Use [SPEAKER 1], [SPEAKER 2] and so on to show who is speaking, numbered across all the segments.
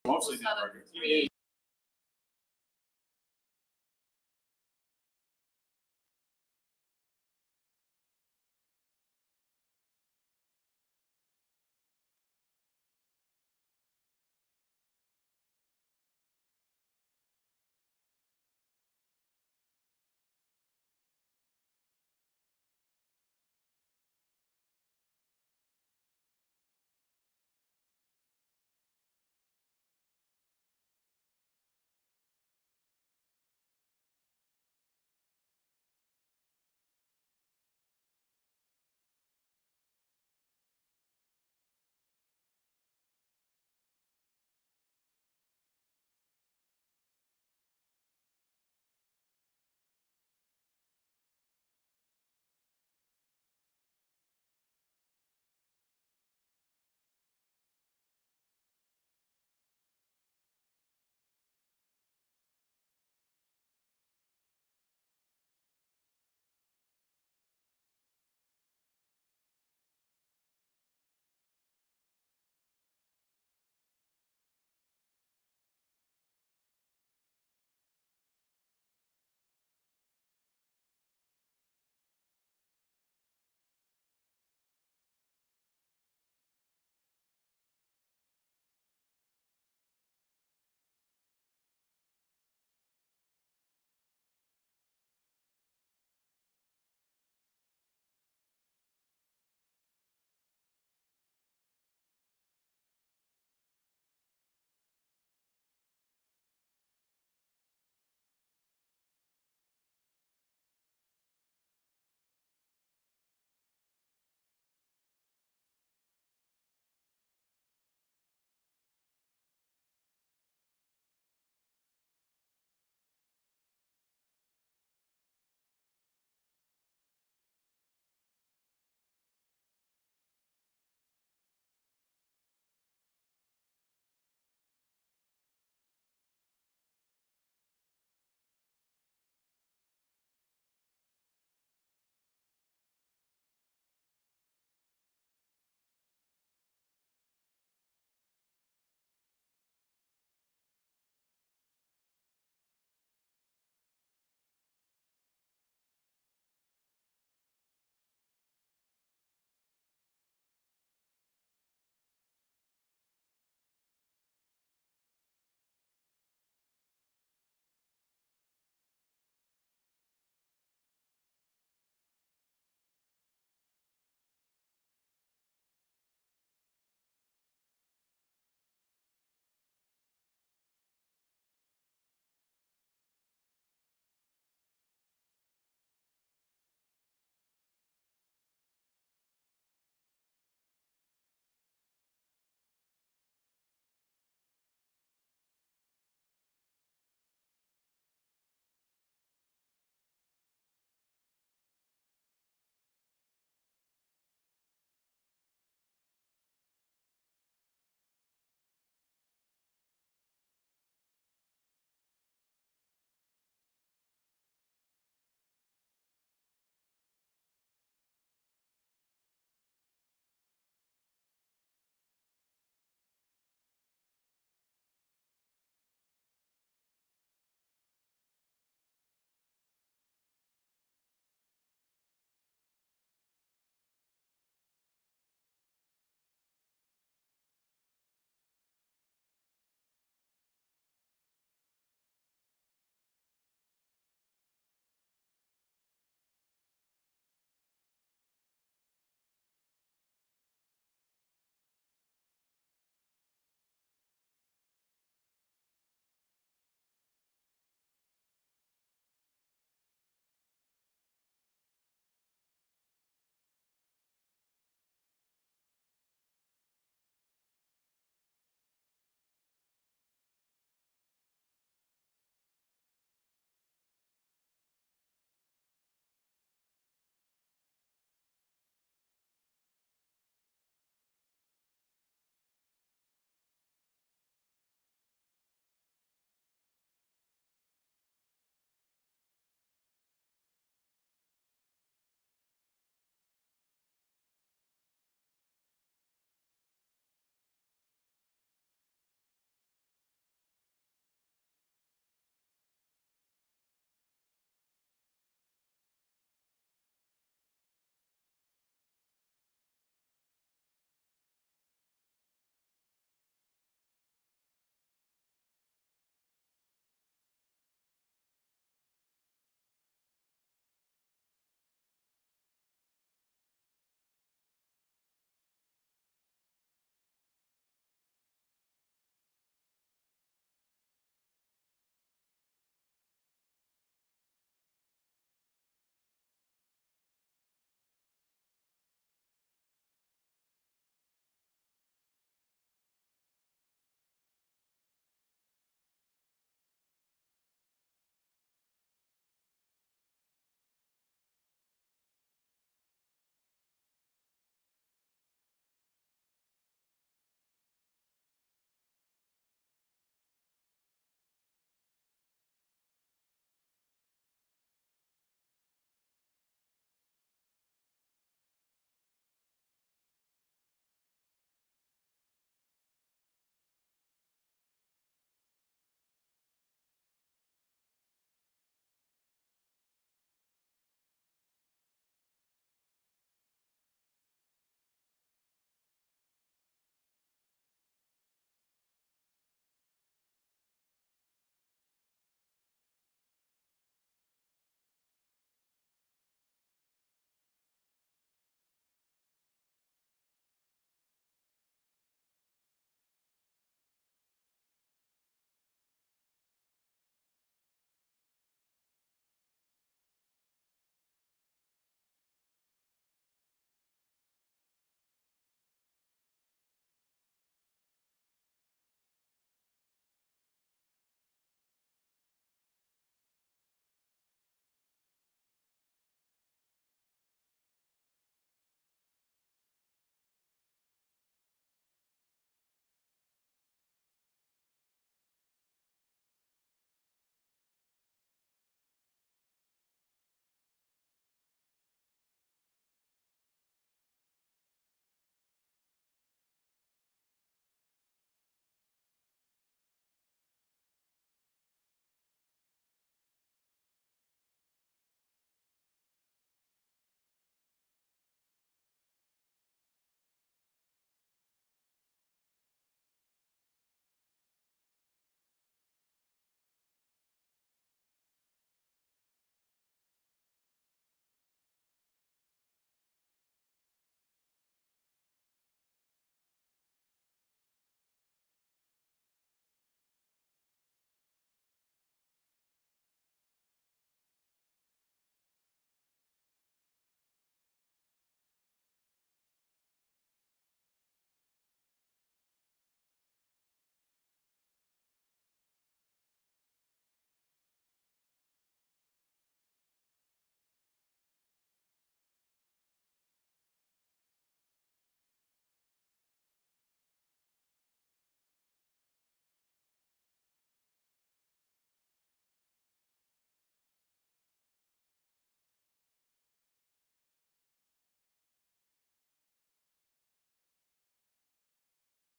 [SPEAKER 1] Mostly networking.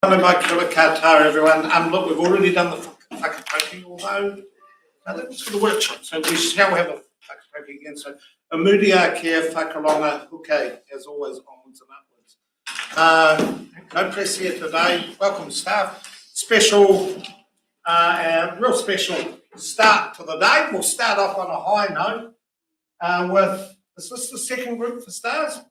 [SPEAKER 1] Hello, Mike Kawakatar, everyone. Look, we've already done the whakatauki, although that was for the workshop, so we shall have a whakatauki again. So, Amudia Kia Whakalonga Huke, as always, onwards and upwards. No press here today. Welcome, staff. Special, real special start to the day. We'll start off on a high note with, is this the second group for stars?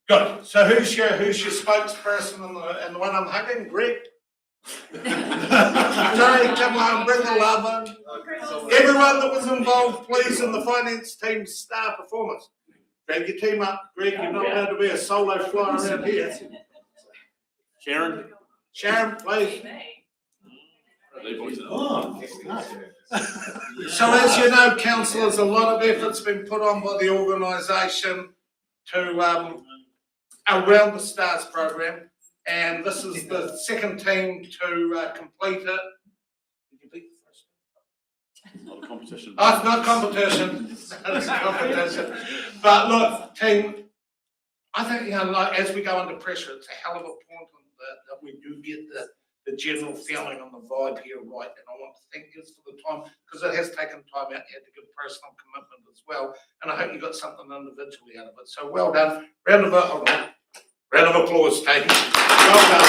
[SPEAKER 1] Good. So who's your spokesperson and the one I'm hugging? Greg? Sorry, come on, bring the love in. Everyone that was involved, please, in the finance team's star performance. Drag your team up. Greg, you're not allowed to be a solo flyer around here. Sharon, please. So as you know, councillors, a lot of effort's been put on by the organisation to around the STARS program, and this is the second team to complete it. Did you beat the first one? Not a competition. Oh, it's not competition. It's competition. But look, team, I think, like, as we go under pressure, it's a hell of important that we do get the general feeling and the vibe here right. And I want to thank you for the time, because it has taken time out. You had to give personal commitment as well. And I hope you got something individually out of it. So well done. Round of applause taken. Well done.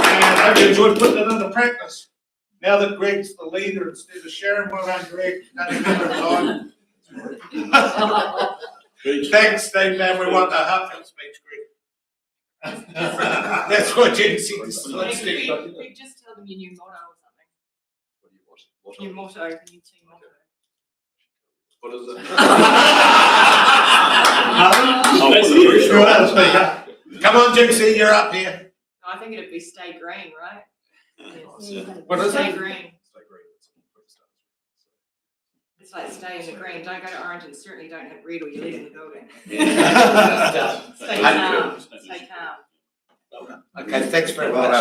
[SPEAKER 1] And I hope you enjoyed putting it into practice. Now that Greg's the leader instead of Sharon, well done, Greg. Thanks, Steve, man. We want a heartfelt speech, Greg. That's what Jen said.
[SPEAKER 2] We just tell them your new motto or something. New motto, your team motto.
[SPEAKER 3] What is it?
[SPEAKER 1] Come on, Jinxie, you're up here.
[SPEAKER 2] I think it'd be stay green, right?
[SPEAKER 1] What is
[SPEAKER 2] stay
[SPEAKER 1] it?
[SPEAKER 2] Green. It's like stay in the green. Don't go to orange, and certainly don't have red or you're leaving the building. Stay calm. Stay calm.
[SPEAKER 1] Okay, thanks very much.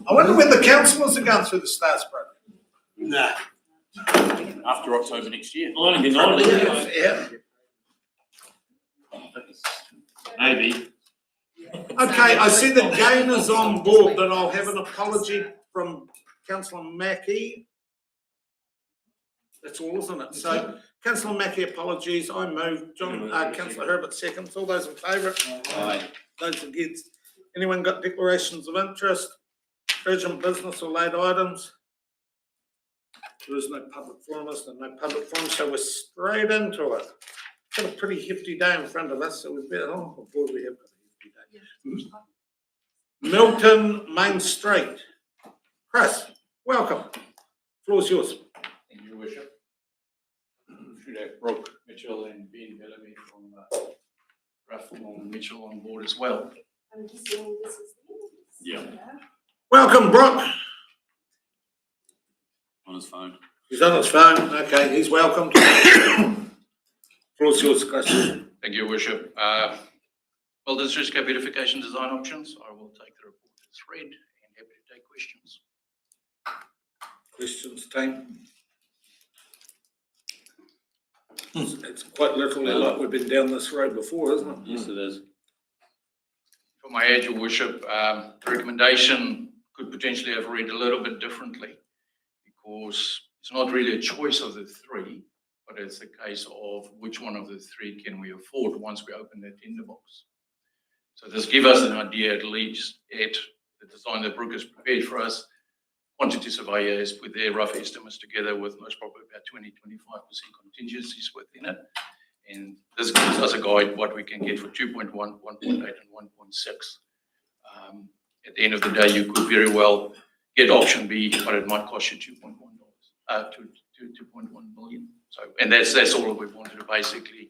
[SPEAKER 1] I wonder when the councillors are going through the STARS program.
[SPEAKER 4] Nah. After October next year.
[SPEAKER 3] I'll only be 90.
[SPEAKER 1] Yeah.
[SPEAKER 4] Maybe.
[SPEAKER 1] Okay, I see that Gainer's on board, but I'll have an apology from Councillor Mackie. That's all, isn't it? So, Councillor Mackie, apologies. I moved. Councillor Herbert seconds. All those in favour?
[SPEAKER 4] Aye.
[SPEAKER 1] Those against? Anyone got declarations of interest? Urgent business or late items? There is no public forum, no public forum, so we're straight into it. Got a pretty hefty day in front of us, so we better, boy, we have got a hefty day. Milton Main Street. Chris, welcome. Floor's yours.
[SPEAKER 3] Thank you, Your Worship. Should have Brooke Mitchell and Ben Bellamy from Raffle and Mitchell on board as well.
[SPEAKER 2] I'm guessing this is
[SPEAKER 4] Yeah.
[SPEAKER 1] Welcome, Brock.
[SPEAKER 4] On his phone.
[SPEAKER 1] He's on his phone. Okay, he's welcome. Floor's yours, Chris.
[SPEAKER 3] Thank you, Your Worship. Well, this is beautification design options. I will take the report as read and happy to take questions.
[SPEAKER 1] Questions, team? It's quite literally like we've been down this road before, isn't it?
[SPEAKER 4] Yes, it is.
[SPEAKER 3] For my aid, Your Worship, the recommendation could potentially have read a little bit differently, because it's not really a choice of the three, but it's a case of which one of the three can we afford once we open that tender box. So this gives us an idea, at least, at the design that Brooke has prepared for us. Quantity surveyors put their rough estimates together with most probably about 20-25% contingencies within it. And this gives us a guide what we can get for 2.1, 1.8 and 1.6. At the end of the day, you could very well get option B, but it might cost you $2.1 to 2.1 million. So, and that's all we wanted to basically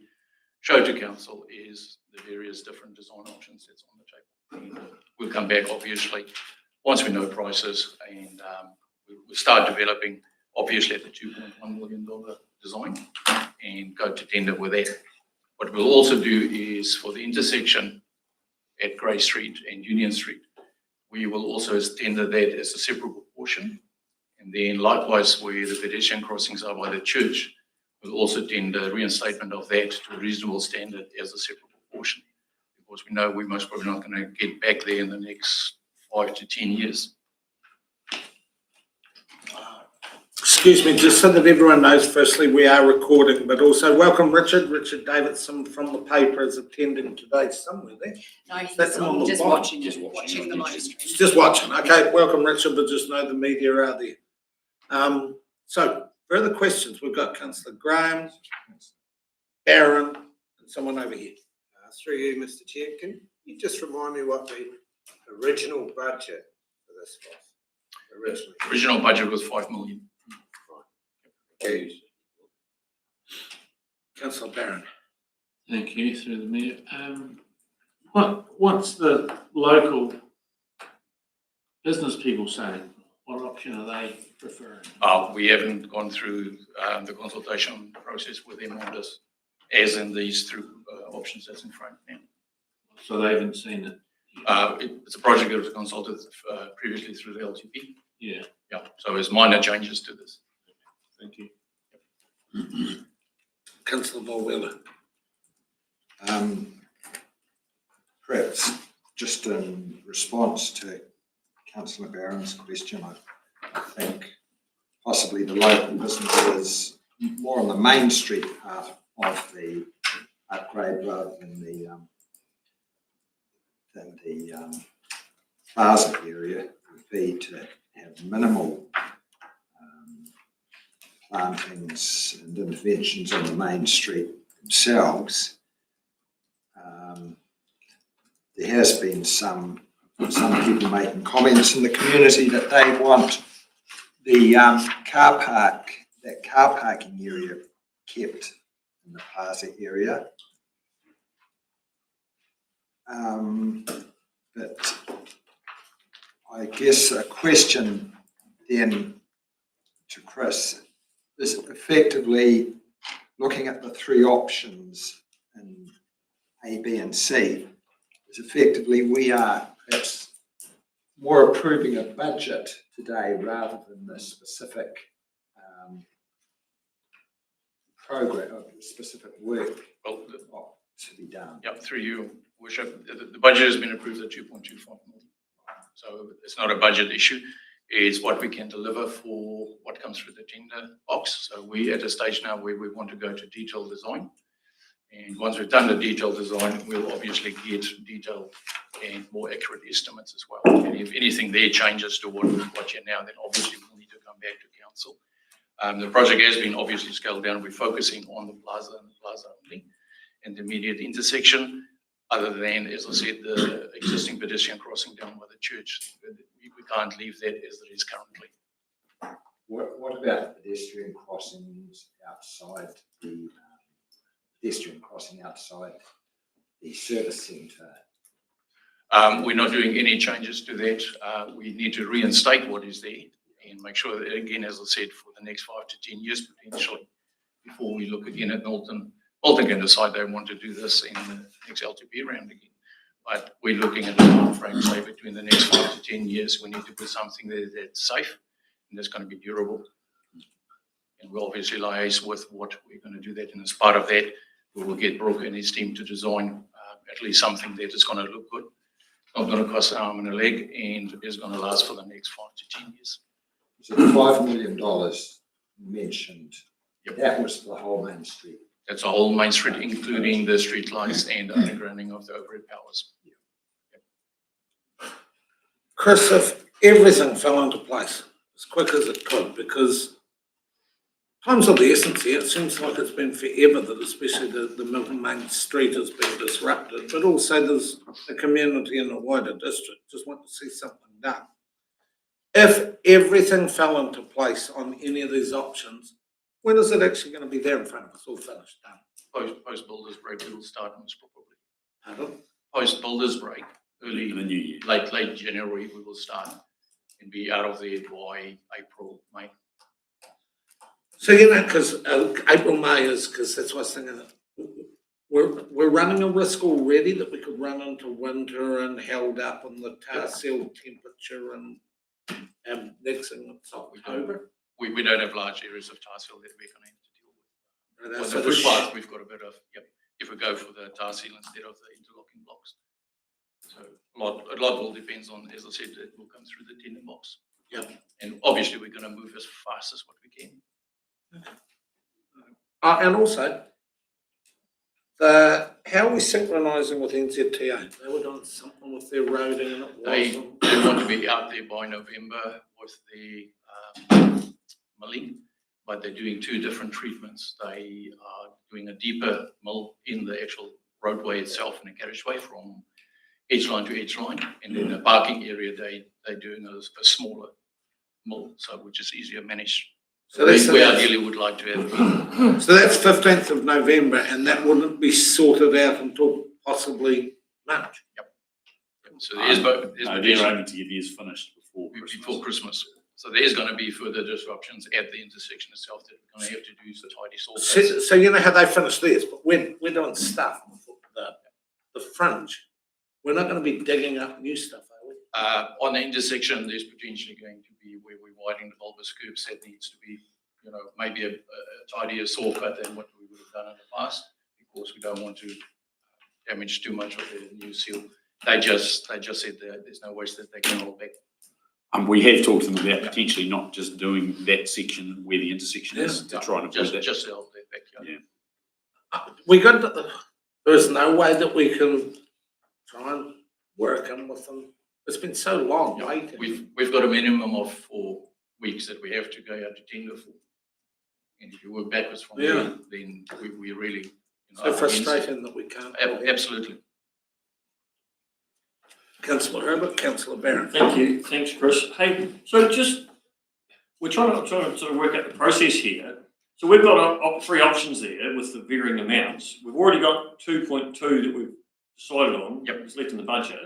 [SPEAKER 3] show to council is the various different design options that's on the table. And we'll come back, obviously, once we know prices, and we'll start developing, obviously, at the $2.1 million design and go to tender with that. What we'll also do is for the intersection at Grey Street and Union Street, we will also tender that as a separate proportion. And then likewise, where the pedestrian crossings are by the church, We'll also tender reinstatement of that to a reasonable standard as a separate proportion, because we know we're most probably not going to get back there in the next 5 to 10 years.
[SPEAKER 1] Excuse me, just so that everyone knows, firstly, we are recording, but also welcome Richard Davidson from the paper is attending today somewhere there.
[SPEAKER 2] No, he's
[SPEAKER 1] That's on the
[SPEAKER 2] just
[SPEAKER 1] bottom.
[SPEAKER 2] watching, watching the live stream.
[SPEAKER 1] He's just watching. Okay, welcome Richard, but just know the media are there. So further questions, we've got Councillor Graham, Aaron, and someone over here.
[SPEAKER 5] Through you, Mr. Chair, can you just remind me what the original budget for this was? Originally.
[SPEAKER 3] Original budget was 5 million.
[SPEAKER 1] Okay. Councillor Barron.
[SPEAKER 6] Thank you, through the media. What's the local business people saying? What option are they preferring?
[SPEAKER 3] We haven't gone through the consultation process with them on this, as in these through options that's in front now.
[SPEAKER 6] So they haven't seen it?
[SPEAKER 3] It's a project that was consulted previously through the LTP.
[SPEAKER 6] Yeah.
[SPEAKER 3] Yeah, so there's minor changes to this.
[SPEAKER 6] Thank you.
[SPEAKER 1] Councillor Volwiller.
[SPEAKER 7] Perhaps just in response to Councillor Barron's question, I think possibly the local businesses more on the Main Street part of the upgrade rather than the plaza area would be to have minimal plantings and interventions on the Main Street themselves. There has been some people making comments in the community that they want the car parking area kept in the plaza area. But I guess a question then to Chris is effectively looking at the three options in A, B and C, is effectively we are perhaps more approving a budget today rather than the specific program of specific work to be done.
[SPEAKER 3] Yeah, through you, Worship, the budget has been approved at 2.25 million. So it's not a budget issue. It's what we can deliver for what comes through the tender box. So we at a stage now where we want to go to detailed design. And once we've done the detailed design, we'll obviously get detailed and more accurate estimates as well. And if anything there changes to what we've got here now, then obviously we'll need to come back to council. The project has been obviously scaled down. We're focusing on the plaza and the plaza only and the immediate intersection, other than, as I said, the existing pedestrian crossing down by the church. We can't leave that as it is currently.
[SPEAKER 7] What about pedestrian crossings outside the service centre?
[SPEAKER 3] We're not doing any changes to that. We need to reinstate what is there and make sure that, again, as I said, for the next 5 to 10 years potentially, before we look again at Milton can decide they want to do this in the next LTP round again. But we're looking at a time frame, say, between the next 5 to 10 years. We need to put something there that's safe and that's going to be durable. And we'll obviously liaise with what we're going to do that. And as part of that, we will get Brooke and his team to design at least something that is going to look good. It's not going to cost an arm and a leg, and is going to last for the next 5 to 10 years.
[SPEAKER 7] So the $5 million mentioned,
[SPEAKER 3] Yep.
[SPEAKER 7] that was for the whole Main Street.
[SPEAKER 3] That's a whole Main Street, including the street lights and undergrounding of the overhead powers.
[SPEAKER 1] Chris, if everything fell into place as quick as it could, because time's of the essence here, it seems like it's been forever that especially the Milton Main Street has been disrupted, but also there's a community in the wider district just want to see something done. If everything fell into place on any of these options, when is it actually going to be there in front of us, all finished, done?
[SPEAKER 3] Post builders break, we will start most probably.
[SPEAKER 1] Pardon?
[SPEAKER 3] Post builders break, early
[SPEAKER 4] In the new year.
[SPEAKER 3] late January, we will start and be out of there by April, May.
[SPEAKER 1] So, you know, because April, May is, because that's what I was thinking, we're running a risk already that we could run into winter and held up on the tar seal temperature and next thing it's October.
[SPEAKER 3] We don't have large areas of tar seal that we're going to have to deal with. On the footpath, we've got a bit of, if we go for the tar seal instead of the interlocking blocks. So a lot will depends on, as I said, it will come through the tender box.
[SPEAKER 1] Yep.
[SPEAKER 3] And obviously, we're gonna move as fast as what we can.
[SPEAKER 1] And also, how are we synchronising with NZTA? They were doing something with their roading and it
[SPEAKER 3] They
[SPEAKER 1] wasn't.
[SPEAKER 3] want to be out there by November with the milling, but they're doing two different treatments. They are doing a deeper mill in the actual roadway itself in the carriageway from edge line to edge line, and then the parking area they're doing a smaller mill, so which is easier managed.
[SPEAKER 1] So that's
[SPEAKER 3] we ideally would like to have.
[SPEAKER 1] So that's 15th of November, and that wouldn't be sorted out until possibly March.
[SPEAKER 3] So there's
[SPEAKER 4] No, they're
[SPEAKER 3] potential
[SPEAKER 4] aiming to get theirs finished before Christmas.
[SPEAKER 3] So there's going to be further disruptions at the intersection itself that we're going to have to do some tidy sort.
[SPEAKER 1] So you know how they finished theirs, but when we're doing stuff, the fringe, we're not going to be digging up new stuff, are we?
[SPEAKER 3] On the intersection, there's potentially going to be where we're widening the bulbous curbs that needs to be, maybe a tidier saw cut than what we would have done in the past, because we don't want to damage too much of the new seal. They just said that there's no waste that they can roll back.
[SPEAKER 4] We have talked to them about potentially not just doing that section where the intersection is to try and avoid that.
[SPEAKER 3] Just to help that back. Yeah.
[SPEAKER 1] There's no way that we can try and work in with them. It's been so long waiting.
[SPEAKER 3] We've got a minimum of 4 weeks that we have to go out to tender for. And if you work backwards from there, then we really,
[SPEAKER 1] So frustrating that we can't.
[SPEAKER 3] Absolutely.
[SPEAKER 1] Councillor Herbert, Councillor Barron.
[SPEAKER 6] Thank you, thanks, Chris. Hey, so we're trying to sort of work out the process here. So we've got 3 options there with the varying amounts. We've already got 2.2 that we've decided on.
[SPEAKER 3] Yep.
[SPEAKER 6] It's left in the budget.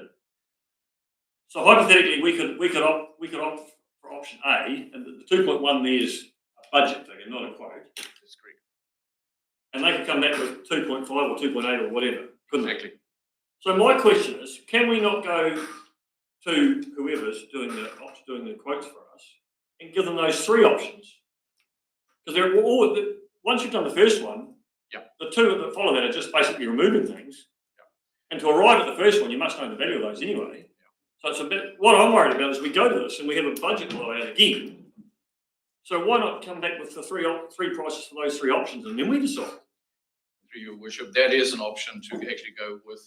[SPEAKER 6] So hypothetically, we could opt for option A, and the 2.1 there is a budget figure, not a quote.
[SPEAKER 3] That's correct.
[SPEAKER 6] And they could come back with 2.5 or 2.8 or whatever, couldn't they?
[SPEAKER 3] Exactly.
[SPEAKER 6] So my question is, can we not go to whoever's doing the quotes for us and give them those 3 options? Because they're all, once you've done the first one, the 2 that follow that are just basically removing things. And to arrive at the first one, you must know the value of those anyway. So it's a bit, what I'm worried about is we go to this and we have a budget blowout again. So why not come back with the three prices for those 3 options and then we decide?
[SPEAKER 3] Through your worship, that is an option to actually go with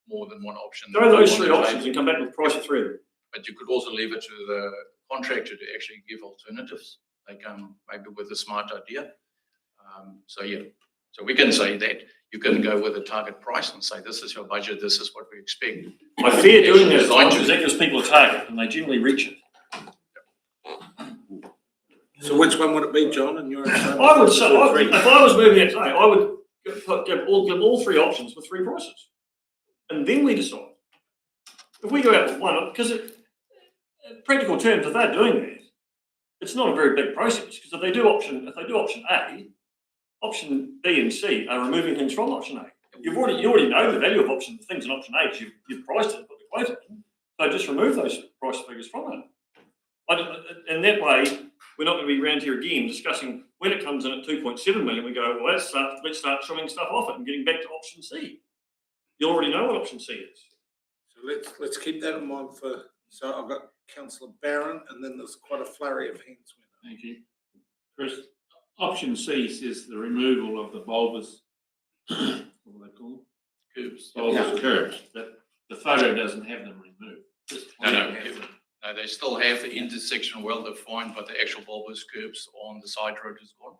[SPEAKER 3] more than one option.
[SPEAKER 6] Go those 3 options and come back with the price of 3 of them.
[SPEAKER 3] But you could also leave it to the contractor to actually give alternatives. They come maybe with a smart idea. So we can say that you can go with a target price and say, this is your budget, this is what we expect.
[SPEAKER 6] I fear doing that because that gives people a target and they generally reach it.
[SPEAKER 1] So which one would it be, John? And you're.
[SPEAKER 6] I would say, if I was moving it today, I would give all 3 options with 3 prices. And then we decide. If we go out with one, because in practical terms, if they're doing that, it's not a very big process. Because if they do option A, option B and C are removing things from option A. You already know the value of things in option A because you've priced it and put the quote in. So just remove those price figures from it. And that way, we're not going to be around here again discussing when it comes in at 2.7 million. We go, well, let's start trimming stuff off it and getting back to option C. You already know what option C is.
[SPEAKER 1] So let's keep that in mind for. So I've got Councillor Barron, and then there's quite a flurry of hands.
[SPEAKER 6] Thank you.
[SPEAKER 8] Chris, option C says the removal of the bulbous, what do they call them?
[SPEAKER 3] Curbs.
[SPEAKER 8] Bulbous curbs, but the photo doesn't have them removed.
[SPEAKER 3] No, they still have the intersection well defined, but the actual bulbous curbs on the side road is gone.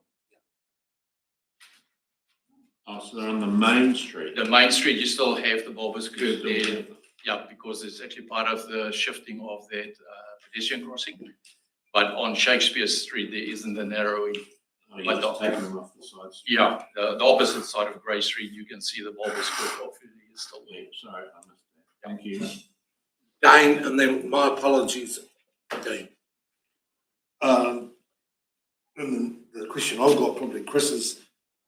[SPEAKER 8] Oh, so they're on the main street.
[SPEAKER 3] The main street, you still have the bulbous curb there. Yeah, because it's actually part of the shifting of that pedestrian crossing. But on Shakespeare Street, there isn't the narrowing.
[SPEAKER 8] Oh, you're just taking them off the sides.
[SPEAKER 3] Yeah, the opposite side of Grey Street, you can see the bulbous curb obviously is still there.
[SPEAKER 8] Sorry, I missed that. Thank you.
[SPEAKER 1] Dane, and then my apologies, Dean.
[SPEAKER 9] And the question I've got, probably Chris, is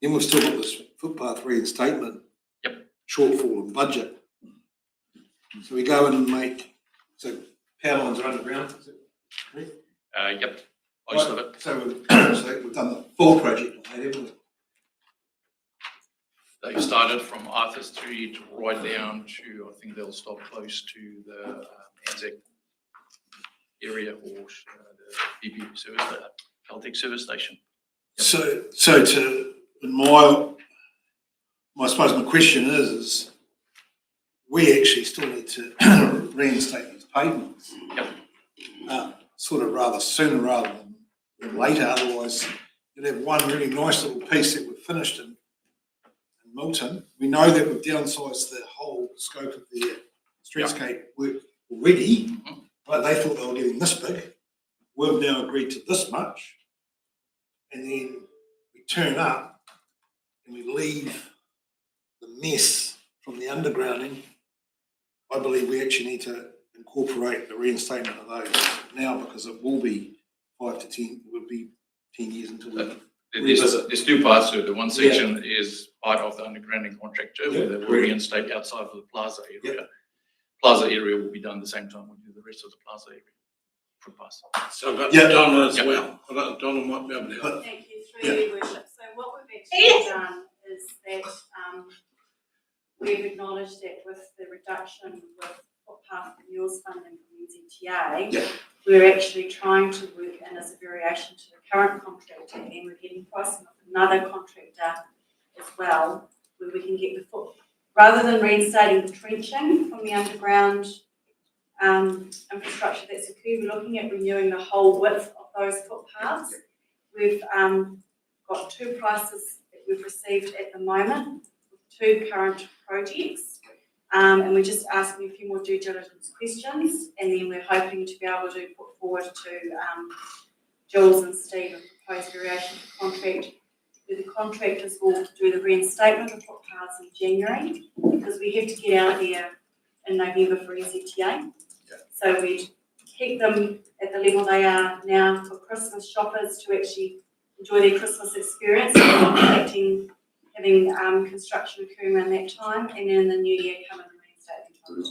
[SPEAKER 9] then we've still got this footpath reinstatement.
[SPEAKER 3] Yep.
[SPEAKER 9] Shortfall in budget. So we go in and make, so power lines are underground, is it correct?
[SPEAKER 3] Yep, most of it.
[SPEAKER 9] So we've done the full project, haven't we?
[SPEAKER 3] They've started from Arthur Street right down to, I think they'll stop close to the Anzac area or the BP service, Caltech service station.
[SPEAKER 9] So I suppose my question is we actually still need to reinstate these pavements.
[SPEAKER 3] Yep.
[SPEAKER 9] Sort of rather sooner rather than later, otherwise you'd have one really nice little piece that we've finished in Milton. We know that we've downsized the whole scope of their streetscape work already, but they thought they were getting this big. We've now agreed to this much, and then we turn up and we leave the mess from the undergrounding. I believe we actually need to incorporate the reinstatement of those now, because it will be 5 to 10, it would be 10 years until we
[SPEAKER 3] There's two parts to it. The one section is part of the undergrounding contract too, where they will reinstate outside of the plaza area. Plaza area will be done the same time we do the rest of the plaza area. Footpaths.
[SPEAKER 9] So I've got Donna as
[SPEAKER 3] well.
[SPEAKER 9] Donna might be able to help.
[SPEAKER 2] Thank you, through your worship. So what we've actually done is that we've acknowledged that with the reduction with footpath renewals funding from NZTA, we're actually trying to work, and as a variation to the current contractor, and we're getting pricing of another contractor as well, where we can get the foot, rather than reinstating the trenching from the underground infrastructure that's occurred, we're looking at renewing the whole width of those footpaths. We've got two prices that we've received at the moment, two current projects, and we're just asking a few more due diligence questions, and then we're hoping to be able to put forward to Jules and Steve a proposed variation of the contract, where the contractors will do the reinstatement of footpaths in January, because we have to get out there in November for NZTA. So we keep them at the level they are now for Christmas shoppers to actually enjoy their Christmas experience. So we're not expecting having construction occurring around that time, and then in the new year come and reinstate them.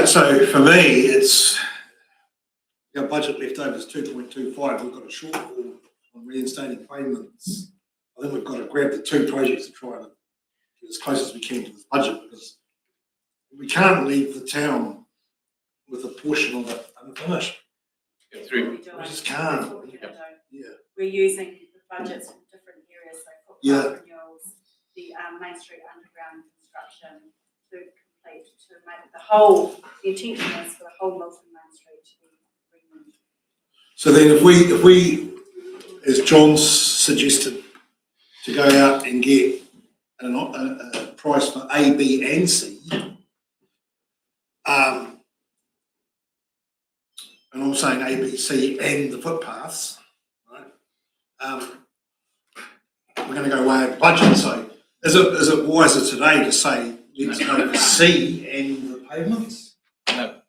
[SPEAKER 9] So for me, it's our budget left over is 2.25. We've got a shortfall on reinstating payments. I think we've got to grab the two projects to try and get as close as we can to this budget, because we can't leave the town with a portion of it unfinished.
[SPEAKER 3] Through.
[SPEAKER 9] We just can't.
[SPEAKER 2] We're using the budgets from different areas, so footpath renewals, the Main Street underground construction to complete, to make the intention is for the whole Milton Main Street to be renewed.
[SPEAKER 9] So then if we, as John suggested, to go out and get a price for A, B and C, and I'm saying A, B, C and the footpaths, right? We're going to go way over budget. So is it wiser today to say let's go for C and the pavements?
[SPEAKER 3] No,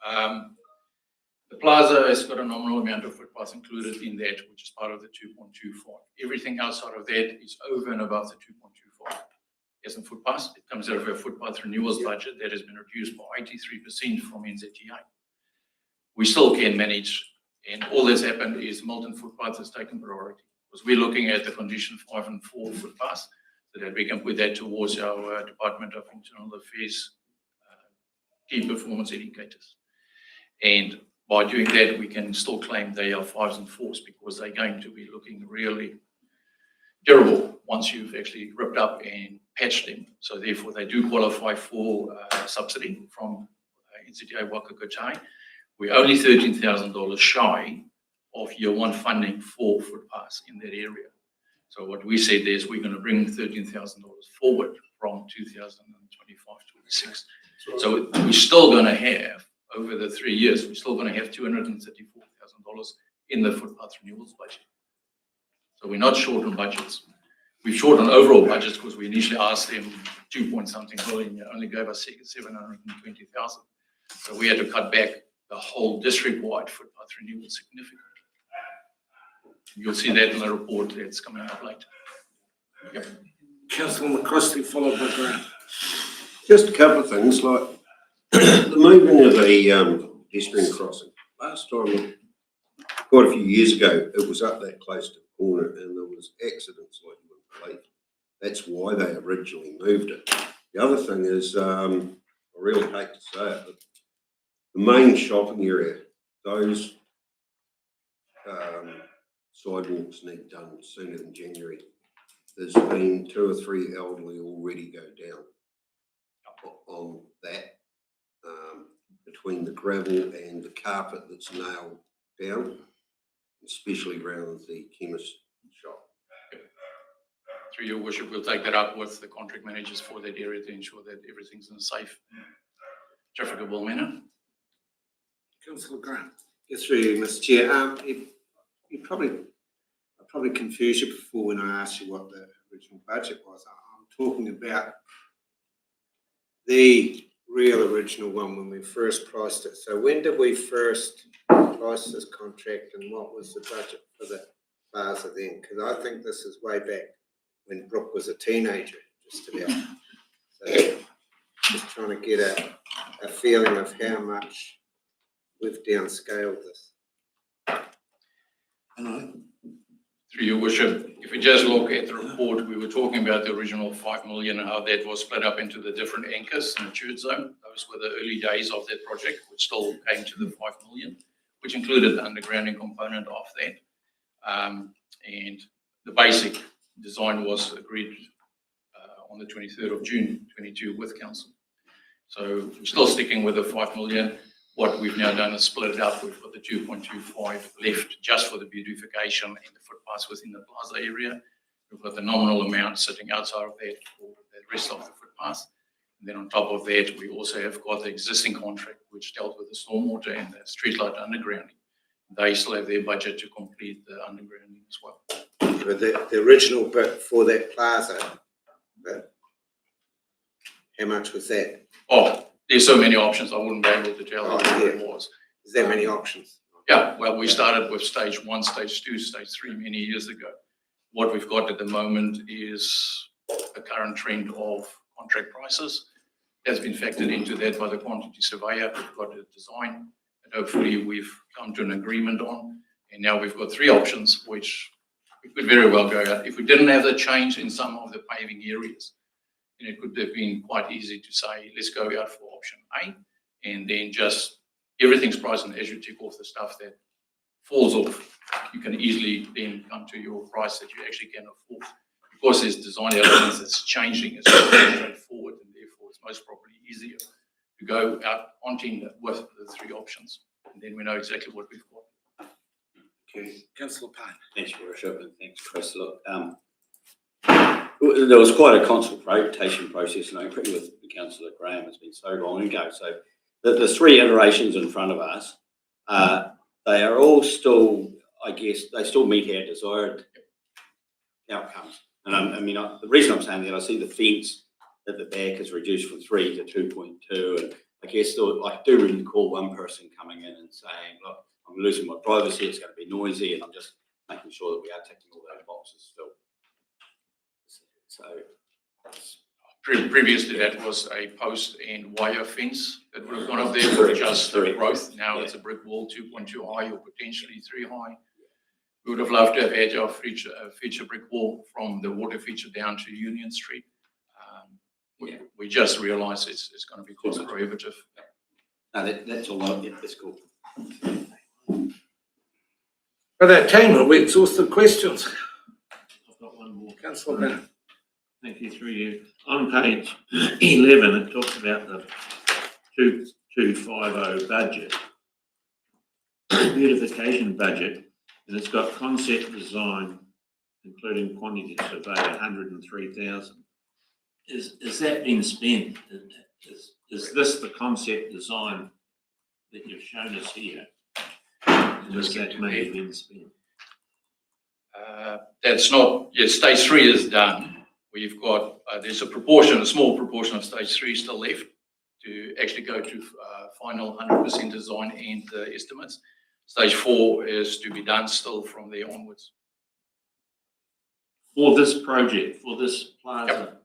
[SPEAKER 3] the plaza has got a nominal amount of footpaths included in that, which is part of the 2.25. Everything outside of that is over and above the 2.25. As in footpaths, it comes out of a footpath renewals budget that has been reduced by 83% from NZTA. We still can manage, and all that's happened is Milton footpath has taken priority, because we're looking at the condition 5 and 4 footpaths, so that we can put that towards our Department of Internal Affairs key performance indicators. And by doing that, we can still claim they are 5s and 4s, because they're going to be looking really terrible once you've actually ripped up and patched them. So therefore, they do qualify for subsidy from NZTA Wakakotai. We're only $13,000 shy of year one funding for footpaths in that area. So what we said is we're going to bring $13,000 forward from 2025-26. So we're still going to have, over the 3 years, we're still going to have $234,000 in the footpath renewals budget. So we're not short on budgets. We're short on overall budgets because we initially asked them 2-point-something billion, you only gave us 720,000. So we had to cut back the whole district-wide footpath renewal significantly. You'll see that in the report that's coming up later. Yep.
[SPEAKER 9] Councillor McCrossley, followed by Grant.
[SPEAKER 10] Just a couple of things, like the moving of the pedestrian crossing. Last time quite a few years ago, it was up that close to the corner and there was accidents like you wouldn't believe. That's why they originally moved it. The other thing is, I really hate to say it, but the main shopping area, those sidewalks need done sooner than January. There's been 2 or 3 elderly already go down on that, between the gravel and the carpet that's nailed down, especially around the chemist shop.
[SPEAKER 3] Through your worship, we'll take that up with the contract managers for that area to ensure that everything's in a safe, trafficable manner.
[SPEAKER 9] Councillor Grant.
[SPEAKER 5] Yes, through you, Mr. Chair. I probably confused you before when I asked you what the original budget was. I'm talking about the real original one when we first priced it. So when did we first price this contract and what was the budget for the plaza then? Because I think this is way back when Brooke was a teenager, just about. So just trying to get a feeling of how much we've downscaled this.
[SPEAKER 3] Through your worship, if we just look at the report, we were talking about the original 5 million and how that was split up into the different anchors in the church zone. Those were the early days of that project, which still came to the 5 million, which included the undergrounding component of that. And the basic design was agreed on the 23rd of June 22 with council. So we're still sticking with the 5 million. What we've now done is split it up. We've got the 2.25 left just for the beautification and the footpaths within the plaza area. We've got the nominal amount sitting outside of that for the rest of the footpaths. And then on top of that, we also have got the existing contract, which dealt with the stormwater and the streetlight undergrounding. They still have their budget to complete the undergrounding as well.
[SPEAKER 5] But the original bit for that plaza, how much was that?
[SPEAKER 3] Oh, there's so many options, I wouldn't be able to tell you what it was.
[SPEAKER 5] Is there many options?
[SPEAKER 3] Yeah, well, we started with stage 1, stage 2, stage 3 many years ago. What we've got at the moment is a current trend of contract prices. That's been factored into that by the quantity surveyor. We've got a design that hopefully we've come to an agreement on. And now we've got 3 options, which we could very well go out. If we didn't have the change in some of the paving areas, then it could have been quite easy to say, let's go out for option A, and then just everything's priced, and as you tick off the stuff that falls off, you can easily then come to your price that you actually can afford. Because there's design elements that's changing, it's very straightforward, and therefore it's most probably easier to go out on tender with the 3 options, and then we know exactly what we've got.
[SPEAKER 9] Okay, councillor Payne.
[SPEAKER 11] Thanks, Your Worship, and thanks, Chris. Look, there was quite a consultation process, and I agree with Councillor Graham. It's been so long ago. So the 3 iterations in front of us, they are all still, I guess, they still meet our desired outcomes. And the reason I'm saying that, I see the fence at the back is reduced from 3 to 2.2, and I guess I do recall one person coming in and saying, look, I'm losing my privacy, it's going to be noisy, and I'm just making sure that we are ticking all those boxes still. So
[SPEAKER 3] previous to that was a post and wire fence that would have gone up there for just growth. Now it's a brick wall, 2.2 high or potentially 3 high. We would have loved to have had our feature brick wall from the water feature down to Union Street. We just realised it's going to be cost prohibitive.
[SPEAKER 11] no, that's all right. Yeah, that's cool.
[SPEAKER 1] For that team, have we exhausted questions?
[SPEAKER 8] I've got one more.
[SPEAKER 1] Councillor Bennett.
[SPEAKER 8] Thank you, through you. On page 11, it talks about the 2250 budget, beautification budget, and it's got concept design, including quantity survey, 103,000. Is that been spent? Is this the concept design that you've shown us here? Does that may have been spent?
[SPEAKER 3] That's not, yes, stage 3 is done. We've got, there's a small proportion of stage 3 still left to actually go to final 100% design and estimates. Stage 4 is to be done still from there onwards.
[SPEAKER 8] For this project, for this plaza?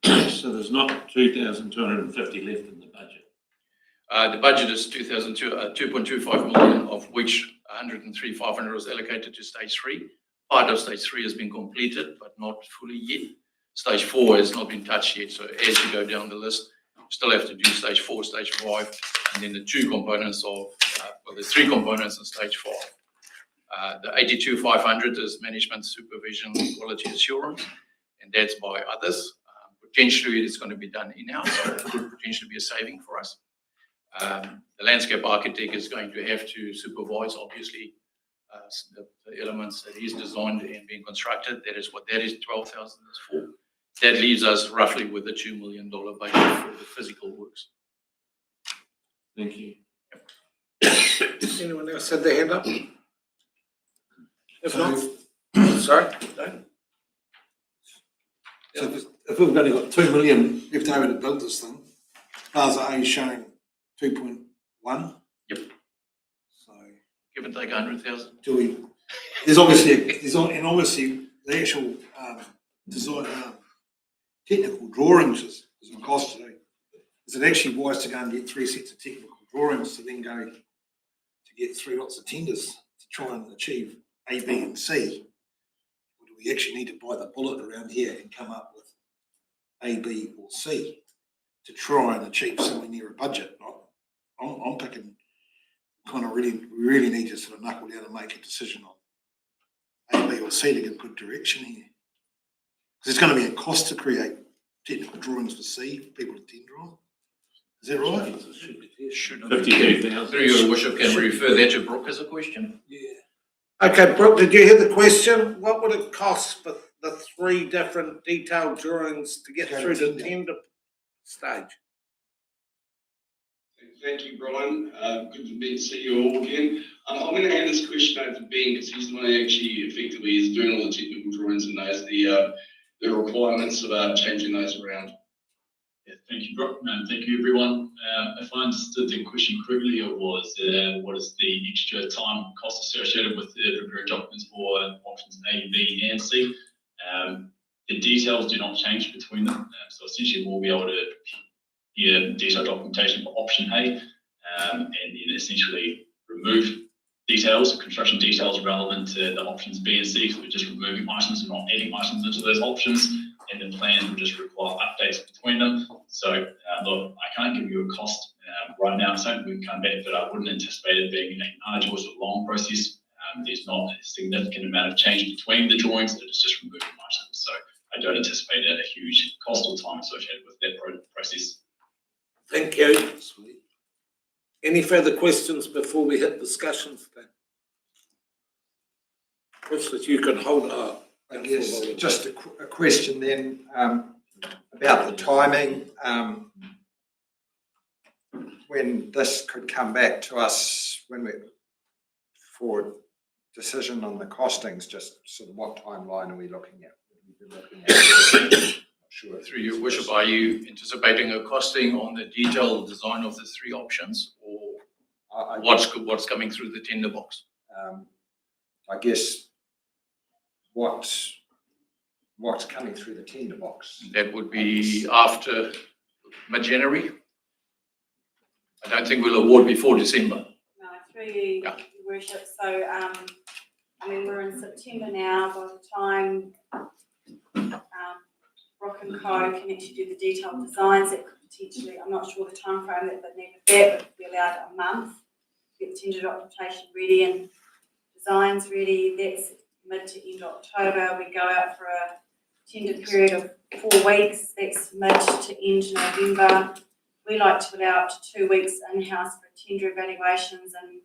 [SPEAKER 8] Yep. So there's not 2,250 left in the budget?
[SPEAKER 3] The budget is 2.25 million, of which 103,500 was allocated to stage 3. Part of stage 3 has been completed, but not fully yet. Stage 4 has not been touched yet. So as you go down the list, you still have to do stage 4, stage 5, and then the 2 components of, there's 3 components in stage 5. The 82,500 is management supervision quality assurance, and that's by others. Potentially it's going to be done in-house, so it could potentially be a saving for us. The landscape architect is going to have to supervise, obviously, the elements that he's designed and being constructed. That is what that is, 12,000 is for. That leaves us roughly with a $2 million budget for the physical works.
[SPEAKER 8] Thank you.
[SPEAKER 1] Anyone else had their hand up? If not, sorry? No?
[SPEAKER 9] So if we've only got 2 million left over to build this thing, Plaza A is showing 2.1.
[SPEAKER 3] Yep.
[SPEAKER 9] So
[SPEAKER 3] Give and take 100,000.
[SPEAKER 9] do we, there's obviously the actual design, technical drawings is a cost today. Is it actually wise to go and get 3 sets of technical drawings to then go to get 3 lots of tenders to try and achieve A, B and C? Or do we actually need to buy the bullet around here and come up with A, B or C to try and achieve somewhere near a budget? I'm picking kind of we really need to sort of knuckle down and make a decision on A, B or C to get good direction here. Because it's going to be a cost to create technical drawings for C, for people to tender on. Is that right?
[SPEAKER 3] Should
[SPEAKER 8] 52,000.
[SPEAKER 3] Through your worship, can we refer that to Brooke as a question?
[SPEAKER 9] Yeah.
[SPEAKER 1] Okay, Brooke, did you hear the question? What would it cost for the 3 different detailed drawings to get through the tender stage?
[SPEAKER 12] Thank you, Brian. Good to see you all again. I'm going to hand this question over to Ben because he's the one who actually effectively is doing all the technical drawings and knows the requirements of changing those around.
[SPEAKER 13] Yeah, thank you, Brock, and thank you, everyone. If I understood the question correctly, it was what is the extra time cost associated with preparing documents for options A, B, and C? The details do not change between them, so essentially we'll be able to prepare detailed documentation for option A, and then essentially remove details, construction details relevant to the options B and C. So we're just removing items and not adding items into those options. And the plans will just require updates between them. So look, I can't give you a cost right now, so we can come back, but I wouldn't anticipate it being an arduous or long process. There's not a significant amount of change between the drawings, it's just removing items. So I don't anticipate a huge cost or time associated with that process.
[SPEAKER 1] Thank you. Any further questions before we hit discussions then? Chris, that you can hold up.
[SPEAKER 7] I guess just a question then about the timing. When this could come back to us for decision on the costings, just sort of what timeline are we looking at?
[SPEAKER 3] Sure. Through your worship, are you anticipating a costing on the detailed design of the 3 options, or what's coming through the tender box?
[SPEAKER 7] I guess what's coming through the tender box?
[SPEAKER 3] That would be after mid-January. I don't think we'll award before December.
[SPEAKER 2] No, through you,
[SPEAKER 3] Yeah.
[SPEAKER 2] Your Worship. So, I mean, we're in September now. By the time Rock and Co can actually do the detailed designs, it could potentially, I'm not sure the time frame that they need for that, but we're allowed a month to get the tender documentation ready and designs ready. That's mid to end October. We go out for a tender period of 4 weeks. That's mid to end November. We like to allow up to 2 weeks in-house for tender evaluations and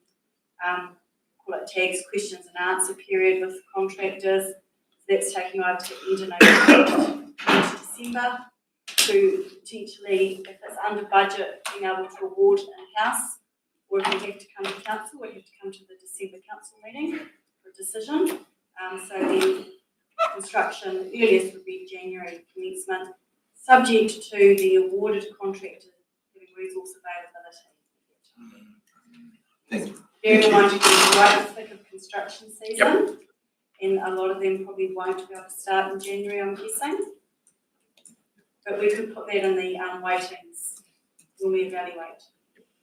[SPEAKER 2] call it tags, questions and answer period with contractors. That's taking over to the end of November, into December, to potentially, if it's under budget, being able to award in-house, or if we have to come to council, we have to come to the December council meeting for a decision. So the construction earliest would be January commencement, subject to the awarded contractor having resource availability.
[SPEAKER 7] Thank you.
[SPEAKER 2] Bear in mind, you're right in the thick of construction season, and a lot of them probably won't be able to start in January, I'm guessing. But we could put that in the weightings when we evaluate.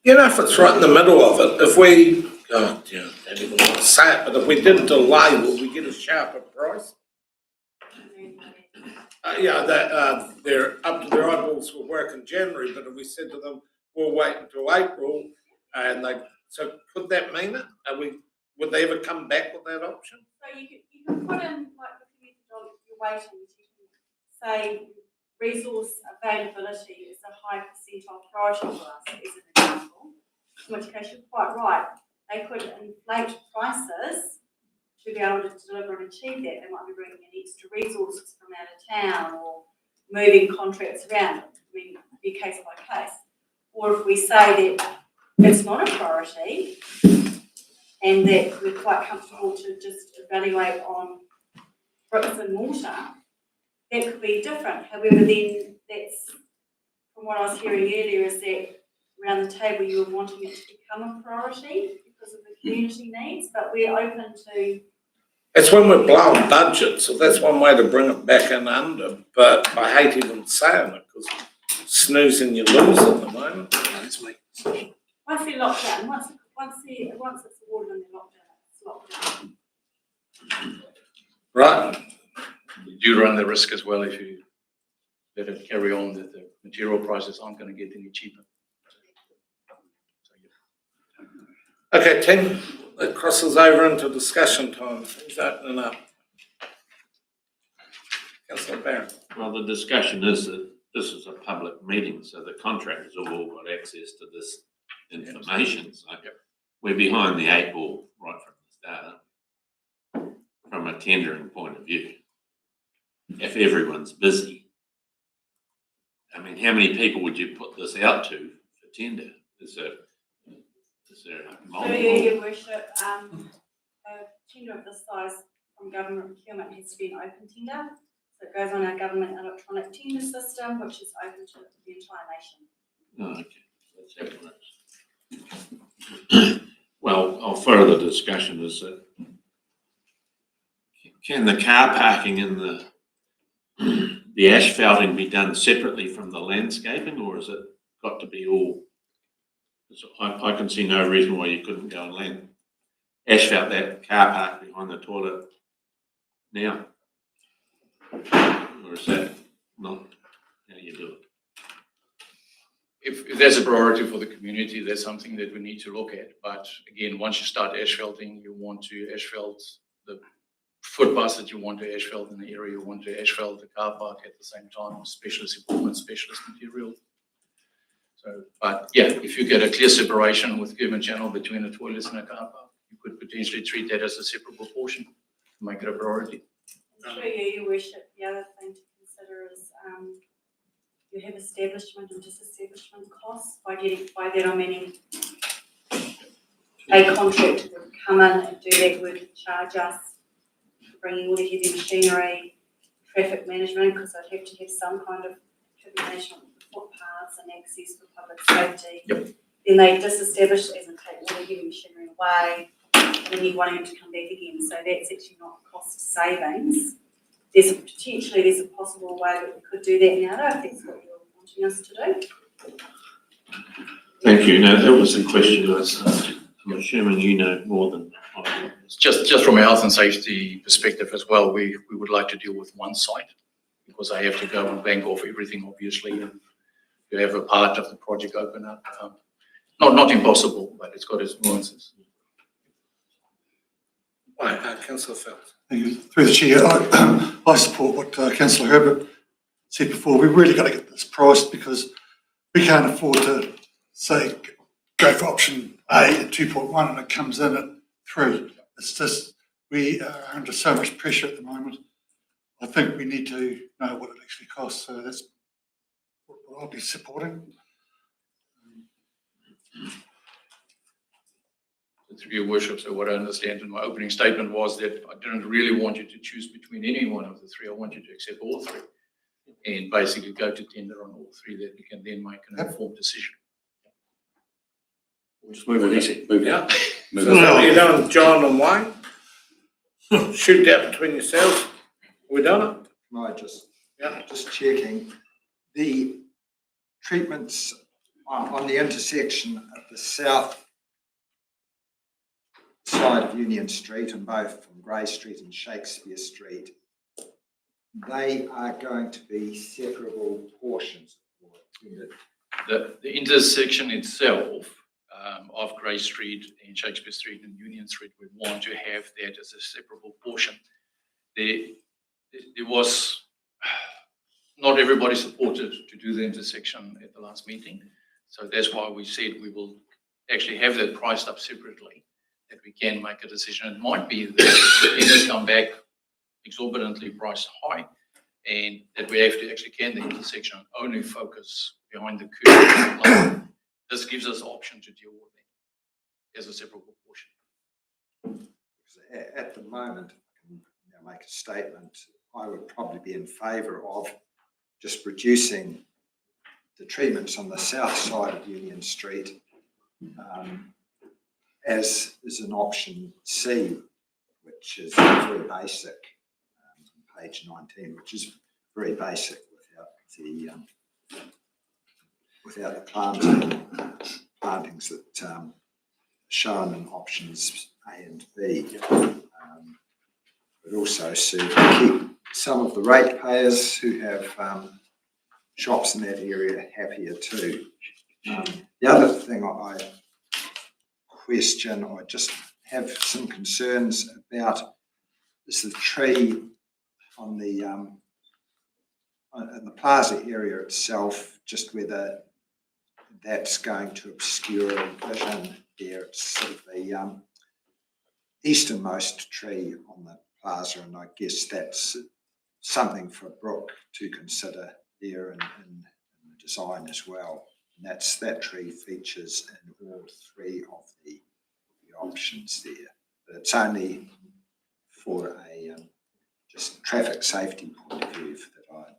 [SPEAKER 1] You know, if it's right in the middle of it, if we, oh, yeah, I don't even want to say it, but if we didn't delay, will we get a sharper price? Yeah, that, they're up to their eyeballs for work in January, but if we said to them, we'll wait until April, and so could that mean it? Would they ever come back with that option?
[SPEAKER 2] So you can put in, like, the methodology you're waiting, you can say resource availability is a high percentile priority for us, as an example, in which case you're quite right. They could inflate prices to be able to deliver and achieve that. They might be bringing in extra resources from out of town or moving contracts around. I mean, it'd be case by case. Or if we say that it's not a priority and that we're quite comfortable to just evaluate on bricks and mortar, that could be different. However, then that's, from what I was hearing earlier, is that around the table you were wanting it to become a priority because of the community needs, but we're open to.
[SPEAKER 1] It's when we're blowing budget, so that's one way to bring it back in under, but I hate even saying it because snoozing you lose at the moment.
[SPEAKER 9] That's me.
[SPEAKER 2] Once they're locked down, once it's awarded and they're locked down, it's locked down.
[SPEAKER 1] Right?
[SPEAKER 3] You do run the risk as well if you let it carry on that the material prices aren't going to get any cheaper. So, yeah.
[SPEAKER 1] Okay, Tim, that crosses over into discussion time. Who's opening up? Councillor Barron.
[SPEAKER 8] Well, the discussion is that this is a public meeting, so the contractors have all got access to this information. So we're behind the 8 ball right from the start, from a tendering point of view. If everyone's busy, I mean, how many people would you put this out to for tender? Is there multiple?
[SPEAKER 2] Your worship, a tender of this size from government procurement has to be an open tender. So it goes on our government electronic tender system, which is open to the entire nation.
[SPEAKER 8] Oh, okay. That's excellent. Well, our further discussion is that can the car parking and the asphalting be done separately from the landscaping, or is it got to be all? I can see no reason why you couldn't go and asphalt that car park behind the toilet now. Or is that not how you do it?
[SPEAKER 3] If there's a priority for the community, that's something that we need to look at. But again, once you start asphalting, you want to asphalt the footpaths that you want to asphalt in the area, you want to asphalt the car park at the same time, specialist equipment, specialist material. So, but yeah, if you get a clear separation with curb channel between the toilets and a car park, you could potentially treat that as a separate proportion to make it a priority.
[SPEAKER 2] Sure, your worship, the other thing to consider is you have establishment and disestablishment costs. By that I mean a contractor would come in and do that work and charge us for bringing all the heavy machinery, traffic management, because I'd have to have some kind of traffic management with footpaths and access for public safety.
[SPEAKER 3] Yep.
[SPEAKER 2] Then they disestablish as and take all the heavy machinery away, and then you want them to come back again. So that's actually not cost savings. There's a possible way that we could do that now, if that's what you're wanting us to do.
[SPEAKER 8] Thank you. No, that was the question. I'm assuming you know more than I do.
[SPEAKER 3] Just from a health and safety perspective as well, we would like to deal with one site because I have to go and bank off everything, obviously, and you have a part of the project open up. Not impossible, but it's got its nuances.
[SPEAKER 1] Right, Councillor Phelps.
[SPEAKER 9] Thank you. Through the chair, I support what Councillor Herbert said before. We've really got to get this priced because we can't afford to say go for option A at 2.1 and it comes in at 3. It's just we are under so much pressure at the moment. I think we need to know what it actually costs. So that's what I'll be supporting.
[SPEAKER 3] Through your worship, so what I understand in my opening statement was that I didn't really want you to choose between any one of the three. I want you to accept all three and basically go to tender on all three, that you can then make an informed decision.
[SPEAKER 8] We'll just move it easy. Move it out.
[SPEAKER 1] So what you doing, John and Wayne? Shoot that between yourselves. We done it?
[SPEAKER 7] Can I just checking, the treatments on the intersection at the south side of Union Street, and both from Grey Street and Shakespeare Street, they are going to be separable portions.
[SPEAKER 3] The intersection itself of Grey Street and Shakespeare Street and Union Street, we want to have that as a separable portion. There was, not everybody supported to do the intersection at the last meeting. So that's why we said we will actually have that priced up separately, that we can make a decision. It might be that the tenders come back exorbitantly priced high, and that we have to actually can the intersection only focus behind the curve. This gives us option to deal with it as a separate portion.
[SPEAKER 7] At the moment, I can now make a statement, I would probably be in favour of just reducing the treatments on the south side of Union Street as is an option C, which is very basic, page 19, which is very basic without the plantings that are shown in options A and B. But also to keep some of the ratepayers who have shops in that area happier too. The other thing I question, or just have some concerns about, is the tree on the in the plaza area itself, just whether that's going to obscure vision there. It's sort of the easternmost tree on the plaza, and I guess that's something for Brooke to consider there in the design as well. And that tree features in all three of the options there. But it's only for a just traffic safety point of view that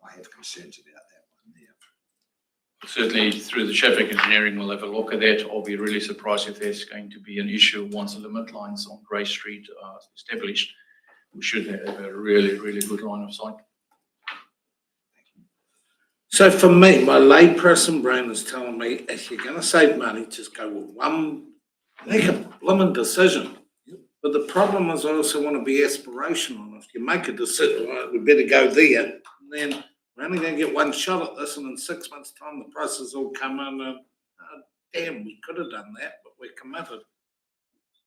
[SPEAKER 7] I have concerns about that one there.
[SPEAKER 3] Certainly through the traffic engineering, we'll have a look at that. I'll be really surprised if there's going to be an issue once the limit lines on Grey Street are established. We should have a really, really good line of sight.
[SPEAKER 1] So for me, my layperson brain is telling me, if you're going to save money, just go with one, make a blooming decision. But the problem is I also want to be aspirational. If you make a decision, right, we better go there, then we're only going to get one shot at this, and in 6 months' time, the prices all come in, and damn, we could have done that, but we're committed.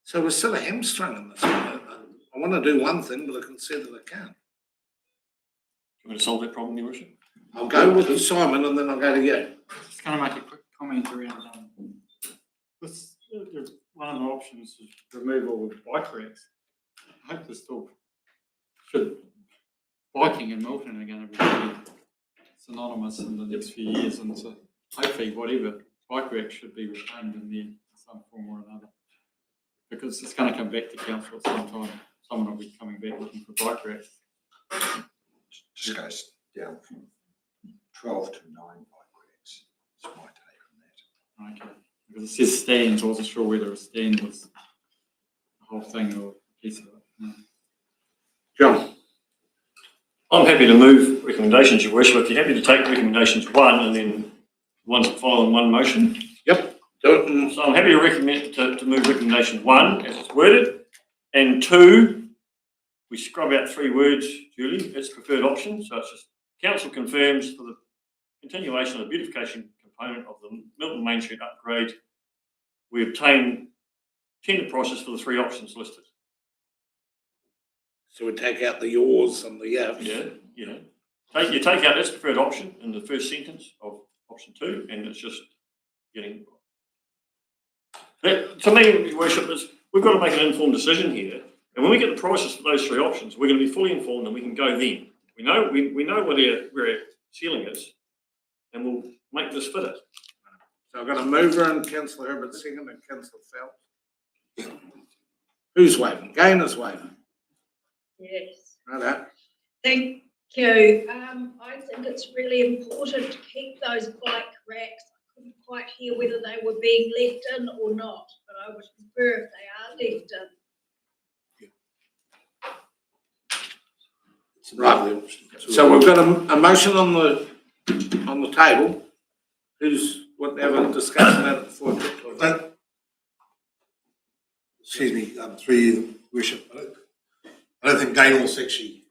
[SPEAKER 1] So we're still a hamstring in this one. I want to do one thing, but I can see that I can't.
[SPEAKER 6] You want to solve that problem, Your Worship?
[SPEAKER 1] I'll go with Simon, and then I'll go to you.
[SPEAKER 14] Just going to make a quick comment around this. One of the options is removal of bike racks. I hope biking and Milton are going to be synonymous in the next few years, and so hopefully whatever bike rack should be retained in there in some form or another, because it's going to come back to council at some time. Someone will be coming back looking for bike racks.
[SPEAKER 7] Just goes down from 12 to 9 bike racks. That's my take on that.
[SPEAKER 14] Okay. Because it says stands, I wasn't sure whether a stand was the whole thing or a piece of it. No.
[SPEAKER 1] John.
[SPEAKER 6] I'm happy to move recommendations, Your Worship. If you're happy to take recommendations 1 and then the ones that follow in one motion.
[SPEAKER 1] Yep. Do it.
[SPEAKER 6] So I'm happy to recommend to move recommendation 1 as it's worded, and 2, we scrub out 3 words, Julie. It's preferred option. So it's just council confirms for the continuation of the beautification component of the Milton Main Street upgrade, we obtain tender prices for the 3 options listed.
[SPEAKER 1] So we take out the yours and the
[SPEAKER 6] Yeah, you take out that's preferred option in the first sentence of option 2, and it's just getting. That, to me, Your Worship, is we've got to make an informed decision here, and when we get the prices for those 3 options, we're going to be fully informed, and we can go then. We know where our ceiling is, and we'll make this fit it.
[SPEAKER 1] So I've got a mover and Councillor Herbert second and Councillor Phelps. Who's waving? Gainer's waving.
[SPEAKER 15] Yes.
[SPEAKER 1] Righto.
[SPEAKER 15] Thank you. I think it's really important to keep those bike racks. I couldn't quite hear whether they were being left in or not, but I would prefer if they are left in.
[SPEAKER 1] Right. So we've got a motion on the table. Who's want to have a discussion about it before I get to it.
[SPEAKER 9] Excuse me, through you, Worship. I don't think Gaynor's actually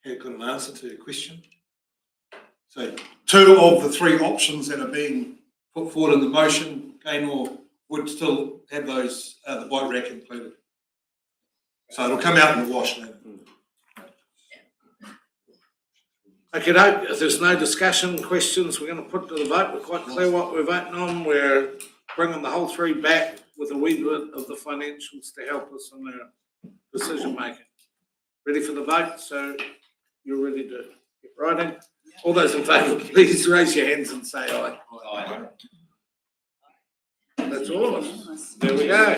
[SPEAKER 9] had got an answer to your question. So 2 of the 3 options that are being put forward in the motion, Gaynor would still have those, the bike rack included. So it'll come out in the wash now.
[SPEAKER 1] Okay, if there's no discussion, questions, we're going to put to the vote. We're quite clear what we're voting on. We're bringing the whole 3 back with a wee bit of the financials to help us in our decision making. Ready for the vote? So you're ready to get writing? All those in favour, please raise your hands and say aye. Aye. That's all of us. There we go.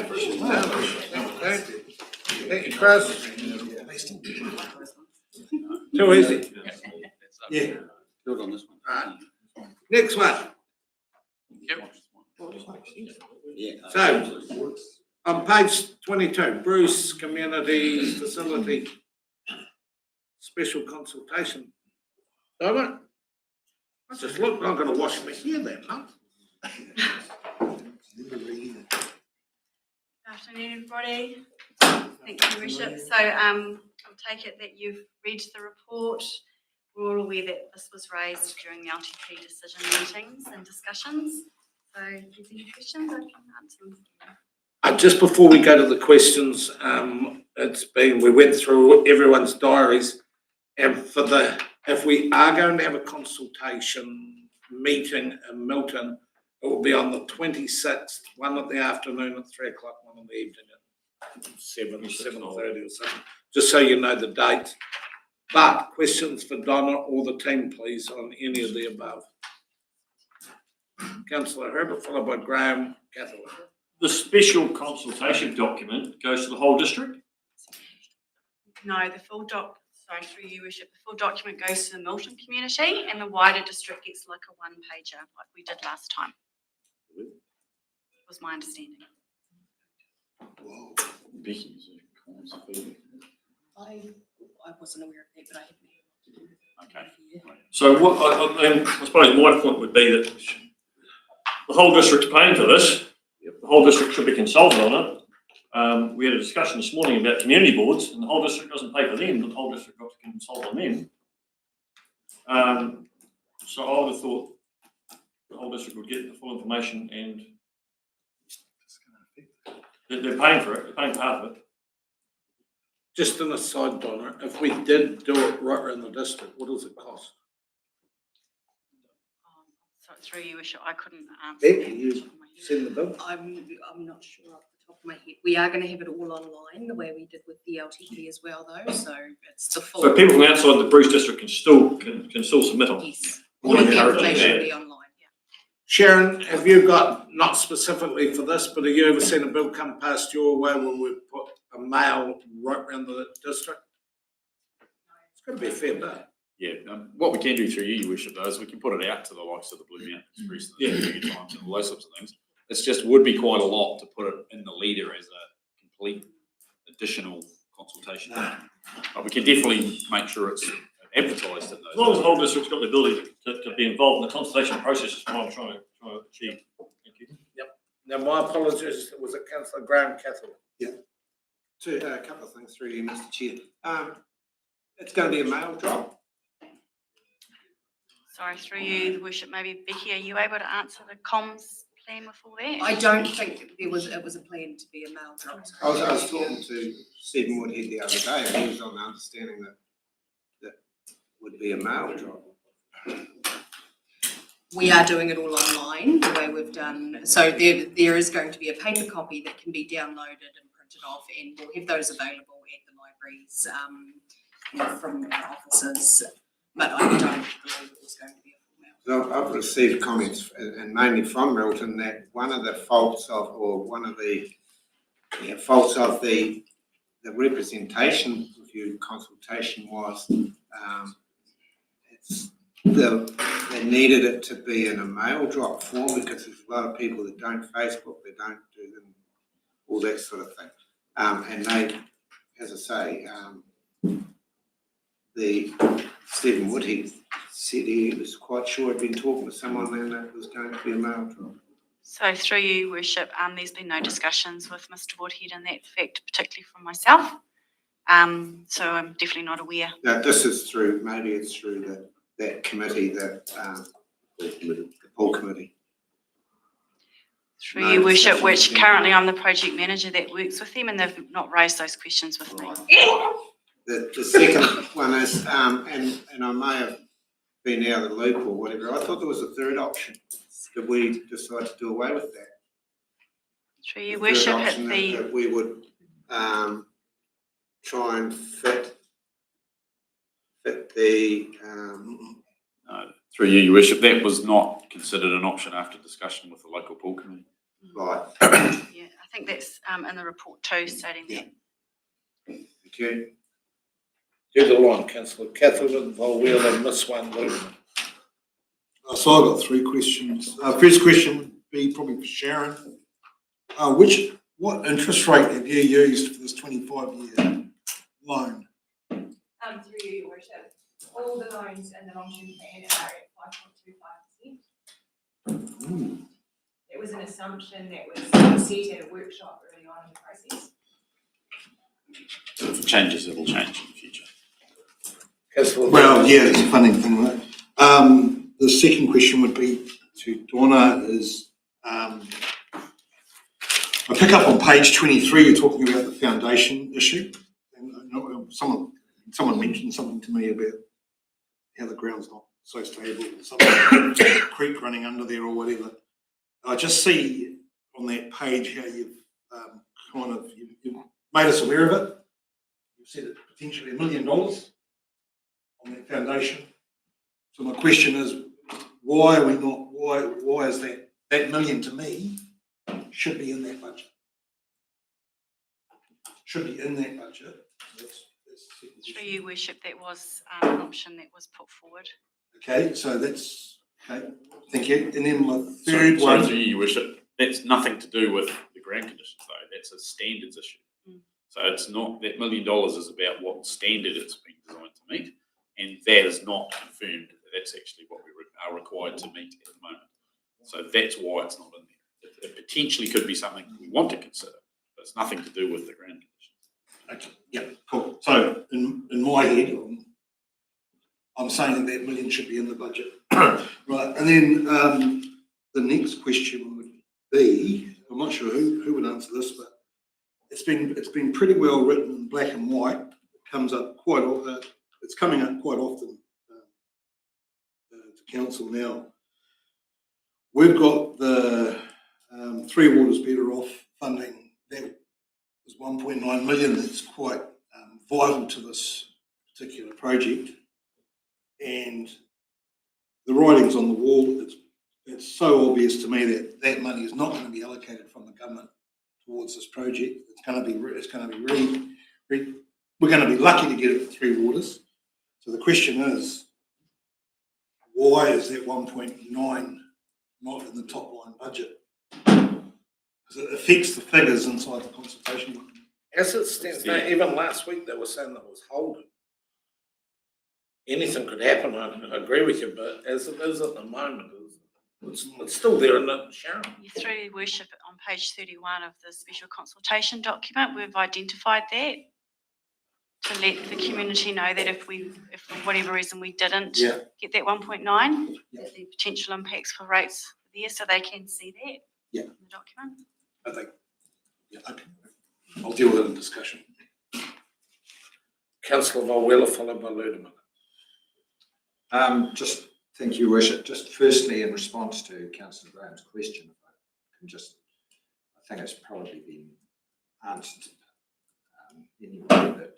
[SPEAKER 1] Thank you, Chris. Too easy.
[SPEAKER 9] Yeah.
[SPEAKER 11] Build on this one.
[SPEAKER 1] Right. Next one.
[SPEAKER 11] Yeah.
[SPEAKER 1] So, on page 22, Bruce Community Facility Special Consultation. Over. I just looked, I'm going to wash my hair then, huh?
[SPEAKER 2] Good afternoon, everybody. Thank you, Worship. So I'll take it that you've read the report. We're all aware that this was raised during the LTP decision meetings and discussions. So if there's any questions, I can answer them.
[SPEAKER 1] Just before we go to the questions, we went through everyone's diaries, and if we are going to have a consultation meeting in Milton, it will be on the 26th, one in the afternoon at 3 o'clock, one in the evening at 7:30 or something, just so you know the date. But questions for Donna or the team, please, on any of the above. Councillor Herbert, followed by Graham Cathal.
[SPEAKER 6] The special consultation document goes to the whole district?
[SPEAKER 2] No, through you, Worship, the full document goes to the Milton community and the wider district gets like a 1-pager like we did last time. Was my understanding.
[SPEAKER 16] I wasn't aware of that, but I had to do with it.
[SPEAKER 6] Okay. So what, I suppose my point would be that the whole district's paying for this. The whole district should be consulted on it. We had a discussion this morning about community boards, and the whole district doesn't pay for them, but the whole district got to consult on them. So I would have thought the whole district would get the full information, and they're paying for it, they're paying for half of it.
[SPEAKER 1] Just an aside, Donna, if we did do it right around the district, what does it cost?
[SPEAKER 2] So through you, Worship, I couldn't answer.
[SPEAKER 1] Becky, you seen the bill?
[SPEAKER 16] I'm not sure off the top of my head. We are going to have it all online, the way we did with the LTP as well, though. So it's the full.
[SPEAKER 6] So people from outside the Bruce district can still submit on.
[SPEAKER 16] Yes. All of the information will be online. Yeah.
[SPEAKER 1] Sharon, have you got, not specifically for this, but have you ever seen a bill come past your way where we put a mail right around the district? It's got to be a fair bit.
[SPEAKER 4] Yeah, what we can do through you, Worship, though, is we can put it out to the likes of the Blue Mountains, Recent Times, and all those sorts of things. It's just would be quite a lot to put it in the leader as a complete additional consultation. But we can definitely make sure it's advertised in those.
[SPEAKER 6] As long as the whole district's got the ability to be involved in the consultation process, is what I'm trying to achieve. Thank you.
[SPEAKER 1] Yep. Now, my apologies, was it Councillor Graham Cathal?
[SPEAKER 5] A couple of things through you, Mr. Chair. It's going to be a mail drop.
[SPEAKER 2] Sorry, through you, Worship, maybe Becky, are you able to answer the comms plan with all that?
[SPEAKER 16] I don't think it was a plan to be a mail drop.
[SPEAKER 5] I was talking to Stephen Woodhead the other day, and he was on the understanding that would be a mail drop.
[SPEAKER 16] We are doing it all online, the way we've done. So there is going to be a paper copy that can be downloaded and printed off, and we'll have those available at the libraries from our offices. But I don't believe it was going to be a full mail.
[SPEAKER 5] So I've received comments, and mainly from Milton, that one of the faults of the representation review consultation was they needed it to be in a mail drop form because there's a lot of people that don't Facebook, they don't do them, all that sort of thing. And they, as I say, the Stephen Woodhead said he was quite sure he'd been talking to someone and it was going to be a mail drop.
[SPEAKER 2] So through you, Worship, there's been no discussions with Mr Woodhead in that effect, particularly from myself. So I'm definitely not aware.
[SPEAKER 5] Now, this is through, maybe it's through that committee, the pool committee.
[SPEAKER 2] Through you, Worship, which currently I'm the project manager that works with them, and they've not raised those questions with me.
[SPEAKER 5] The second one is, and I may have been out of the loop or whatever, I thought there was a third option. Did we decide to do away with that?
[SPEAKER 2] Through you,
[SPEAKER 5] The third
[SPEAKER 2] Worship,
[SPEAKER 5] option
[SPEAKER 2] hit
[SPEAKER 5] that we would try and fit the,
[SPEAKER 4] Through you, Your Worship, that was not considered an option after discussion with the local pool committee.
[SPEAKER 5] right.
[SPEAKER 2] Yeah, I think that's in the report too, stating that.
[SPEAKER 5] Okay.
[SPEAKER 1] Here's the line, councillor Catherine Volwell and Miss One Ludeman.
[SPEAKER 9] So I've got three questions. First question would be probably for Sharon. What interest rate have you used for this 25-year loan?
[SPEAKER 17] Through you, Your Worship, all the loans in the long-term plan are at 5.25%. It was an assumption that was set at a workshop early on in the process.
[SPEAKER 4] So if it changes, it'll change in the future.
[SPEAKER 9] Well, yeah, it's a funding thing, right? The second question would be to Donna is, I pick up on page 23, you're talking about the foundation issue. And someone mentioned something to me about how the ground's not so stable, something creek running under there or whatever. I just see on that page how you've you've made us aware of it. You've said it's potentially $1 million on that foundation. So my question is, why is that million to me should be in that budget? Should be in that budget. That's the second
[SPEAKER 2] Through
[SPEAKER 9] question.
[SPEAKER 2] you, Worship, that was an option that was put forward.
[SPEAKER 9] Okay, so that's, okay, thank you. And then my third one.
[SPEAKER 4] Sorry, through you, Your Worship, that's nothing to do with the ground conditions though, that's a standards issue. So it's not, that $1 million is about what standard it's been designed to meet, and that is not confirmed that that's actually what we are required to meet at the moment. So that's why it's not in there. It potentially could be something we want to consider, but it's nothing to do with the ground conditions.
[SPEAKER 9] Okay, yeah, cool. So in my head, I'm saying that $1 million should be in the budget. Right, and then the next question would be, I'm not sure who would answer this, but it's been pretty well written in black and white. It comes up quite often. It's coming up quite often to council now. We've got the Three Waters Better Off funding. That was 1.9 million. That's quite vital to this particular project. And the writing's on the wall. It's so obvious to me that that money is not going to be allocated from the government towards this project. It's going to be really, we're going to be lucky to get it for Three Waters. So the question is, why is that 1.9 not in the top line budget? Because it affects the figures inside the consultation document.
[SPEAKER 1] As it stands now, even last week they were saying that it was holding. Anything could happen, I agree with you, but as it is at the moment, it's still there, isn't it, Sharon?
[SPEAKER 2] Through your Worship, on page 31 of the special consultation document, we've identified that to let the community know that if for whatever reason we didn't get that 1.9, that the potential impacts for rates are there, so they can see that in the document.
[SPEAKER 9] I think, okay. I'll deal with it in discussion.
[SPEAKER 1] Councillor Volwell, followed by Ludeman.
[SPEAKER 7] Just thank you, Worship. Just firstly, in response to Councillor Graham's question, I think it's probably been answered anyway, but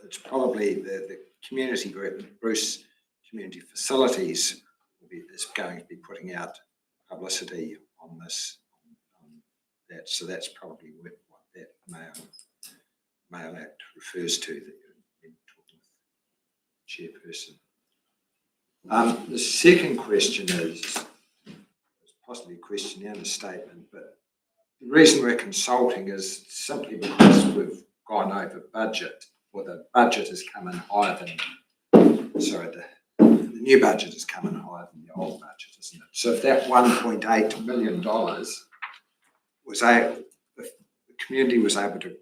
[SPEAKER 7] it's probably the community group, Bruce Community Facilities, is going to be putting out publicity on this, on that. So that's probably what that mail act refers to that you've been talking with the chairperson. The second question is possibly a question and a statement, but the reason we're consulting is simply because we've gone over budget, or the budget has come in higher than, the new budget is coming higher than the old budget, isn't it? So if that $1.8 million if the community was able to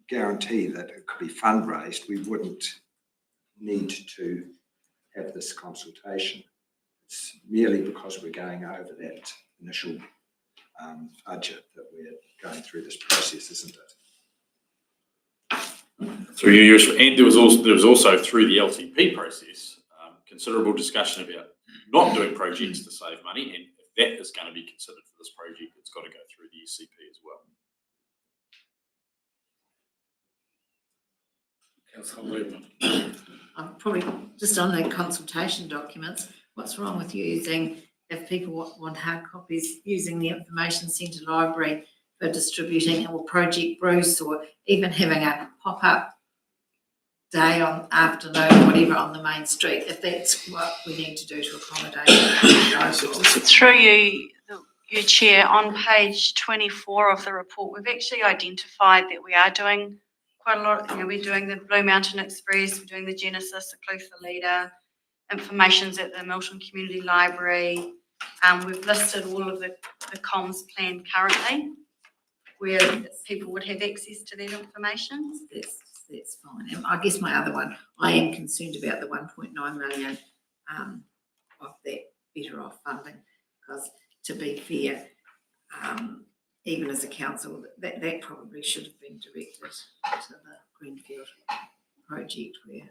[SPEAKER 7] guarantee that it could be fundraised, we wouldn't need to have this consultation. It's merely because we're going over that initial budget that we're going through this process, isn't it?
[SPEAKER 4] Through you, and there was also through the LTP process, considerable discussion about not doing projects to save money, and if that is going to be considered for this project, it's got to go through the SCP as well.
[SPEAKER 18] I'm probably just on the consultation documents. What's wrong with using, if people want hard copies, using the information centre library for distributing, or Project Bruce, or even having a pop-up day on afternoon, whatever, on the main street, if that's what we need to do to accommodate locals.
[SPEAKER 2] Through you, Chair, on page 24 of the report, we've actually identified that we are doing quite a lot. We're doing the Blue Mountain Express, we're doing the Genesis, the Clutha Leader, information's at the Milton Community Library. We've listed all of the comms plan currently, where people would have access to that information.
[SPEAKER 18] That's fine. And I guess my other one, I am concerned about the 1.9 million of that Better Off funding, because to be fair, even as a council, that probably should have been directed to the Greenfield project, where,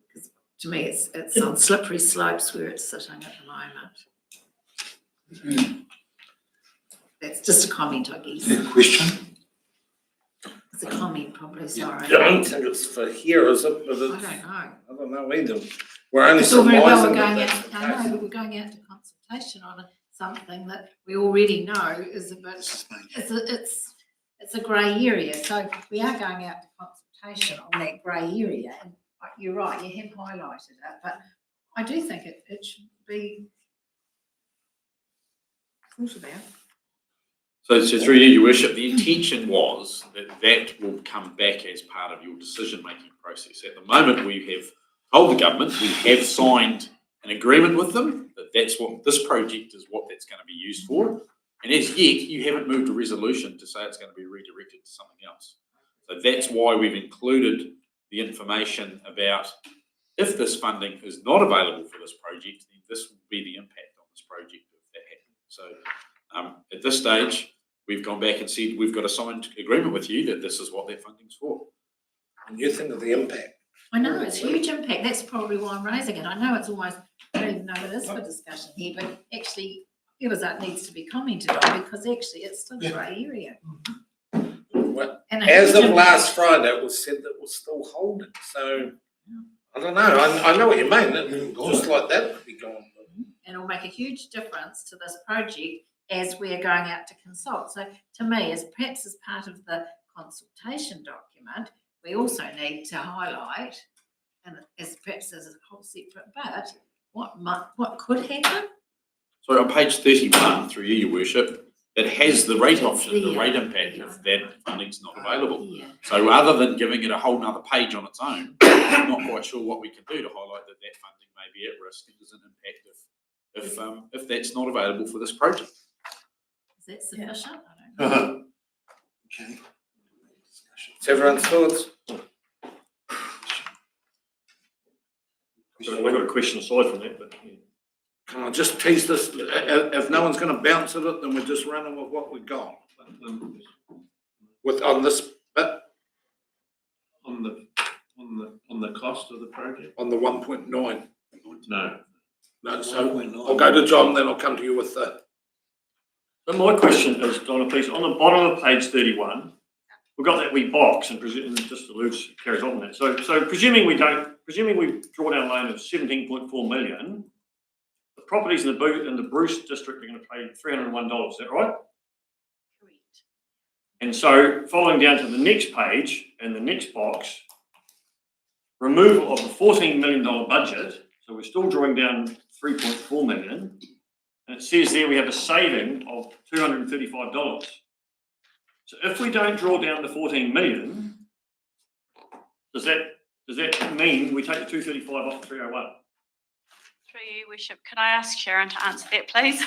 [SPEAKER 18] because to me it's on slippery slopes where it's sitting at the moment. That's just a comment, I guess.
[SPEAKER 9] Question?
[SPEAKER 18] It's a comment, probably, sorry.
[SPEAKER 1] I don't think it's for here, is it? But
[SPEAKER 18] I don't know.
[SPEAKER 1] Either. We're only
[SPEAKER 18] It's all very well,
[SPEAKER 1] surmising
[SPEAKER 18] we're going
[SPEAKER 1] that
[SPEAKER 18] out, I know, but we're going out to consultation on something that we already know is a bit, it's a grey area. So we are going out to consultation on that grey area, and you're right, you have highlighted it, but I do think it should be thought about.
[SPEAKER 4] So through you, Your Worship, the intention was that will come back as part of your decision-making process. At the moment, we have told the government, we have signed an agreement with them that that's what this project is, what that's going to be used for. And as yet, you haven't moved a resolution to say it's going to be redirected to something else. So that's why we've included the information about if this funding is not available for this project, then this will be the impact on this project if that happens. So at this stage, we've gone back and said we've got a signed agreement with you that this is what that funding's for.
[SPEAKER 1] And you think of the impact.
[SPEAKER 18] I know, it's huge impact. That's probably why I'm raising it. I know it's almost, I don't even know what it is for discussion here, but actually, it was that needs to be commented on, because actually it's still a grey area.
[SPEAKER 1] Well,
[SPEAKER 18] And
[SPEAKER 1] as of last Friday, it was said that it was still holding. So I don't know. I know what you mean. Just like that would be gone.
[SPEAKER 18] And it'll make a huge difference to this project as we're going out to consult. So to me, perhaps as part of the consultation document, we also need to highlight, and perhaps as a whole separate, but what could happen.
[SPEAKER 4] So on page 31, through you, Your Worship, it has the rate option, the rate impact if that funding's not available.
[SPEAKER 18] Yeah.
[SPEAKER 4] So rather than giving it a whole nother page on its own, I'm not quite sure what we can do to highlight that funding may be at risk and there's an impact if that's not available for this project.
[SPEAKER 18] Is that sufficient? I don't know.
[SPEAKER 9] Okay.
[SPEAKER 1] It's everyone's thoughts.
[SPEAKER 6] So we've got a question aside from that, but yeah.
[SPEAKER 1] Can I just tease this? If no one's going to bounce at it, then we're just running with what we've got. On this bit,
[SPEAKER 8] On the cost of the project?
[SPEAKER 1] on the 1.9.
[SPEAKER 8] No.
[SPEAKER 1] No, so I'll go to John, then I'll come to you with the.
[SPEAKER 6] So my question is, Donna, please, on the bottom of page 31, we've got that wee box, and just alludes, carries on that. So presuming we draw down a loan of 17.4 million, the properties in the Bruce district are going to pay $301. Is that right?
[SPEAKER 2] Correct.
[SPEAKER 6] And so following down to the next page and the next box, removal of the $14 million budget. So we're still drawing down 3.4 million. And it says there we have a saving of $235. So if we don't draw down the 14 million, does that mean we take the 235 off the 301?
[SPEAKER 2] Through you, Worship, can I ask Sharon to answer that, please?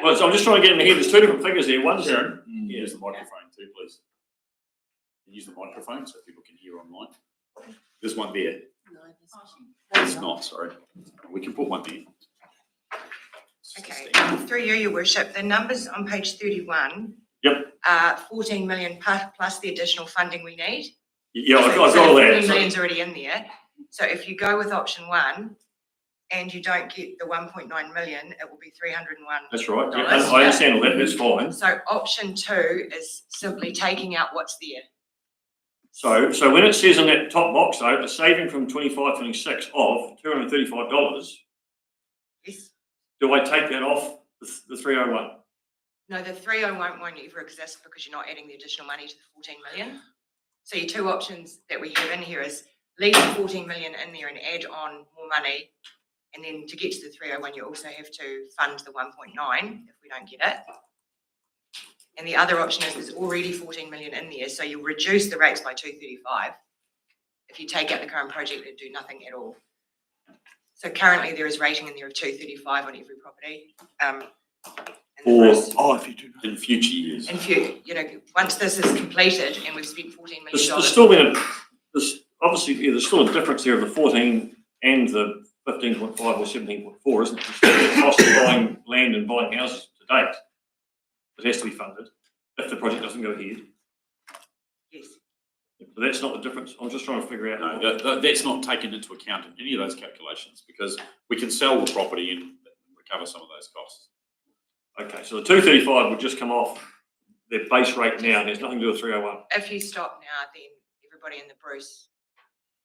[SPEAKER 6] Well, so I'm just trying to get in my head, there's two different figures here, one's
[SPEAKER 4] Sharon, use the microphone too, please. Use the microphone so people can hear online. There's one there. It's not, sorry. We can put one there.
[SPEAKER 17] Okay, through you, Your Worship, the numbers on page 31.
[SPEAKER 6] Yep.
[SPEAKER 17] 14 million plus the additional funding we need.
[SPEAKER 6] Yeah, I've got all that.
[SPEAKER 17] 14 million's already in there. So if you go with option one and you don't get the 1.9 million, it will be 301.
[SPEAKER 6] That's right, yeah, I understand all that, that's fine.
[SPEAKER 17] So option two is simply taking out what's there.
[SPEAKER 6] So when it says in that top box though, a saving from 25-26 of $235,
[SPEAKER 17] Yes.
[SPEAKER 6] do I take that off the 301?
[SPEAKER 17] No, the 301 won't ever exist because you're not adding the additional money to the 14 million. So your two options that we have in here is leave the 14 million in there and add on more money. And then to get to the 301, you also have to fund the 1.9 if we don't get it. And the other option is there's already 14 million in there, so you'll reduce the rates by 235 if you take out the current project and do nothing at all. So currently there is rating in there of 235 on every property.
[SPEAKER 6] If you do in future years.
[SPEAKER 17] Once this is completed and we've spent $14 million.
[SPEAKER 6] There's still been there's still a difference there of the 14 and the 15.5 or 17.4, isn't there? The cost of buying land and buying houses to date. It has to be funded if the project doesn't go ahead.
[SPEAKER 17] Yes.
[SPEAKER 6] So that's not the difference. I'm just trying to figure out.
[SPEAKER 4] No, that's not taken into account in any of those calculations because we can sell the property and recover some of those costs.
[SPEAKER 6] Okay, so the 235 would just come off their base rate now. There's nothing to do with 301.
[SPEAKER 17] If you stop now, then everybody in the Bruce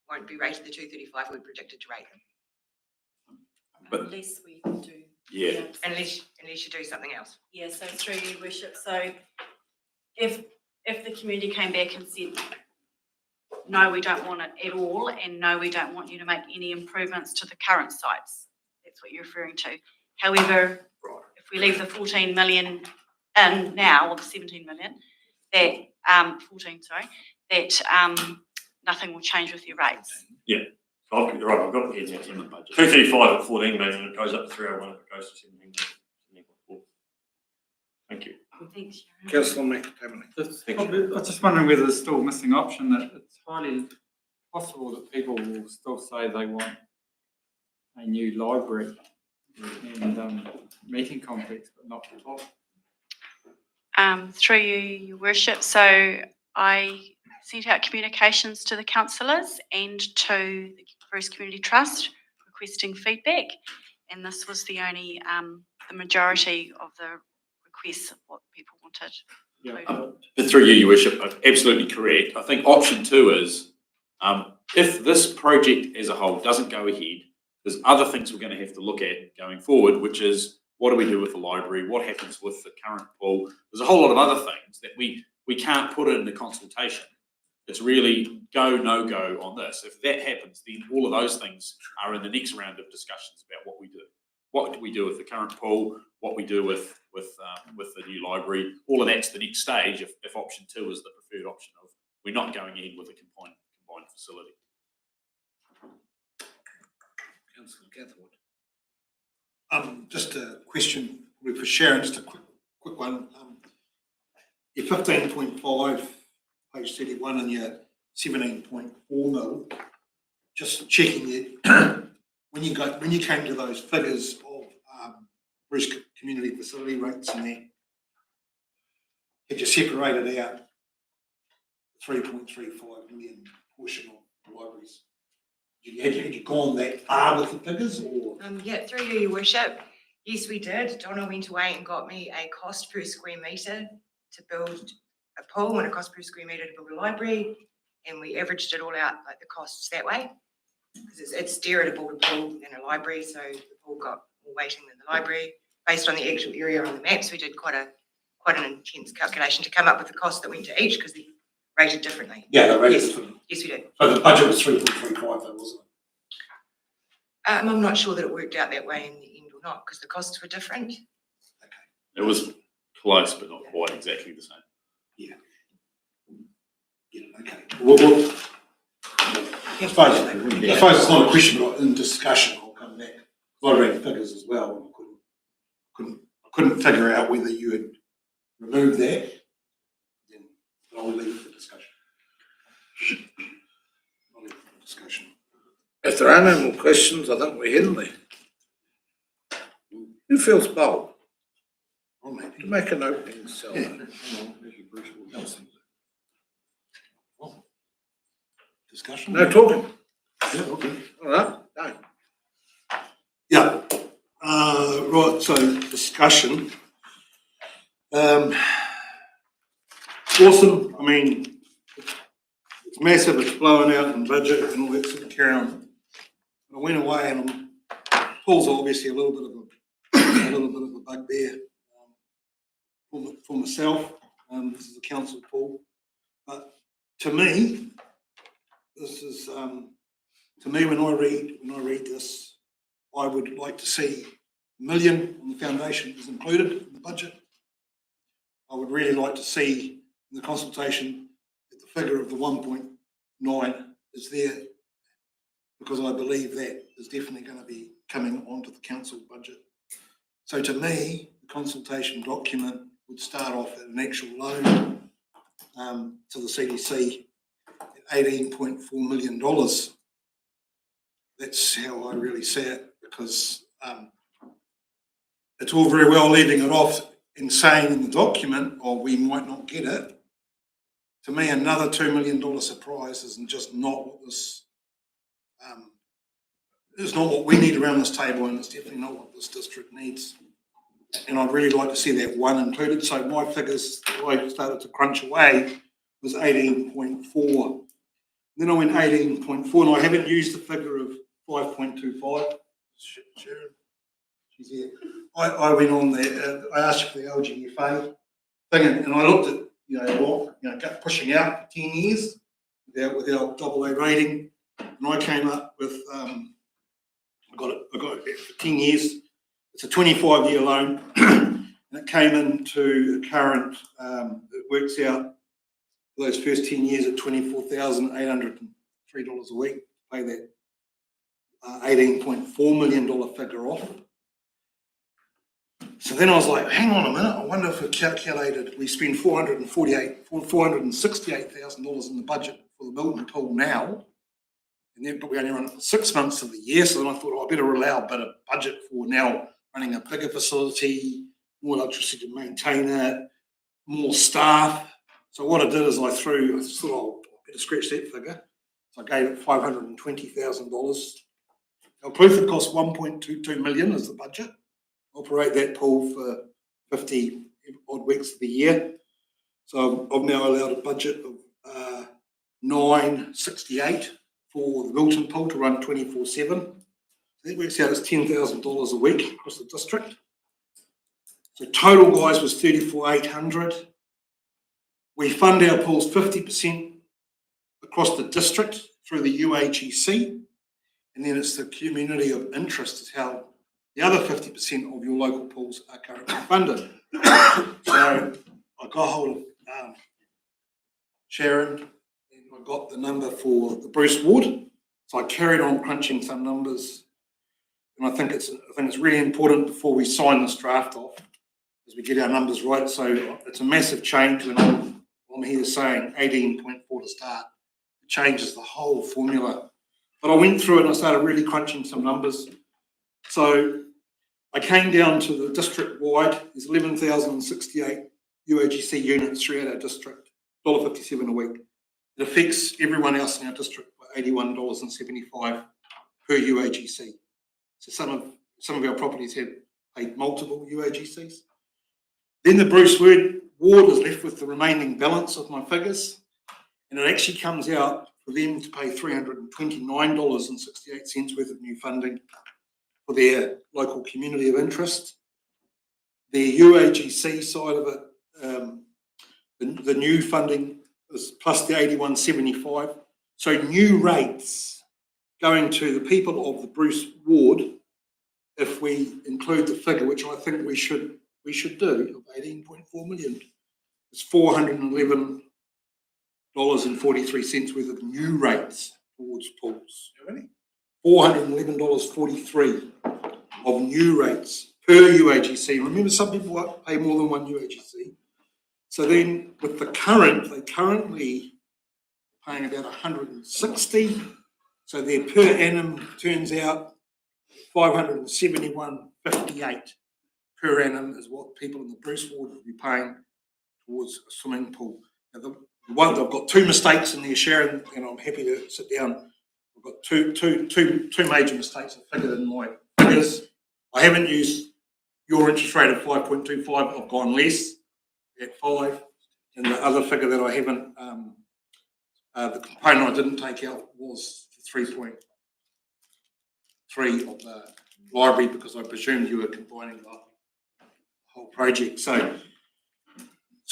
[SPEAKER 17] won't be rated the 235 we predicted to rate them.
[SPEAKER 4] But
[SPEAKER 2] Unless we do.
[SPEAKER 4] Yeah.
[SPEAKER 17] Unless you do something else.
[SPEAKER 2] Yeah, so through you, Worship, so if the community came back and said, no, we don't want it at all, and no, we don't want you to make any improvements to the current sites, that's what you're referring to. However, if we leave the 14 million in now, or the 17 million, that, 14, sorry, that nothing will change with your rates.
[SPEAKER 6] Yeah. So you're right, I've got it here now. 235 at 14 million, it goes up to 301 if it goes to 17.4. Thank you.
[SPEAKER 2] Thanks, Sharon.
[SPEAKER 5] Councillor McTamaney.
[SPEAKER 14] I was just wondering whether there's still a missing option that it's highly possible that people will still say they want a new library and meeting complex, but not the top.
[SPEAKER 2] Through you, Your Worship, so I sent out communications to the councillors and to the Bruce Community Trust requesting feedback, and this was the only, the majority of the requests of what people wanted.
[SPEAKER 6] Yeah.
[SPEAKER 4] But through you, Your Worship, absolutely correct. I think option two is if this project as a whole doesn't go ahead, there's other things we're going to have to look at going forward, which is what do we do with the library? What happens with the current pool? There's a whole lot of other things that we can't put in the consultation. It's really go, no go on this. If that happens, then all of those things are in the next round of discussions about what we do. What do we do with the current pool? What we do with the new library? All of that's the next stage if option two is the preferred option of we're not going ahead with a combined facility.
[SPEAKER 5] Councillor Catherwood.
[SPEAKER 9] Just a question for Sharon, just a quick one. Your 15.5, page 31, and your 17.4 mil, just checking it. When you came to those figures of Bruce Community Facility rates and that, had you separated out the 3.35 million portion of libraries? Had you gone that far with the figures, or?
[SPEAKER 17] Yeah, through you, Your Worship. Yes, we did. Donna went away and got me a cost per square metre to build a pool and a cost per square metre to build a library, and we averaged it all out, like the costs that way. Because it's dearer to build a pool than a library, so the pool got more weighting than the library. Based on the actual area on the maps, we did quite an intense calculation to come up with the cost that went to each because they rated differently.
[SPEAKER 9] Yeah, they rated differently.
[SPEAKER 17] Yes, we did.
[SPEAKER 9] So the budget was 3.35 though, wasn't it?
[SPEAKER 17] I'm not sure that it worked out that way in the end or not because the costs were different.
[SPEAKER 4] It was close, but not quite exactly the same.
[SPEAKER 9] Yeah. Yeah, okay. I suppose it's not a question, but in discussion, I'll come back. I read figures as well, and I couldn't figure out whether you had removed that. Then I'll leave it for discussion. I'll leave it for discussion.
[SPEAKER 1] If there are no more questions, I think we're heading there. Who feels bold to make an opening sell?
[SPEAKER 9] Discussion?
[SPEAKER 1] No talking.
[SPEAKER 9] Yeah, okay.
[SPEAKER 1] All right, no.
[SPEAKER 9] Yeah, right, so discussion. Awesome, I mean, it's massive, it's blowing out in budget and all that sort of carry on. I went away and Paul's obviously a little bit of a bugbear for myself. This is a council Paul, but to me, this is to me when I read this, I would like to see $1 million on the foundation is included in the budget. I would really like to see in the consultation that the figure of the 1.9 is there, because I believe that is definitely going to be coming onto the council budget. So to me, the consultation document would start off at an actual loan to the CDC at $18.4 million. That's how I really see it, because it's all very well leaving it off and saying in the document, oh, we might not get it. To me, another $2 million surprise isn't just not what this, it's not what we need around this table, and it's definitely not what this district needs. And I'd really like to see that one included. So my figures, I started to crunch away, was 18.4. Then I went 18.4, and I haven't used the figure of 5.25. Sharon, she's here. I went on there, I asked for the LGFA thing, and I looked at, pushing out for 10 years without AA rating, and I came up with, I got it for 10 years. It's a 25-year loan, and it came into a current, it works out for those first 10 years at $24,803 a week, pay that $18.4 million figure off. So then I was like, hang on a minute, I wonder if we calculated, we spend $468,000 in the budget for the building pool now, and then but we only run it for 6 months of the year. So then I thought, oh, I better allow a bit of budget for now running a bigger facility, more electricity to maintain it, more staff. So what I did is I thought, oh, I better scratch that figure. So I gave it $520,000. Now, proof it cost $1.22 million is the budget. Operate that pool for 50 odd weeks of the year. So I've now allowed a budget of $968 for the Milton pool to run 24/7. That works out as $10,000 a week across the district. So total, guys, was $34,800. We fund our pools 50% across the district through the UAGC, and then it's the community of interest is how the other 50% of your local pools are currently funded. So I got hold of Sharon, and I got the number for the Bruce Ward. So I carried on crunching some numbers, and I think it's really important before we sign this draft off, as we get our numbers right. So it's a massive change when I'm here saying 18.4 to start. It changes the whole formula. But I went through it and I started really crunching some numbers. So I came down to the district-wide. There's 11,068 UAGC units throughout our district, $1.57 a week. It affects everyone else in our district by $81.75 per UAGC. So some of our properties have paid multiple UAGCs. Then the Bruce Ward is left with the remaining balance of my figures, and it actually comes out for them to pay $329.68 worth of new funding for their local community of interest. The UAGC side of it, the new funding is plus the $81.75. So new rates going to the people of the Bruce Ward, if we include the figure, which I think we should do, of 18.4 million, is $411.43 worth of new rates towards pools. How many? $411.43. of new rates per UAGC. Remember, some people pay more than one UAGC. So then with the current, they currently paying about 160. So their per annum turns out 571.58 per annum is what people in the Bruce ward will be paying towards a swimming pool. Now I've got two mistakes in there, Sharon, and I'm happy to sit down. I've got two major mistakes I've figured in my figures. I haven't used your interest rate of 5.25. I've gone less at 5. And the other figure that I haven't, the component I didn't take out was the 3.3 of the library, because I presumed you were combining the whole project. So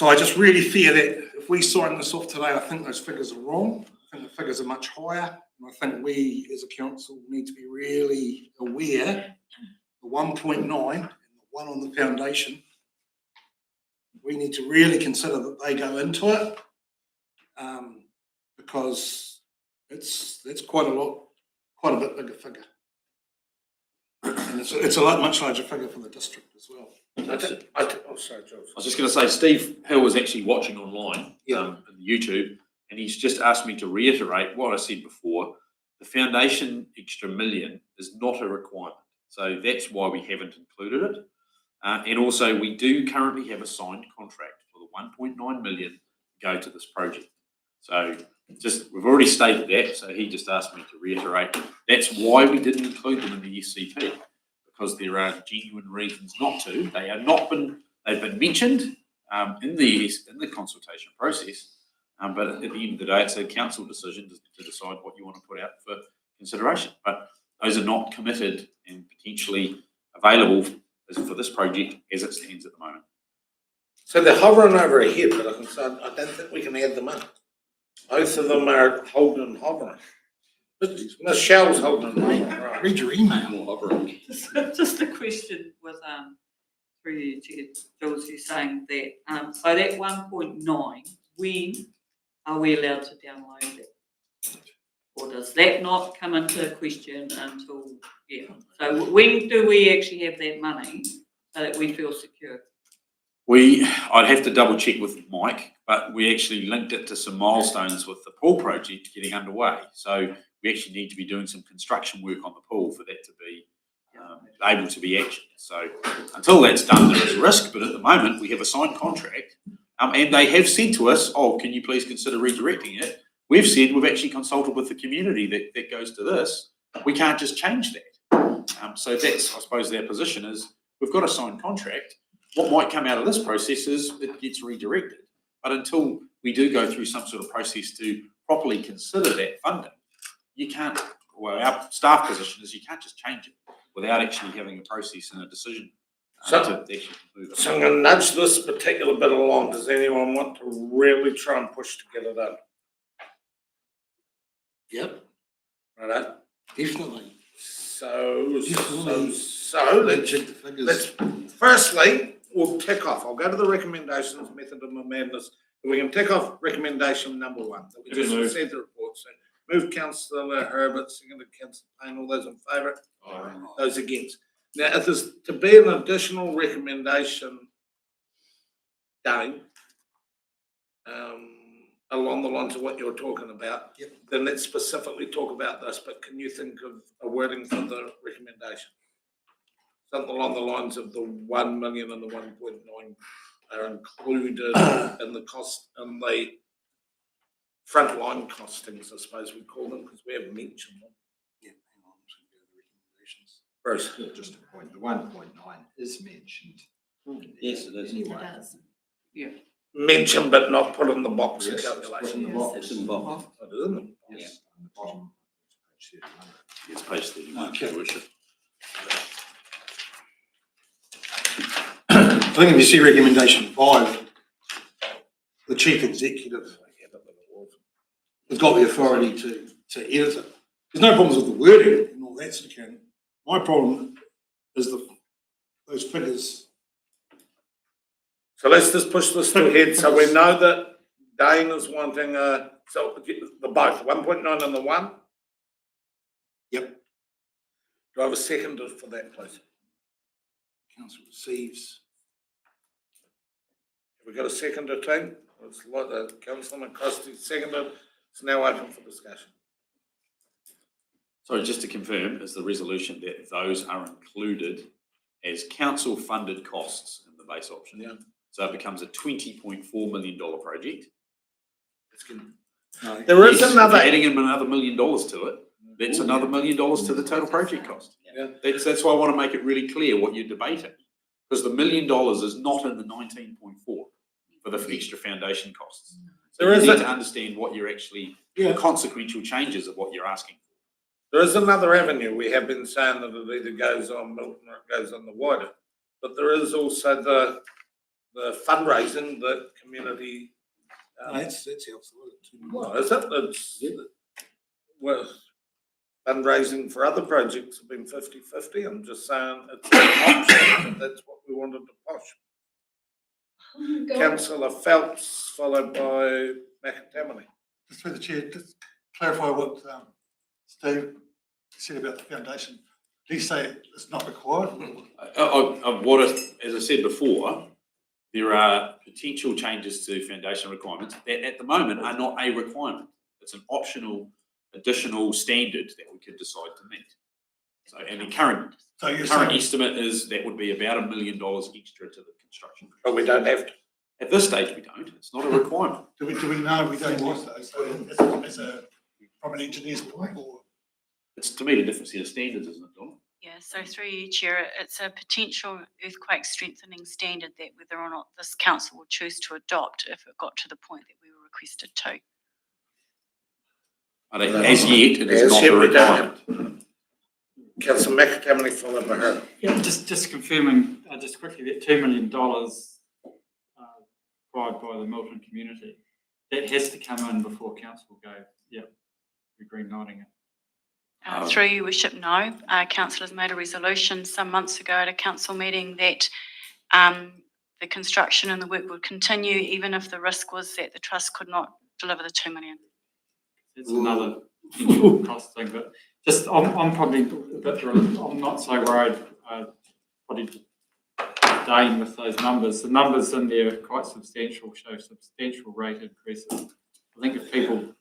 [SPEAKER 9] I just really fear that if we sign this off today, I think those figures are wrong. I think the figures are much higher. And I think we as a council need to be really aware the 1.9 and the one on the foundation, we need to really consider that they go into it, because that's quite a bit bigger figure. And it's a much larger figure for the district as well.
[SPEAKER 1] Oh, sorry, George.
[SPEAKER 4] I was just going to say, Steve Hill was actually watching online on YouTube, and he's just asked me to reiterate what I said before. The foundation extra million is not a requirement. So that's why we haven't included it. And also, we do currently have a signed contract for the 1.9 million to go to this project. So we've already stated that, so he just asked me to reiterate. That's why we didn't include them in the SCP, because there are genuine reasons not to. They've been mentioned in the consultation process, but at the end of the day, it's a council decision to decide what you want to put out for consideration. But those are not committed and potentially available for this project as it stands at the moment.
[SPEAKER 1] So they're hovering over a head, but I don't think we can add them in. Both of them are holding and hovering. Michelle's holding them. Right.
[SPEAKER 9] Read your email.
[SPEAKER 4] Hovering.
[SPEAKER 19] Just a question with through you, Chair Jules, you're saying that so that 1.9, when are we allowed to download it? Or does that not come into question until So when do we actually have that money so that we feel secure?
[SPEAKER 4] I'd have to double check with Mike, but we actually linked it to some milestones with the pool project getting underway. So we actually need to be doing some construction work on the pool for that to be able to be actioned. So until that's done, there is risk, but at the moment we have a signed contract, and they have said to us, "Oh, can you please consider redirecting it?" We've said we've actually consulted with the community that goes to this. We can't just change that. So that's, I suppose, their position is we've got a signed contract. What might come out of this process is it gets redirected. But until we do go through some sort of process to properly consider that funding, you can't, well, our staff position is you can't just change it without actually having a process and a decision to actually move it.
[SPEAKER 1] So I'm going to nudge this particular bit along. Does anyone want to really try and push to get it done?
[SPEAKER 9] Yep.
[SPEAKER 1] Right.
[SPEAKER 9] Definitely.
[SPEAKER 1] So let's firstly, we'll tick off. I'll go to the recommendations, method of my madness. We can tick off recommendation number 1. We just said the report. So move Councillor Herbert, seconded Councillor Payne. All those in favour? Aye. Those against. Now, if there's to be an additional recommendation, Dane, along the lines of what you're talking about, then let's specifically talk about this. But can you think of a wording for the recommendation? Something along the lines of the 1 million and the 1.9 are included in the cost and the frontline costings, I suppose we call them, because we haven't mentioned them.
[SPEAKER 7] Yeah, hang on to the recommendations.
[SPEAKER 1] Bruce.
[SPEAKER 7] Just a point, the 1.9 is mentioned.
[SPEAKER 11] Yes, it is.
[SPEAKER 7] Anyway.
[SPEAKER 19] It does. Yeah.
[SPEAKER 1] Mentioned but not put in the box of
[SPEAKER 7] Yes,
[SPEAKER 1] calculation.
[SPEAKER 11] It's in the box.
[SPEAKER 1] Oh, it is in the box.
[SPEAKER 7] Yes, on the bottom.
[SPEAKER 4] It's page 31, Your Worship.
[SPEAKER 9] I think if you see recommendation 5, the chief executive has got the authority to edit it. There's no problems with the wording and all that sort of thing. My problem is those figures.
[SPEAKER 1] So let's just push this to ahead. So we know that Dane is wanting the both, 1.9 and the 1.
[SPEAKER 9] Yep.
[SPEAKER 1] Do I have a seconder for that, please?
[SPEAKER 9] council receives.
[SPEAKER 1] Have we got a seconder, team? It's like Councillor McCroskey seconded. It's now open for discussion.
[SPEAKER 4] Sorry, just to confirm, is the resolution that those are included as council-funded costs in the base option?
[SPEAKER 1] Yeah.
[SPEAKER 4] So it becomes a $20.4 million project.
[SPEAKER 1] There is
[SPEAKER 4] Yes,
[SPEAKER 1] another.
[SPEAKER 4] if you're adding in another $1 million to it, that's another $1 million to the total project cost.
[SPEAKER 1] Yeah.
[SPEAKER 4] That's why I want to make it really clear what you're debating, because the $1 million is not in the 19.4 for the extra foundation costs. So
[SPEAKER 1] There
[SPEAKER 4] you
[SPEAKER 1] is
[SPEAKER 4] need
[SPEAKER 1] a-
[SPEAKER 4] to understand what you're actually,
[SPEAKER 9] Yeah.
[SPEAKER 4] the consequential changes of what you're asking.
[SPEAKER 1] There is another avenue. We have been saying that it either goes on Milton or it goes on the wider. But there is also the fundraising that community.
[SPEAKER 9] That's helpful.
[SPEAKER 1] Well, is it? It's, well, fundraising for other projects have been 50-50. I'm just saying it's an option. That's what we wanted to push. Councillor Phelps, followed by McAtamaney.
[SPEAKER 9] Just through the chair, just clarify what Steve said about the foundation. Did he say it's not required?
[SPEAKER 4] As I said before, there are potential changes to foundation requirements that at the moment are not a requirement. It's an optional, additional standard that we could decide to meet. So, and the current estimate is that would be about $1 million extra to the construction.
[SPEAKER 1] But we don't have to.
[SPEAKER 4] At this stage, we don't. It's not a requirement.
[SPEAKER 9] Do we know we don't want those? So from an engineer's point, or?
[SPEAKER 4] It's to meet a different set of standards, isn't it, Donna?
[SPEAKER 2] Yeah, so through you, Chair, it's a potential earthquake strengthening standard that whether or not this council will choose to adopt if it got to the point that we were requested to.
[SPEAKER 4] As yet, it is not a requirement.
[SPEAKER 1] Councillor McAtamaney, followed by her.
[SPEAKER 14] Yeah, just confirming, just quickly, that $2 million required by the Milton community, that has to come in before council go, yep, we're green lighting it.
[SPEAKER 2] Through your worship, no. Council has made a resolution some months ago at a council meeting that the construction and the work would continue even if the risk was that the trust could not deliver the $2 million.
[SPEAKER 14] It's another potential cost thing, but just, I'm probably a bit, I'm not so worried, probably staying with those numbers. The numbers in there are quite substantial, show substantial rate increases. I think if people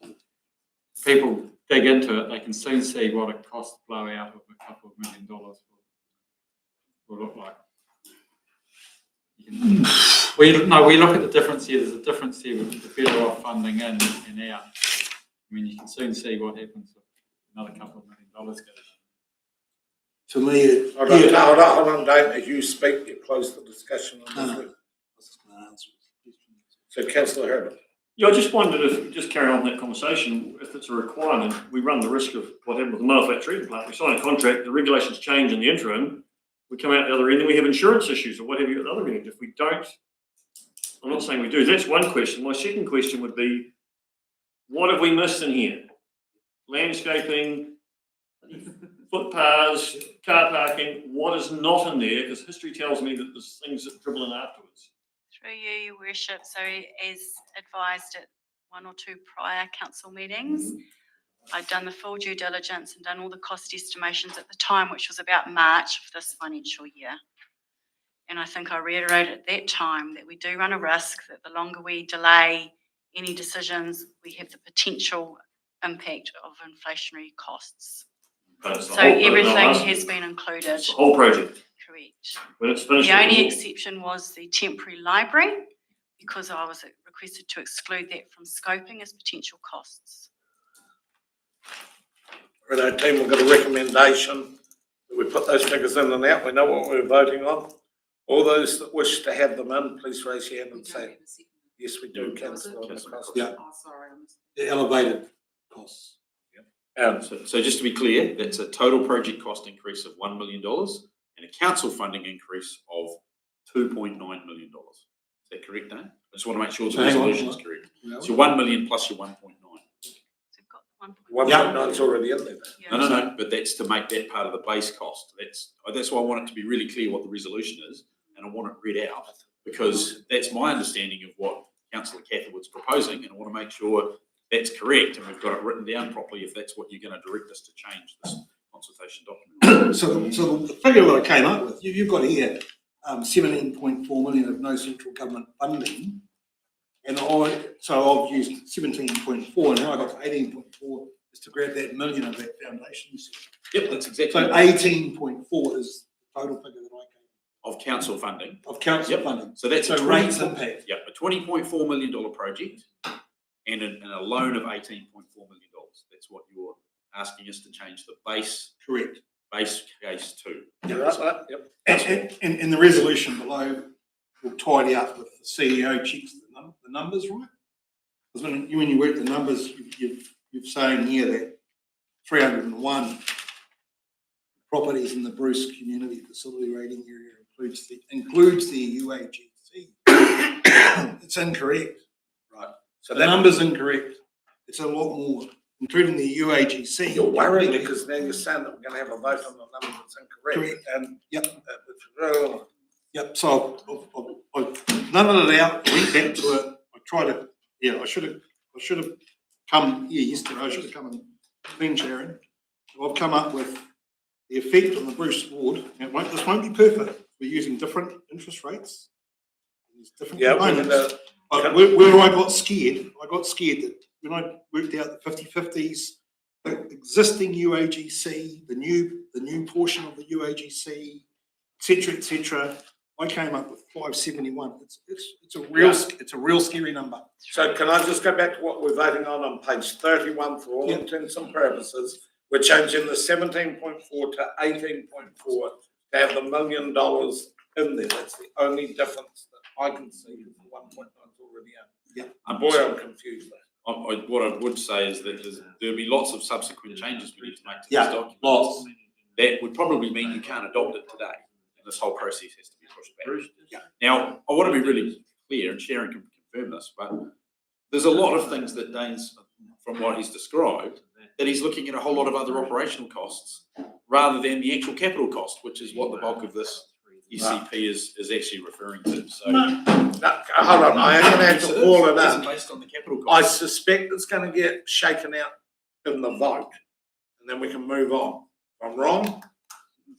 [SPEAKER 14] dig into it, they can soon see what a cost blowout of a couple of $1 million will look like. We look at the difference here. There's a difference here with the better off funding in and out. I mean, you can soon see what happens if another couple of $1 million goes.
[SPEAKER 9] To me,
[SPEAKER 1] Hold on, Dave. As you speak, you close the discussion on this. So, Councillor Herbert.
[SPEAKER 6] Yeah, I just wondered if, just carry on that conversation, if it's a requirement, we run the risk of what happened with the Marflat treatment plant. We sign a contract, the regulations change in the interim, we come out the other end and we have insurance issues or what have you at the other end. If we don't, I'm not saying we do, that's one question. My second question would be, what have we missed in here? Landscaping, footpaths, car parking, what is not in there? Because history tells me that there's things that dribble in afterwards.
[SPEAKER 2] Through you, your worship, so as advised at one or two prior council meetings, I'd done the full due diligence and done all the cost estimations at the time, which was about March of this financial year. And I think I reiterated at that time that we do run a risk that the longer we delay any decisions, we have the potential impact of inflationary costs. So everything has been included.
[SPEAKER 6] It's the whole project.
[SPEAKER 2] Correct.
[SPEAKER 6] When it's finished.
[SPEAKER 2] The only exception was the temporary library, because I was requested to exclude that from scoping as potential costs.
[SPEAKER 1] Right, team, we've got a recommendation that we put those figures in and out. We know what we're voting on. All those that wish to have them in, please raise your hand and say, yes, we do, Councillor.
[SPEAKER 9] Yeah. The elevated costs.
[SPEAKER 4] So just to be clear, that's a total project cost increase of $1 million and a council funding increase of $2.9 million. Is that correct, Dan? I just want to make sure the resolution is correct. So 1 million plus your 1.9.
[SPEAKER 1] 1.9 is already in there.
[SPEAKER 4] No, but that's to make that part of the base cost. That's why I want it to be really clear what the resolution is, and I want it read out because that's my understanding of what Councillor Catherwood's proposing, and I want to make sure that's correct and we've got it written down properly if that's what you're going to direct us to change this consultation document.
[SPEAKER 9] So the figure that I came up with, you've got here 17.4 million of no central government funding. And so I've used 17.4, and now I got to 18.4 is to grab that million of that foundations.
[SPEAKER 4] Yep, that's exactly.
[SPEAKER 9] So 18.4 is the total figure that I came.
[SPEAKER 4] Of council funding.
[SPEAKER 9] Of council funding.
[SPEAKER 4] So that's
[SPEAKER 9] So rates impact.
[SPEAKER 4] Yep, a $20.4 million project and a loan of $18.4 million. That's what you're asking us to change the base.
[SPEAKER 9] Correct.
[SPEAKER 4] Base case to.
[SPEAKER 1] Yep.
[SPEAKER 9] And the resolution below will tidy up with the CEO checks the numbers, right? Because when you work the numbers, you've saying here that 301 properties in the Bruce Community Facility Rating Area includes the UAGC. It's incorrect.
[SPEAKER 1] Right. So
[SPEAKER 9] The number's incorrect. It's a lot more, including the UAGC.
[SPEAKER 1] You're worried because now you're saying that we're going to have a vote on the number that's incorrect.
[SPEAKER 9] Correct.
[SPEAKER 1] And
[SPEAKER 9] Yep. Yep. So I've none of it out. Went back to it. I tried to. Yeah, I should have come here yesterday. I should have come and clean Sharon. I've come up with the effect on the Bruce ward. This won't be perfect. We're using different interest rates. There's different components. But where I got scared that when I worked out the 50/50s, the existing UAGC, the new portion of the UAGC, et cetera, I came up with 571. It's a real scary number.
[SPEAKER 1] so can I just go back to what we're voting on page 31 for all intents and purposes? We're changing the 17.4 to 18.4 to have the $1 million in there. That's the only difference that I can see. The 1.9 is already in.
[SPEAKER 9] Yeah.
[SPEAKER 1] Boy, I'm confused.
[SPEAKER 4] What I would say is that there'll be lots of subsequent changes we need to make to this
[SPEAKER 9] Yeah,
[SPEAKER 4] document.
[SPEAKER 9] lots.
[SPEAKER 4] That would probably mean you can't adopt it today, and this whole process has to be pushed back.
[SPEAKER 9] Yeah.
[SPEAKER 4] Now, I want to be really clear, and Sharon can confirm this, but there's a lot of things that Dane's, from what he's described, that he's looking at a whole lot of other operational costs rather than the actual capital cost, which is what the bulk of this ECP is actually referring to. So,
[SPEAKER 1] Hold on, I am going to have to call it up.
[SPEAKER 4] based on the capital
[SPEAKER 1] I
[SPEAKER 4] cost.
[SPEAKER 1] suspect it's going to get shaken out in the vote, and then we can move on. If I'm wrong,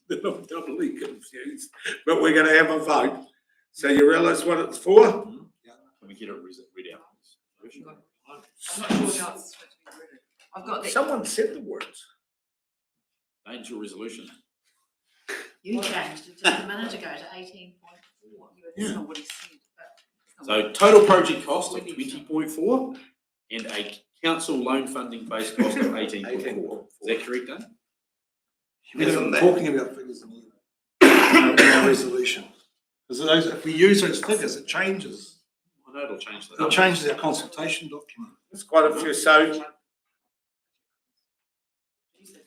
[SPEAKER 1] then I'm doubly confused. But we're going to have a vote. So you realise what it's for?
[SPEAKER 4] Can we get it read out?
[SPEAKER 16] I'm not sure how it's supposed to be worded. I've got the.
[SPEAKER 1] Someone said the words.
[SPEAKER 4] Dane's your resolution.
[SPEAKER 18] You changed it just a minute ago to 18.4. That's not what he said.
[SPEAKER 4] So total project cost of 20.4 and a council loan funding base cost of 18.4. Is that correct, Dan?
[SPEAKER 9] We're talking about figures in our resolution. Because if we use those figures, it changes.
[SPEAKER 4] I know it'll change that.
[SPEAKER 9] It changes our consultation document.
[SPEAKER 1] There's quite a few. So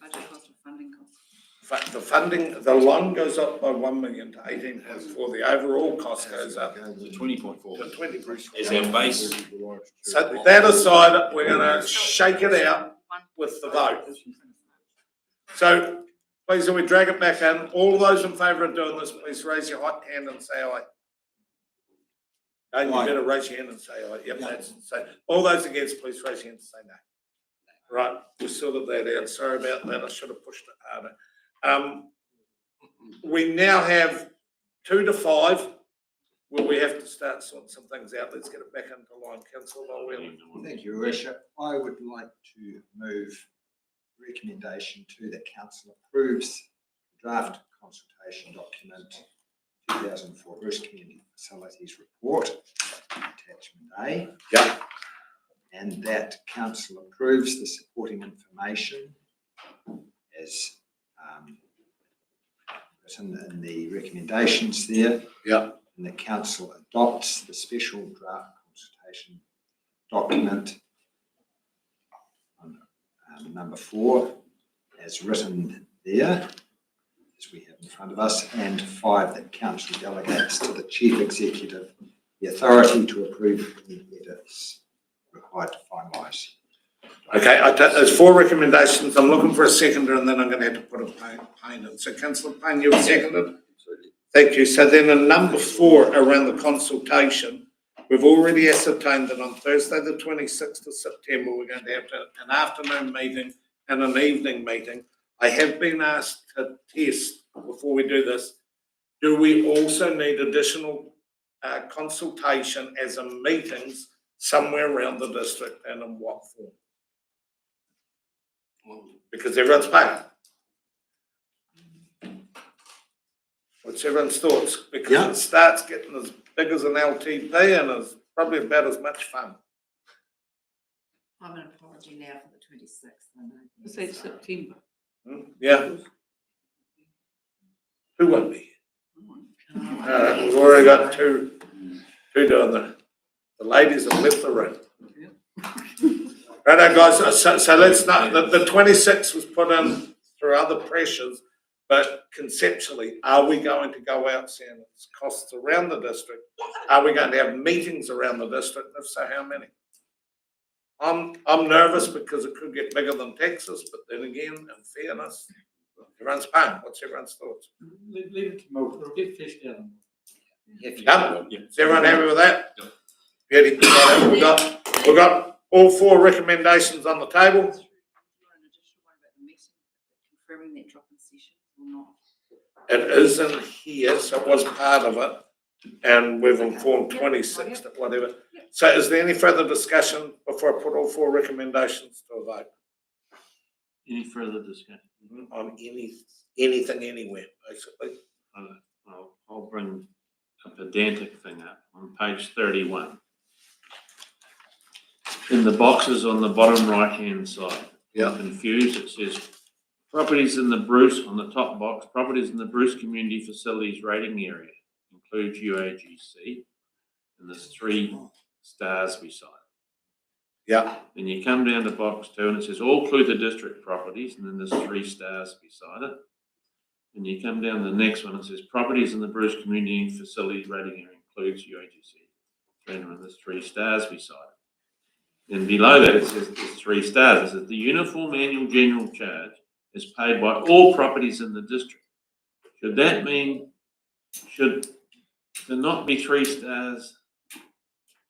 [SPEAKER 19] Budget cost of funding cost.
[SPEAKER 1] the funding, the loan goes up by 1 million to 18.4. The overall cost goes up
[SPEAKER 4] To 20.4.
[SPEAKER 1] to 20.4.
[SPEAKER 4] Is our base.
[SPEAKER 1] So that aside, we're going to shake it out with the vote. So please, we drag it back in. All those in favour of doing this, please raise your hot hand and say aye. And you better raise your hand and say aye. Yep, that's so. All those against, please raise your hand and say no. Right, we sorted that out. Sorry about that. I should have pushed it harder. We now have 2 to 5. Well, we have to start sorting some things out. Let's get it back into line, Councillor Mulwell.
[SPEAKER 7] Thank you, Your Worship. I would like to move recommendation 2 that council approves draft consultation document 2004 Bruce Community Facilities Report, attachment A.
[SPEAKER 1] Yeah.
[SPEAKER 7] And that council approves the supporting information as written in the recommendations there.
[SPEAKER 1] Yeah.
[SPEAKER 7] And the council adopts the special draft consultation document number 4 as written there, as we have in front of us, and 5 that council delegates to the chief executive the authority to approve any edits required to finalise.
[SPEAKER 1] Okay, there's 4 recommendations. I'm looking for a seconder, and then I'm going to have to put a Payne in. So Councillor Payne, you've seconded? Thank you. So then in number 4 around the consultation, we've already ascertained that on Thursday, the 26th of September, we're going to have an afternoon meeting and an evening meeting. I have been asked to test, before we do this, do we also need additional consultation as in meetings somewhere around the district, and in what form? Because everyone's paying. What's everyone's thoughts? Because it starts getting as big as an LTP and is probably about as much fun.
[SPEAKER 18] I'm an apology now for the 26th. I know.
[SPEAKER 19] Is that September?
[SPEAKER 1] Yeah. Who won't be here? We've already got two down there. The ladies have left the room. Right, guys, so let's not, the 26 was put in through other pressures, but conceptually, are we going to go out seeing its costs around the district? Are we going to have meetings around the district? If so, how many? I'm nervous because it could get bigger than Texas, but then again, in fairness, everyone's paying. What's everyone's thoughts?
[SPEAKER 14] Leave it to Milton, it'll get fished out.
[SPEAKER 1] Done? Is everyone happy with that? Beauty. We've got all four recommendations on the table.
[SPEAKER 18] Confirming that drop in session or not?
[SPEAKER 1] It isn't here, so it was part of it, and we've informed 26, whatever. So is there any further discussion before I put all four recommendations to a vote?
[SPEAKER 8] Any further discussion?
[SPEAKER 1] On anything, anywhere, basically.
[SPEAKER 8] I'll bring a pedantic thing up on page 31. In the boxes on the bottom right-hand side, I'm confused. It says properties in the Bruce, on the top box, properties in the Bruce Community Facilities Rating Area includes UAGC, and there's 3 stars beside it.
[SPEAKER 1] Yeah.
[SPEAKER 8] Then you come down to box 2 and it says all Clutha District properties, and then there's 3 stars beside it. And you come down to the next one, it says properties in the Bruce Community Facilities Rating Area includes UAGC. And there's 3 stars beside it. Then below that it says there's 3 stars. It says the uniform annual general charge is paid by all properties in the district. Should that mean, should there not be 3 stars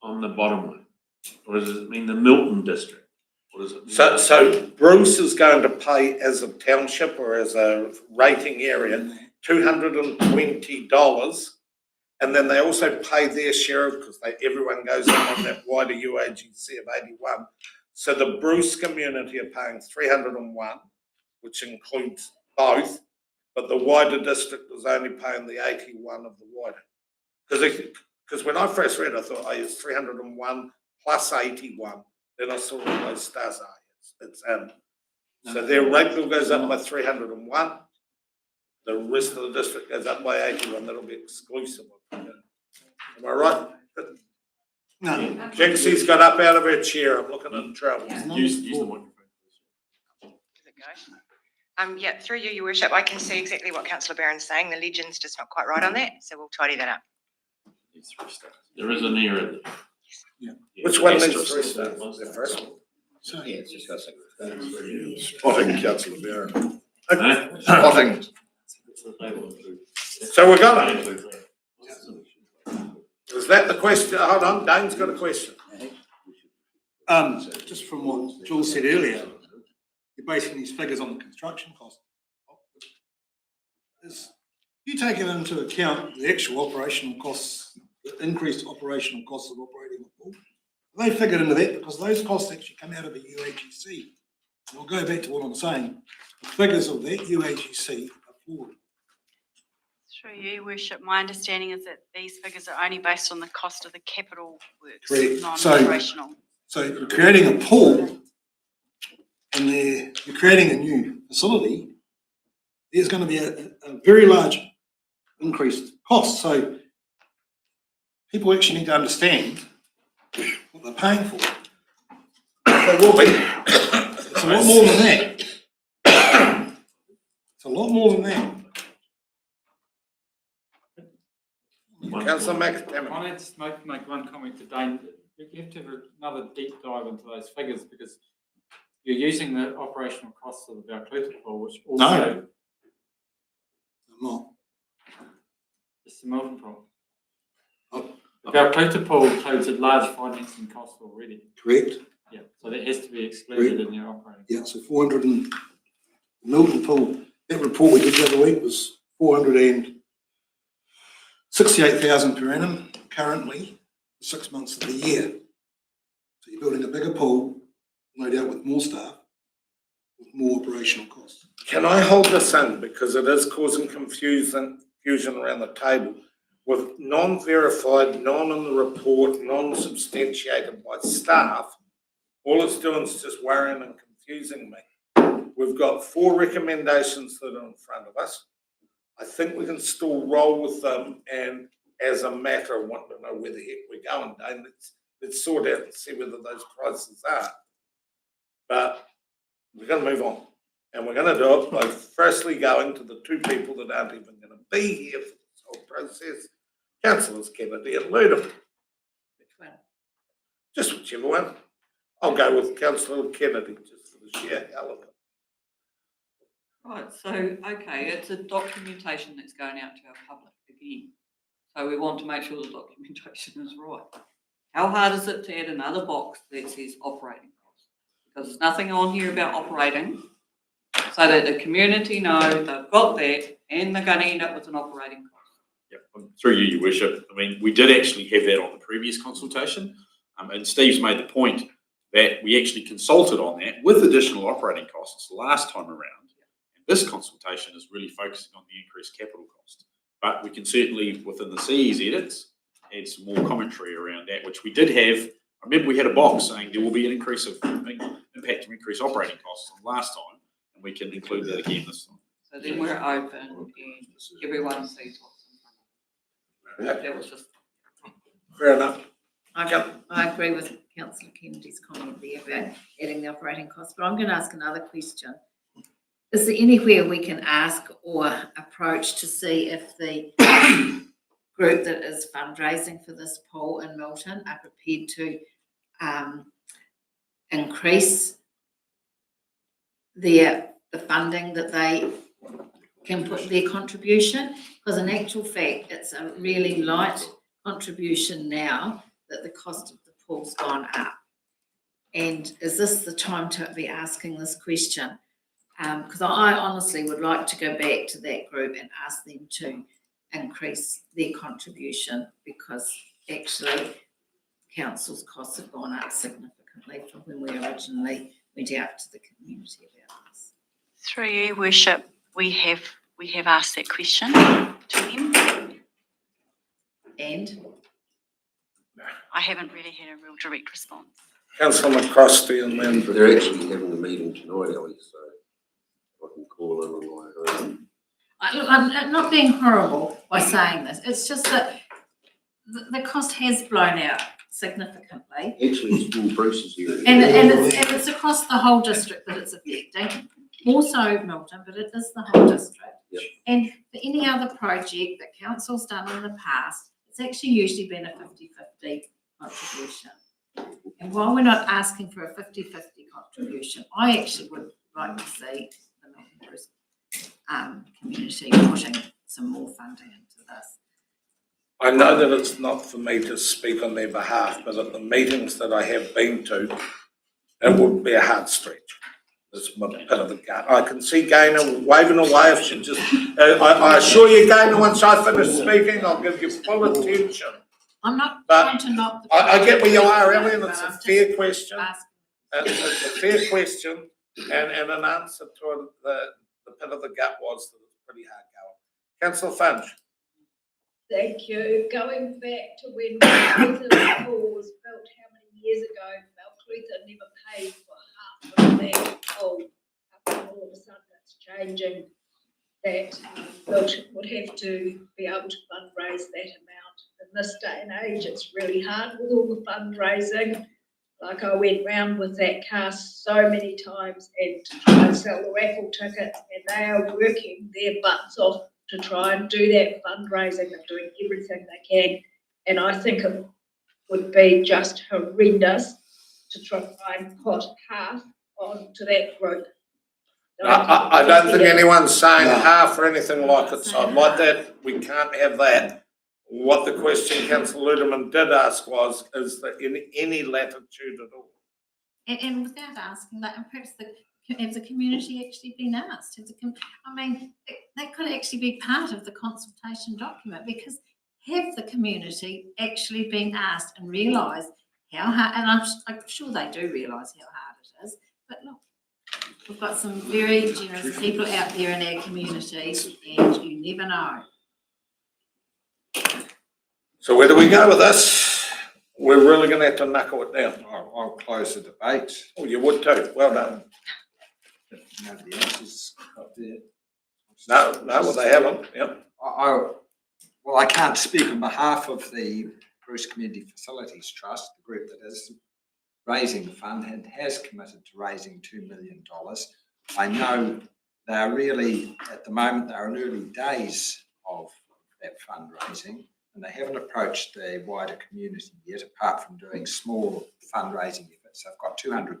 [SPEAKER 8] on the bottom one? Or does it mean the Milton district? What does it mean?
[SPEAKER 1] So Bruce is going to pay as a township or as a rating area $220, and then they also pay their share because everyone goes in on that wider UAGC of 81. So the Bruce community are paying 301, which includes both, but the wider district is only paying the 81 of the wider. Because when I first read it, I thought, oh, it's 301 plus 81. Then I saw all those stars. So their rate bill goes up by 301. The rest of the district goes up by 81. That'll be exclusive. Am I right?
[SPEAKER 9] No.
[SPEAKER 1] Jinxie's got up out of her chair. I'm looking in trouble.
[SPEAKER 4] Use the microphone.
[SPEAKER 17] Yeah, through you, Your Worship, I can see exactly what Councillor Barron's saying. The legend's just not quite right on that, so we'll tidy that up.
[SPEAKER 8] There is an error there.
[SPEAKER 9] Yeah.
[SPEAKER 1] Which one needs 3 stars? The first one.
[SPEAKER 5] So, yeah, it's just got to
[SPEAKER 9] Spotting Councillor Barron.
[SPEAKER 8] Huh?
[SPEAKER 9] Spotting.
[SPEAKER 1] So we got it. Is that the question? Hold on, Dane's got a question.
[SPEAKER 9] Just from what Jules said earlier, you're basing these figures on the construction cost. Is you taking into account the actual operational costs, the increased operational costs of operating a pool? Are they figured into that? Because those costs actually come out of the UAGC. And I'll go back to what I'm saying. The figures of that UAGC are flawed.
[SPEAKER 2] Through you, Worship, my understanding is that these figures are only based on the cost of the capital works,
[SPEAKER 9] Correct.
[SPEAKER 2] non-operational.
[SPEAKER 9] So you're creating a pool and you're creating a new facility. There's going to be a very large increased cost. So people actually need to understand what they're paying for.
[SPEAKER 1] They will be.
[SPEAKER 9] It's a lot more than that. It's a lot more than that.
[SPEAKER 1] Councillor McTammon.
[SPEAKER 14] I need to make one comment to Dane. You have to have another deep dive into those figures because you're using the operational costs of the Clutha pool, which also.
[SPEAKER 9] No. I'm not.
[SPEAKER 14] It's the Milton pool. The Clutha pool includes a large financing cost already.
[SPEAKER 9] Correct.
[SPEAKER 14] Yeah, so that has to be excluded in your operating.
[SPEAKER 9] Yeah, so 400 and Milton pool, that report we did the other week was 400 and 68,000 per annum currently, 6 months of the year. So you're building a bigger pool, no doubt with more staff, with more operational costs.
[SPEAKER 1] Can I hold this in, because it is causing confusion around the table with non-verified, non in the report, non-substantiated by staff. All it's doing is just worrying and confusing me. We've got 4 recommendations that are in front of us. I think we can still roll with them, and as a matter of wanting to know where the heck we're going, Dane, let's sort out and see whether those prices are. But we're going to move on, and we're going to do it by firstly going to the 2 people that aren't even going to be here for this whole process, Councillors Kennedy and Ludham.
[SPEAKER 18] Which one?
[SPEAKER 1] Just whichever one. I'll go with Councillor Kennedy, just for the sheer hell of it.
[SPEAKER 19] Right, so, okay, it's a documentation that's going out to our public again. So we want to make sure the documentation is right. How hard is it to add another box that says operating costs? Because there's nothing on here about operating, so that the community know they've got that and they're going to end up with an operating cost.
[SPEAKER 4] Yeah, through you, Your Worship. I mean, we did actually have that on the previous consultation, and Steve's made the point that we actually consulted on that with additional operating costs last time around. This consultation is really focusing on the increased capital cost, but we can certainly, within the CE's edits, add some more commentary around that, which we did have. I remember we had a box saying there will be an increase of impact of increased operating costs from last time, and we can include that again this time.
[SPEAKER 19] So then we're open and everyone sees what's in front of them. That was just.
[SPEAKER 1] Fair enough.
[SPEAKER 18] I agree with Councillor Kennedy's comment there about adding the operating costs, but I'm going to ask another question. Is there anywhere we can ask or approach to see if the group that is fundraising for this poll in Milton are prepared to increase the funding that they can put their contribution? Because in actual fact, it's a really light contribution now that the cost of the pool's gone up. And is this the time to be asking this question? Because I honestly would like to go back to that group and ask them to increase their contribution, because actually council's costs have gone up significantly from when we originally went out to the community about this.
[SPEAKER 2] Through you, Worship, we have asked that question to them.
[SPEAKER 18] And?
[SPEAKER 2] I haven't really had a real direct response.
[SPEAKER 1] Councillor McCrosty and then...
[SPEAKER 10] They're actually having a meeting tonight, Ellie, so I can call in on my own.
[SPEAKER 18] Look, I'm not being horrible by saying this. It's just that the cost has blown out significantly.
[SPEAKER 10] Actually, it's full Bruce's here.
[SPEAKER 18] And it's across the whole district that it's affecting. More so Milton, but it is the whole district.
[SPEAKER 10] Yep.
[SPEAKER 18] And for any other project that council's done in the past, it's actually usually been a 50-50 contribution. And while we're not asking for a 50-50 contribution, I actually would like to see the Milton Bruce community putting some more funding into this.
[SPEAKER 1] I know that it's not for me to speak on their behalf, but at the meetings that I have been to, it would be a hard stretch. It's my pit of the gut. I can see Gaynor waving away if she just... I assure you, Gaynor, once I finish speaking, I'll give you full attention.
[SPEAKER 18] I'm not trying to knock the...
[SPEAKER 1] I get where you are, Ellie, and it's a fair question. It's a fair question, and an answer to it, the pit of the gut was that it's pretty hard going. Councillor Funge.
[SPEAKER 15] Thank you. Going back to when the pool was built, how many years ago, Malclutha never paid for half of that pool. And all of a sudden it's changing, that Milton would have to be able to fundraise that amount. In this day and age, it's really hard with all the fundraising. Like I went round with that cast so many times and to try and sell the raffle tickets, and they are working their butts off to try and do that fundraising. They're doing everything they can, and I think it would be just horrendous to try and put half onto that group.
[SPEAKER 1] I don't think anyone's saying half or anything like it, so I'd like that. We can't have that. What the question Councillor Ludeman did ask was, is there any latitude at all?
[SPEAKER 18] And without asking that, and perhaps has the community actually been asked? I mean, that could actually be part of the consultation document, because have the community actually been asked and realised how hard, and I'm sure they do realise how hard it is, but look, we've got some very generous people out there in our community, and you never know.
[SPEAKER 1] So where do we go with this? We're really gonna have to knuckle it down.
[SPEAKER 7] I'll close the debate.
[SPEAKER 1] Oh, you would too. Well done.
[SPEAKER 7] Nobody else has got there.
[SPEAKER 1] No, well, they haven't, yep.
[SPEAKER 7] Well, I can't speak on behalf of the Bruce Community Facilities Trust, the group that is raising the fund and has committed to raising $2 million. I know they're really, at the moment, they're in early days of that fundraising, and they haven't approached the wider community yet, apart from doing small fundraising efforts. They've got $200,000,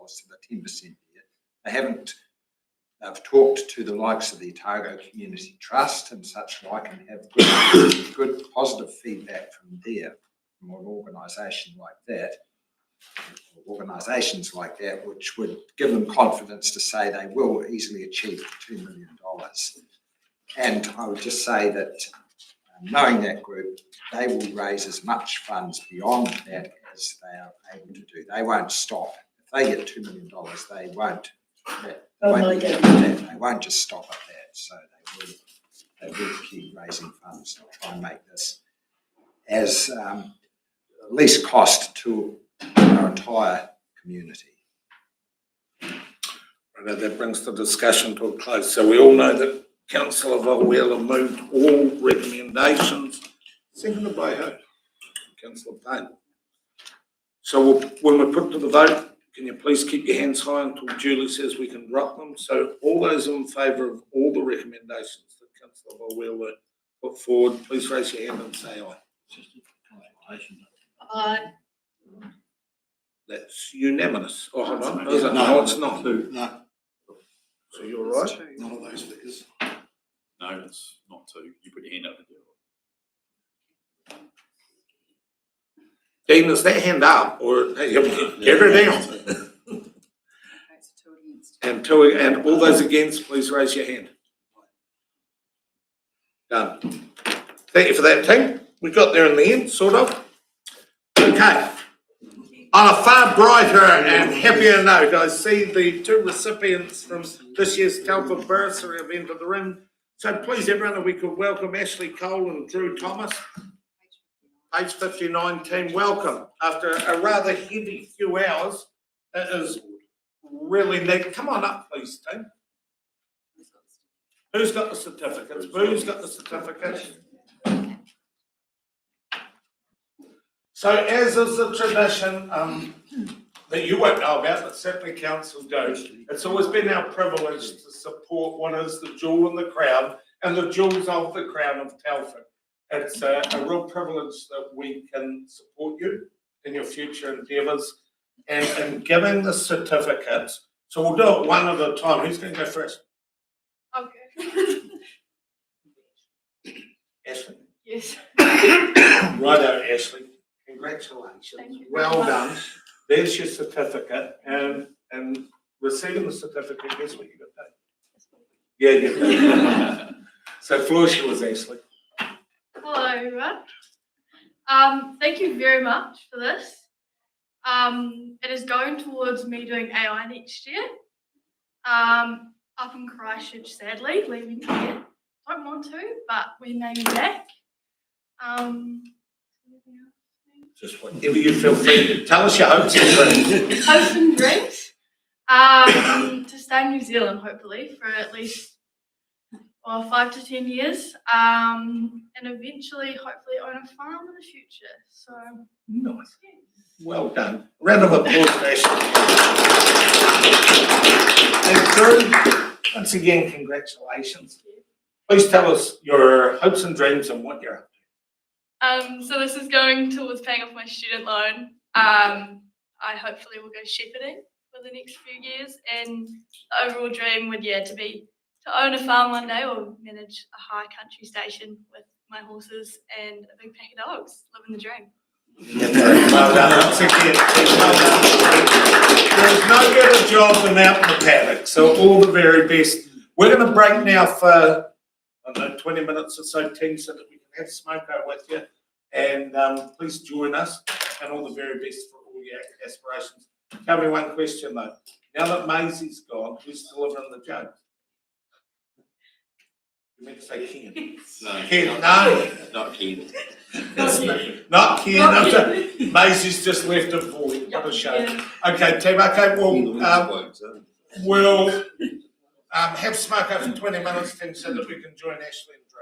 [SPEAKER 7] so the 10% there. They've talked to the likes of the Otago Community Trust and such like, and have good positive feedback from there, from an organisation like that, organisations like that, which would give them confidence to say they will easily achieve the $2 million. And I would just say that knowing that group, they will raise as much funds beyond that as they are able to do. They won't stop. If they get $2 million, they won't. They won't just stop at that. So they will keep raising funds and try and make this as least cost to our entire community.
[SPEAKER 1] Right, that brings the discussion to a close. So we all know that Councillor Wheeler moved all recommendations. Seconded by who? Councillor Payne. So when we put to the vote, can you please keep your hands high until Julie says we can drop them? So all those in favour of all the recommendations that Councillor Wheeler put forward, please raise your hand and say aye.
[SPEAKER 15] Aye.
[SPEAKER 1] That's unanimous. Oh, hold on. Is it? No, it's not.
[SPEAKER 9] No,
[SPEAKER 1] So you're right?
[SPEAKER 9] none of those figures.
[SPEAKER 4] No, it's not two. You put your hand up and do it.
[SPEAKER 1] Dean, is that hand up or get her down? And all those against, please raise your hand. Done. Thank you for that, team. We got there in the end, sort of. Okay. On a far brighter and happier note, I see the two recipients from this year's Telford bursary have entered the room. So please, everyone, if we could welcome Ashley Cole and Drew Thomas. Page 59 team, welcome. After a rather heavy few hours, it is really neat. Come on up, please, team. Who's got the certificates? Who's got the certificates? So as is the tradition that you won't know about, but certainly council do, it's always been our privilege to support what is the jewel in the crown and the jewels of the crown of Telford. It's a real privilege that we can support you in your future endeavours and in giving the certificates. So we'll do it one at a time. Who's going to go first?
[SPEAKER 15] Okay.
[SPEAKER 1] Ashley.
[SPEAKER 15] Yes.
[SPEAKER 1] Righto, Ashley. Congratulations.
[SPEAKER 15] Thank you.
[SPEAKER 1] Well done. There's your certificate, and receiving the certificate, guess what you got paid? Yeah, you did. So floor's yours, Ashley.
[SPEAKER 15] Hello, everyone. Thank you very much for this. It is going towards me doing AI next year. Up in Christchurch, sadly, leaving here. Don't want to, but we may be back.
[SPEAKER 1] Just whatever you feel free to tell us your hopes and dreams.
[SPEAKER 15] Hopes and dreams. To stay in New Zealand, hopefully, for at least 5 to 10 years, and eventually, hopefully, own a farm in the future. So
[SPEAKER 1] nice. Well done. Round of applause for Ashley. And Drew, once again, congratulations. Please tell us your hopes and dreams and what you're up to.
[SPEAKER 15] So this is going towards paying off my student loan. I hopefully will go shepherding for the next few years, and the overall dream would to own a farm one day or manage a high country station with my horses and a big pack of dogs. Living the dream.
[SPEAKER 1] Well done. Once again, well done. There's no better job than out in the paddock, so all the very best. We're going to break now for don't know, 20 minutes or so, team, so that we can have smoko with you. And please join us, and all the very best for all your aspirations. Tell me one question though. Now that Maisie's gone, who's delivering the jokes? You meant to say Ken.
[SPEAKER 11] No,
[SPEAKER 1] Ken,
[SPEAKER 11] not-
[SPEAKER 1] no.
[SPEAKER 11] Not keen.
[SPEAKER 1] Not Ken. Maisie's just left a void. What a shame. Okay, team. Okay, we'll have smoko for 20 minutes, team, so that we can join Ashley and Drew.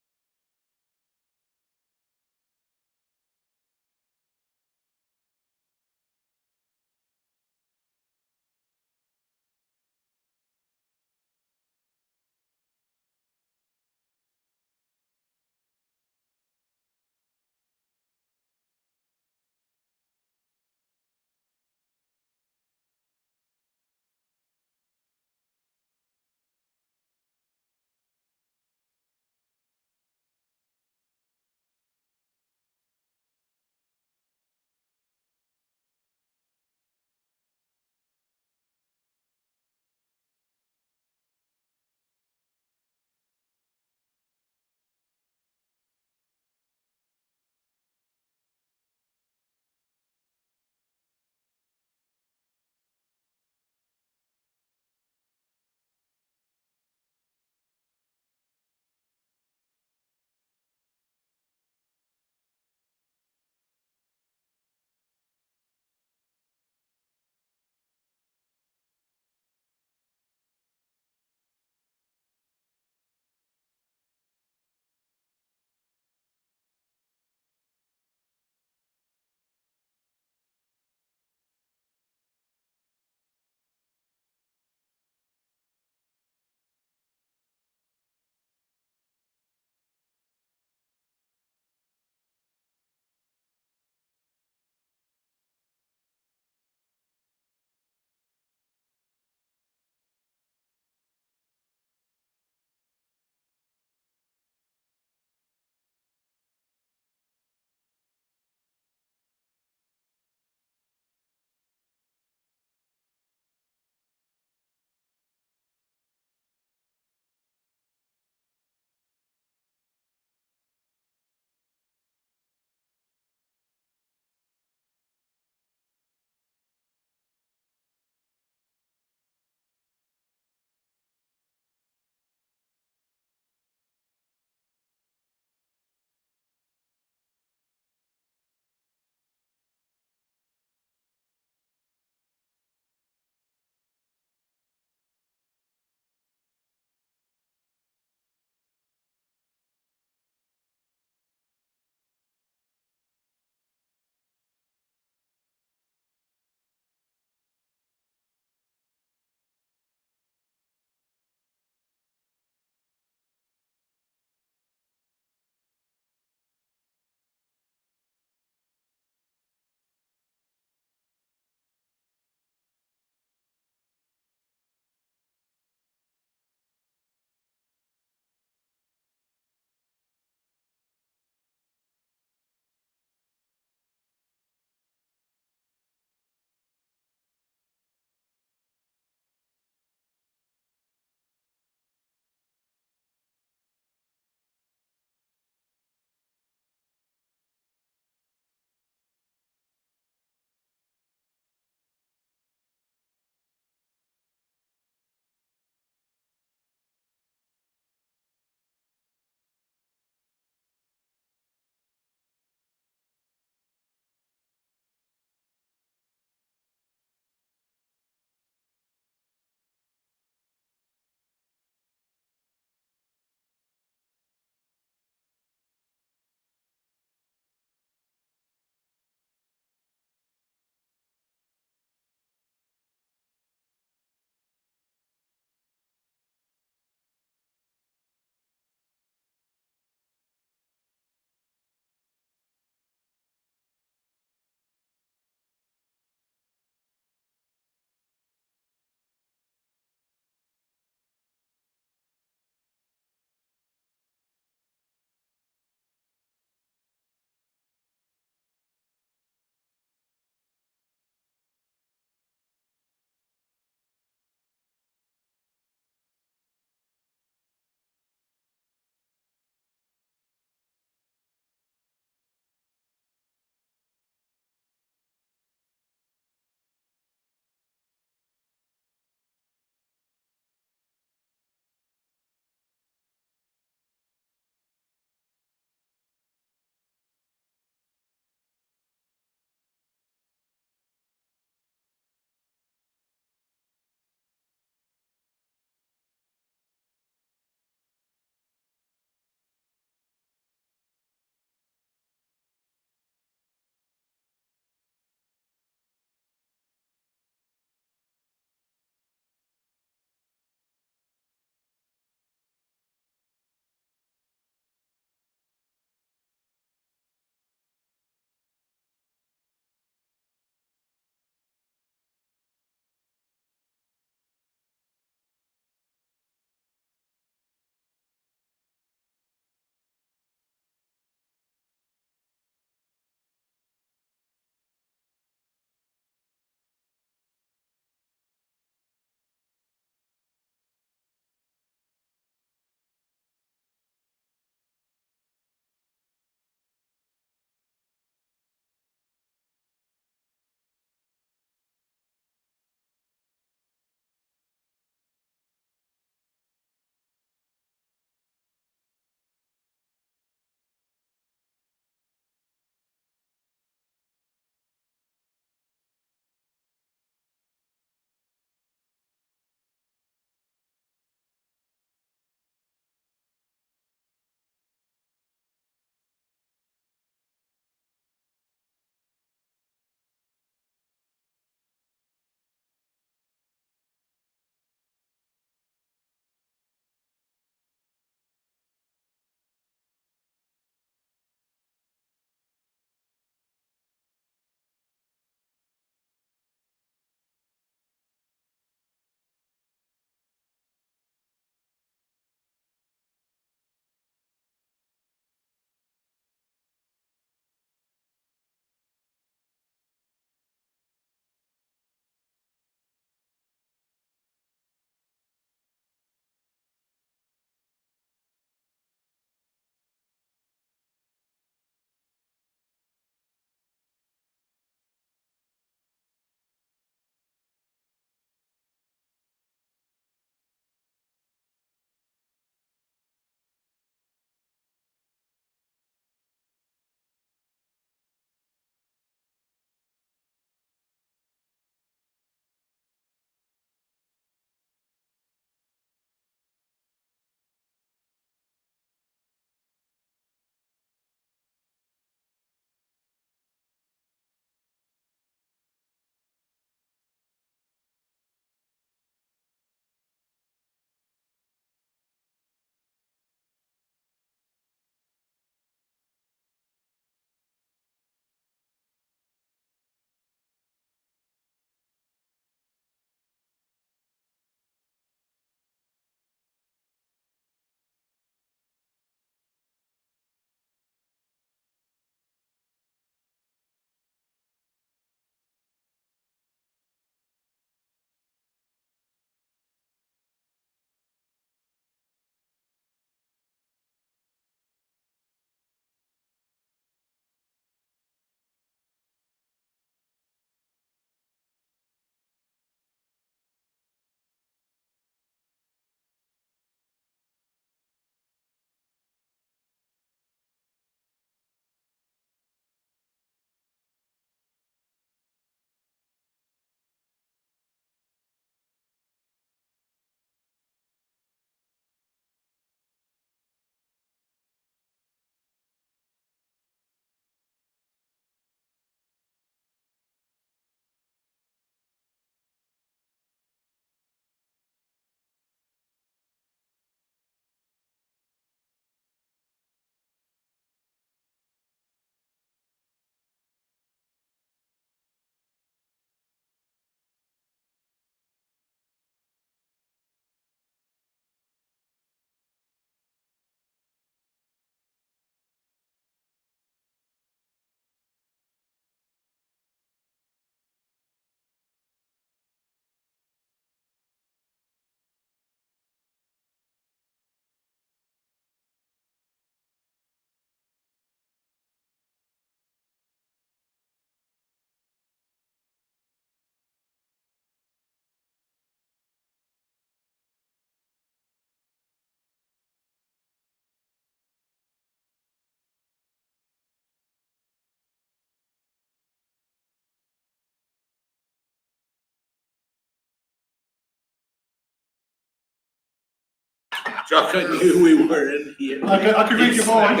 [SPEAKER 1] Jocko knew we were in here.
[SPEAKER 9] I could read your mind.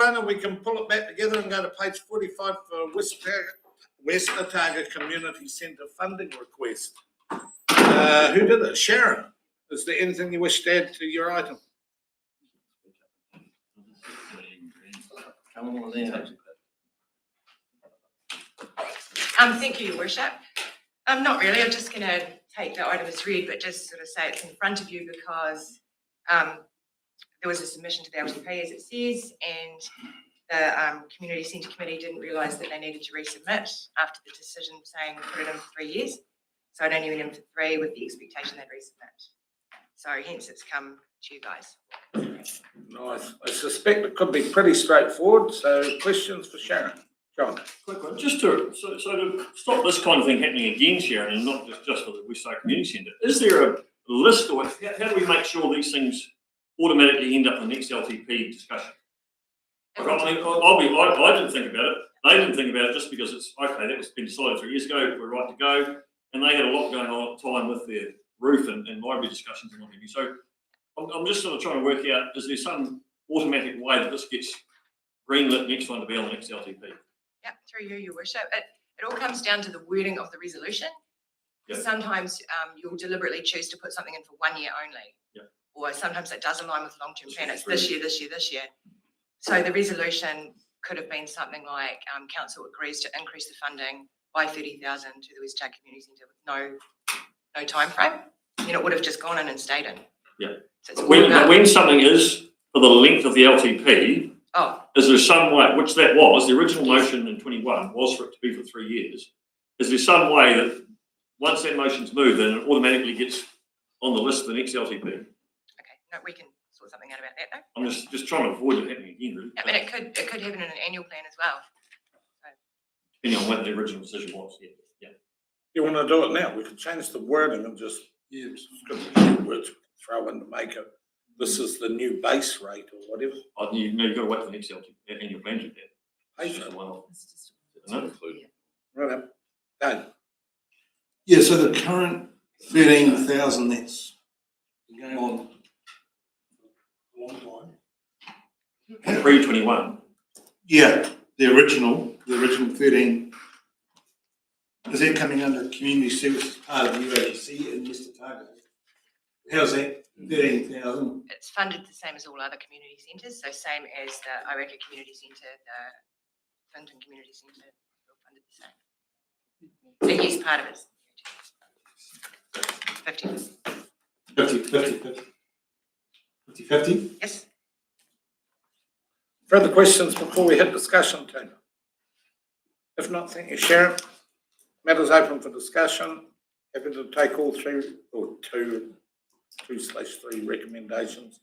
[SPEAKER 1] And we can pull it back together and go to page 45 for West Otago Community Centre funding request. Who did it? Sharon. Is there anything you wish to add to your item?
[SPEAKER 17] Thank you, Your Worship. Not really. I'm just going to take the item as read, but just sort of say it's in front of you because there was a submission to the LTP, as it says, and the Community Centre Committee didn't realise that they needed to resubmit after the decision saying put it in for 3 years. So it only went in for 3 with the expectation they'd resubmit. So hence it's come to you guys.
[SPEAKER 1] Nice. I suspect it could be pretty straightforward. So questions for Sharon? John.
[SPEAKER 6] Quick one, just to stop this kind of thing happening again, Sharon, and not just for the West Otago Community Centre, is there a list or how do we make sure these things automatically end up in the next LTP discussion? I didn't think about it. They didn't think about it just because it's okay. That was been decided 3 years ago. We're right to go, and they had a lot going on at the time with their roof and library discussions and what have you. So I'm just sort of trying to work out: is there some automatic way that this gets greenlit next time to be on the next LTP?
[SPEAKER 17] Yeah, through you, Your Worship. It all comes down to the wording of the resolution.
[SPEAKER 6] Yep.
[SPEAKER 17] Sometimes you'll deliberately choose to put something in for 1 year only.
[SPEAKER 6] Yep.
[SPEAKER 17] Or sometimes it does align with long-term plan. It's this year, this year, this year. So the resolution could have been something like council agrees to increase the funding by 30,000 to the West Otago Community Centre with no time frame. Then it would have just gone in and stayed in.
[SPEAKER 6] Yeah.
[SPEAKER 17] So it's
[SPEAKER 6] When something is for the length of the LTP, is there some way, which that was, the original motion in 21 was for it to be for 3 years. Is there some way that once that motion's moved, then it automatically gets on the list for the next LTP?
[SPEAKER 17] Okay, no, we can sort something out about that though.
[SPEAKER 6] I'm just trying to avoid it happening again, really.
[SPEAKER 17] I mean, it could happen in an annual plan as well.
[SPEAKER 6] Depending on what the original decision was, yeah.
[SPEAKER 1] You want to do it now? We can change the wording and just use words throw in to make it. This is the new base rate or whatever.
[SPEAKER 6] You've got to wait for the next annual plan to do that.
[SPEAKER 1] It's just a
[SPEAKER 6] one-off.
[SPEAKER 4] Not included.
[SPEAKER 1] Right. Done.
[SPEAKER 9] Yeah, so the current 13,000 that's been going on a long time.
[SPEAKER 6] Pre-21.
[SPEAKER 9] Yeah, the original 13. Is that coming under community services part of the UAGC in West Otago? How's that 13,000?
[SPEAKER 17] It's funded the same as all other community centres, so same as the Owaka Community Centre, the Clinton Community Centre, all funded the same. So yes, part of it's
[SPEAKER 9] 50-50.
[SPEAKER 17] Yes.
[SPEAKER 1] Further questions before we hit discussion, Tina? If not, thank you, Sharon. Matters open for discussion. Happy to take all three or two/3 recommendations.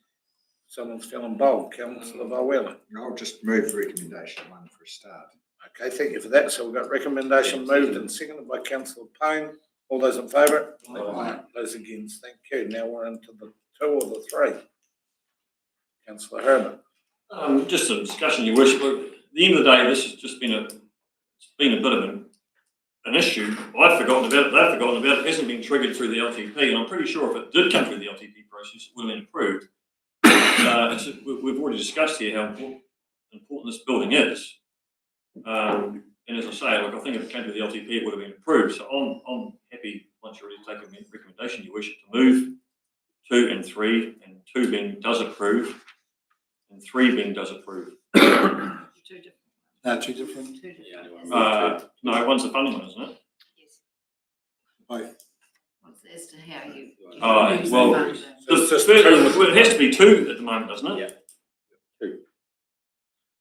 [SPEAKER 1] Someone's feeling bold. Councillor Vowella.
[SPEAKER 7] I'll just move recommendation 1 for a start.
[SPEAKER 1] Okay, thank you for that. So we've got recommendation moved and seconded by Councillor Payne. All those in favour? Aye. Those against, thank you. Now we're into the 2 or the 3. Councillor Herbert.
[SPEAKER 6] Just a discussion, Your Worship. At the end of the day, this has just been a bit of an issue. I've forgotten about it. They've forgotten about it. It hasn't been triggered through the LTP, and I'm pretty sure if it did come through the LTP process, it would have been approved. We've already discussed here how important this building is. And as I say, I think if it came to the LTP, it would have been approved. So I'm happy, once you're ready to take a recommendation, Your Worship, to move 2 and 3, and 2 being does approve, and 3 being does approve.
[SPEAKER 9] No, 2 different.
[SPEAKER 6] No, one's the funding one, isn't it?
[SPEAKER 17] Yes.
[SPEAKER 9] Both.
[SPEAKER 18] As to how you.
[SPEAKER 6] Well, it has to be 2 at the moment, doesn't it?
[SPEAKER 1] Yeah. 2.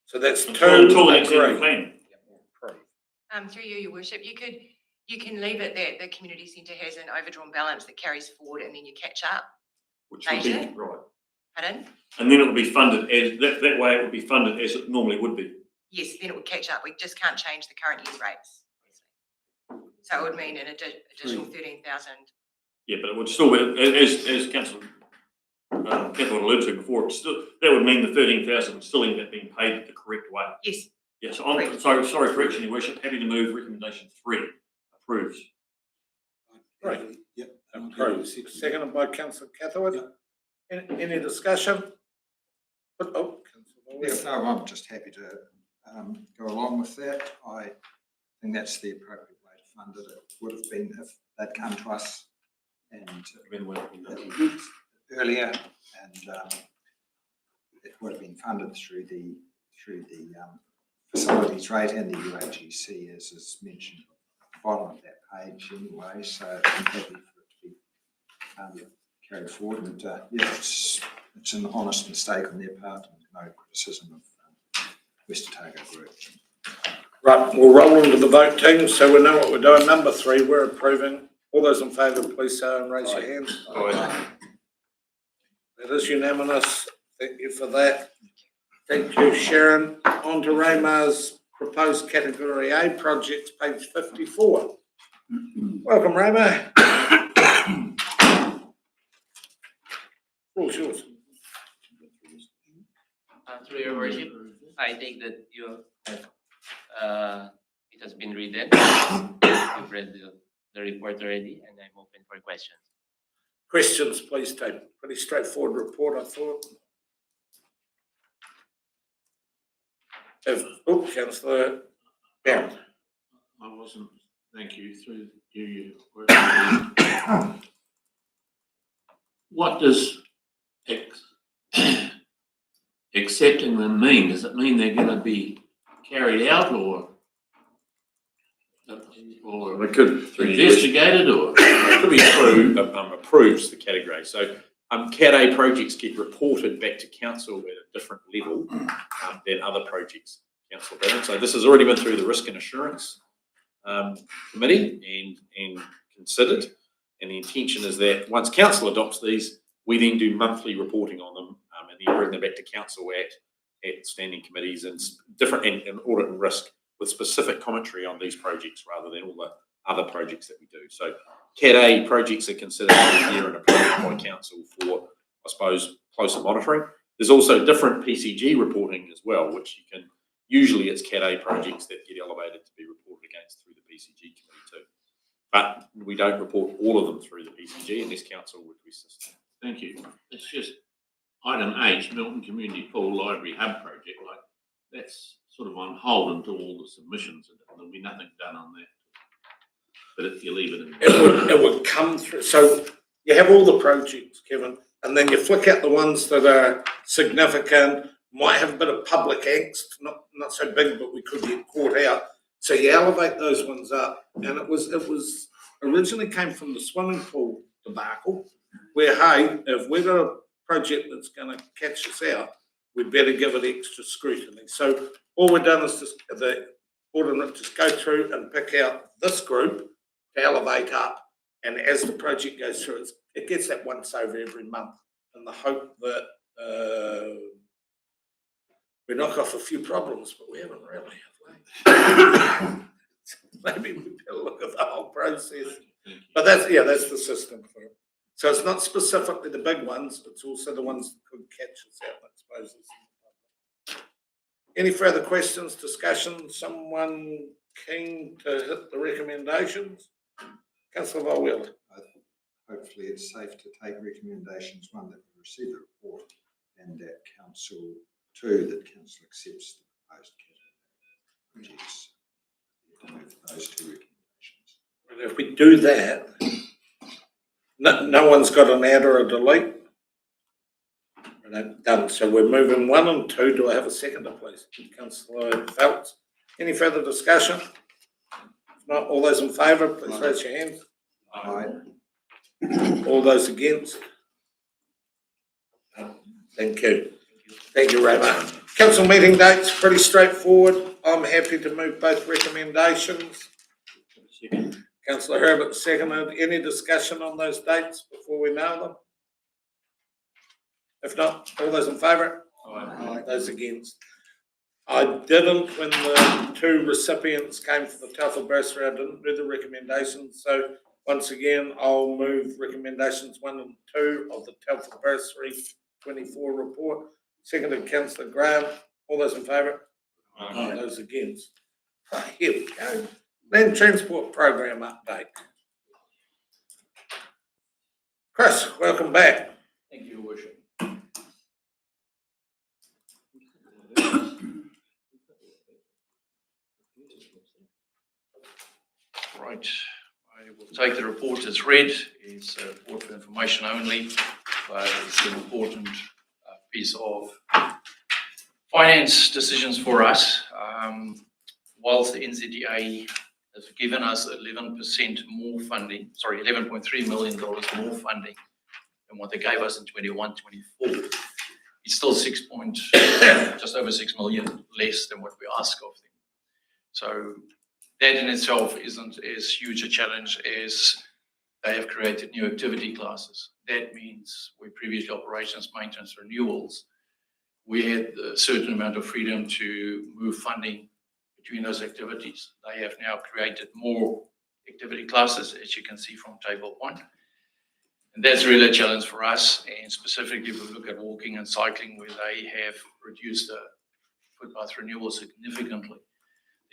[SPEAKER 1] So that's 2
[SPEAKER 6] until the next annual plan.
[SPEAKER 17] Through you, Your Worship, you can leave it that the community centre has an overdrawn balance that carries forward, and then you catch up.
[SPEAKER 6] Which would be
[SPEAKER 17] later.
[SPEAKER 6] right.
[SPEAKER 17] Pardon?
[SPEAKER 6] And then it would be funded as that way. It would be funded as it normally would be.
[SPEAKER 17] Yes, then it would catch up. We just can't change the current year's rates. So it would mean an additional 13,000.
[SPEAKER 6] Yeah, but it would still be, as Councillor Cathal alluded to before, that would mean the 13,000 would still end up being paid the correct way.
[SPEAKER 17] Yes.
[SPEAKER 6] Yes, I'm sorry, correction, Your Worship, happy to move recommendation 3, approves.
[SPEAKER 1] Right.
[SPEAKER 9] Yep.
[SPEAKER 1] Approves. Seconded by councillor Catherwood. Any discussion? Oh, councillor
[SPEAKER 7] Yes, no, I'm just happy to go along with that. I think that's the appropriate way to fund it. It would have been if they'd come to us and earlier, and it would have been funded through the facilities rate and the UAGC, as is mentioned at the bottom of that page anyway. So I'm happy for it to be carried forward. And yes, it's an honest mistake on their part, and no criticism of West Otago Group.
[SPEAKER 1] Right, we'll roll into the vote team, so we know what we're doing. Number 3, we're approving. All those in favour, please say and raise your hands. That is unanimous. Thank you for that. Thank you, Sharon. On to Raymar's proposed category A projects, page 54. Welcome, Raymar. All yours.
[SPEAKER 20] Through your worship, I think that you have, it has been written. You've read the report already, and I'm open for questions.
[SPEAKER 1] Questions, please, Tate. Pretty straightforward report, I thought. Councillor Barron.
[SPEAKER 8] I wasn't, thank you, through you. What does accepting them mean? Does it mean they're going to be carried out or
[SPEAKER 4] It could
[SPEAKER 8] investigated or?
[SPEAKER 4] It could be approves the category. So Cat A projects get reported back to council at a different level than other projects, Councillor Barron. So this has already been through the Risk and Assurance Committee and considered. And the intention is that once council adopts these, we then do monthly reporting on them and then bring them back to council at standing committees and different and audit and risk with specific commentary on these projects rather than all the other projects that we do. So Cat A projects are considered here and approved by council for, I suppose, closer monitoring. There's also different PCG reporting as well, which you can, usually it's Cat A projects that get elevated to be reported against through the PCG committee too. But we don't report all of them through the PCG unless council requests it.
[SPEAKER 8] Thank you. It's just item H, Milton Community Pool Library Hub project, like that's sort of on hold until all the submissions and there'll be nothing done on that. But if you leave it in
[SPEAKER 1] it would come through. So you have all the projects, Kevin, and then you flick out the ones that are significant, might have a bit of public angst, not so big, but we could get caught out. So you elevate those ones up. And it was originally came from the swimming pool debacle, where, hey, if we've got a project that's going to catch us out, we better give it extra scrutiny. So all we've done is just the audit just go through and pick out this group to elevate up. And as the project goes through, it gets that once over every month. And the hope that we knock off a few problems, but we haven't really, have we? Maybe we better look at the whole process. But that's the system for it. So it's not specifically the big ones, it's also the ones that could catch us out, I suppose. Any further questions, discussion? Someone keen to hit the recommendations? Councillor Volwell.
[SPEAKER 7] Hopefully it's safe to take recommendations, one, that we receive the report, and that council, two, that council accepts the proposed projects. Move those two recommendations.
[SPEAKER 1] And if we do that, no one's got an add or a delete. Done. So we're moving 1 and 2. Do I have a seconder, please? Councillor Phelps. Any further discussion? If not, all those in favour, please raise your hands.
[SPEAKER 7] Aye.
[SPEAKER 1] All those against? Thank you. Thank you, Raymond. Council meeting dates, pretty straightforward. I'm happy to move both recommendations. Councillor Herbert seconded. Any discussion on those dates before we nail them? If not, all those in favour? Aye. Those against? I didn't, when the 2 recipients came for the Telfer bursary, I didn't do the recommendations. So once again, I'll move recommendations 1 and 2 of the Telfer bursary 24 report. Seconded, Councillor Graham. All those in favour? Oh, those against. Right, here we go. Land Transport Program update. Chris, welcome back.
[SPEAKER 3] Thank you, Your Worship. Right, I will take the report as read. It's a report for information only, but it's an important piece of finance decisions for us. Whilst the NZDA has given us 11% more funding, sorry, $11.3 million more funding than what they gave us in 21-24, it's still just over 6 million less than what we ask of them. So that in itself isn't as huge a challenge as they have created new activity classes. That means we previously operations, maintenance, renewals, we had a certain amount of freedom to move funding between those activities. They have now created more activity classes, as you can see from table 1. And that's really a challenge for us. And specifically, if we look at walking and cycling, where they have reduced the footpath renewal significantly,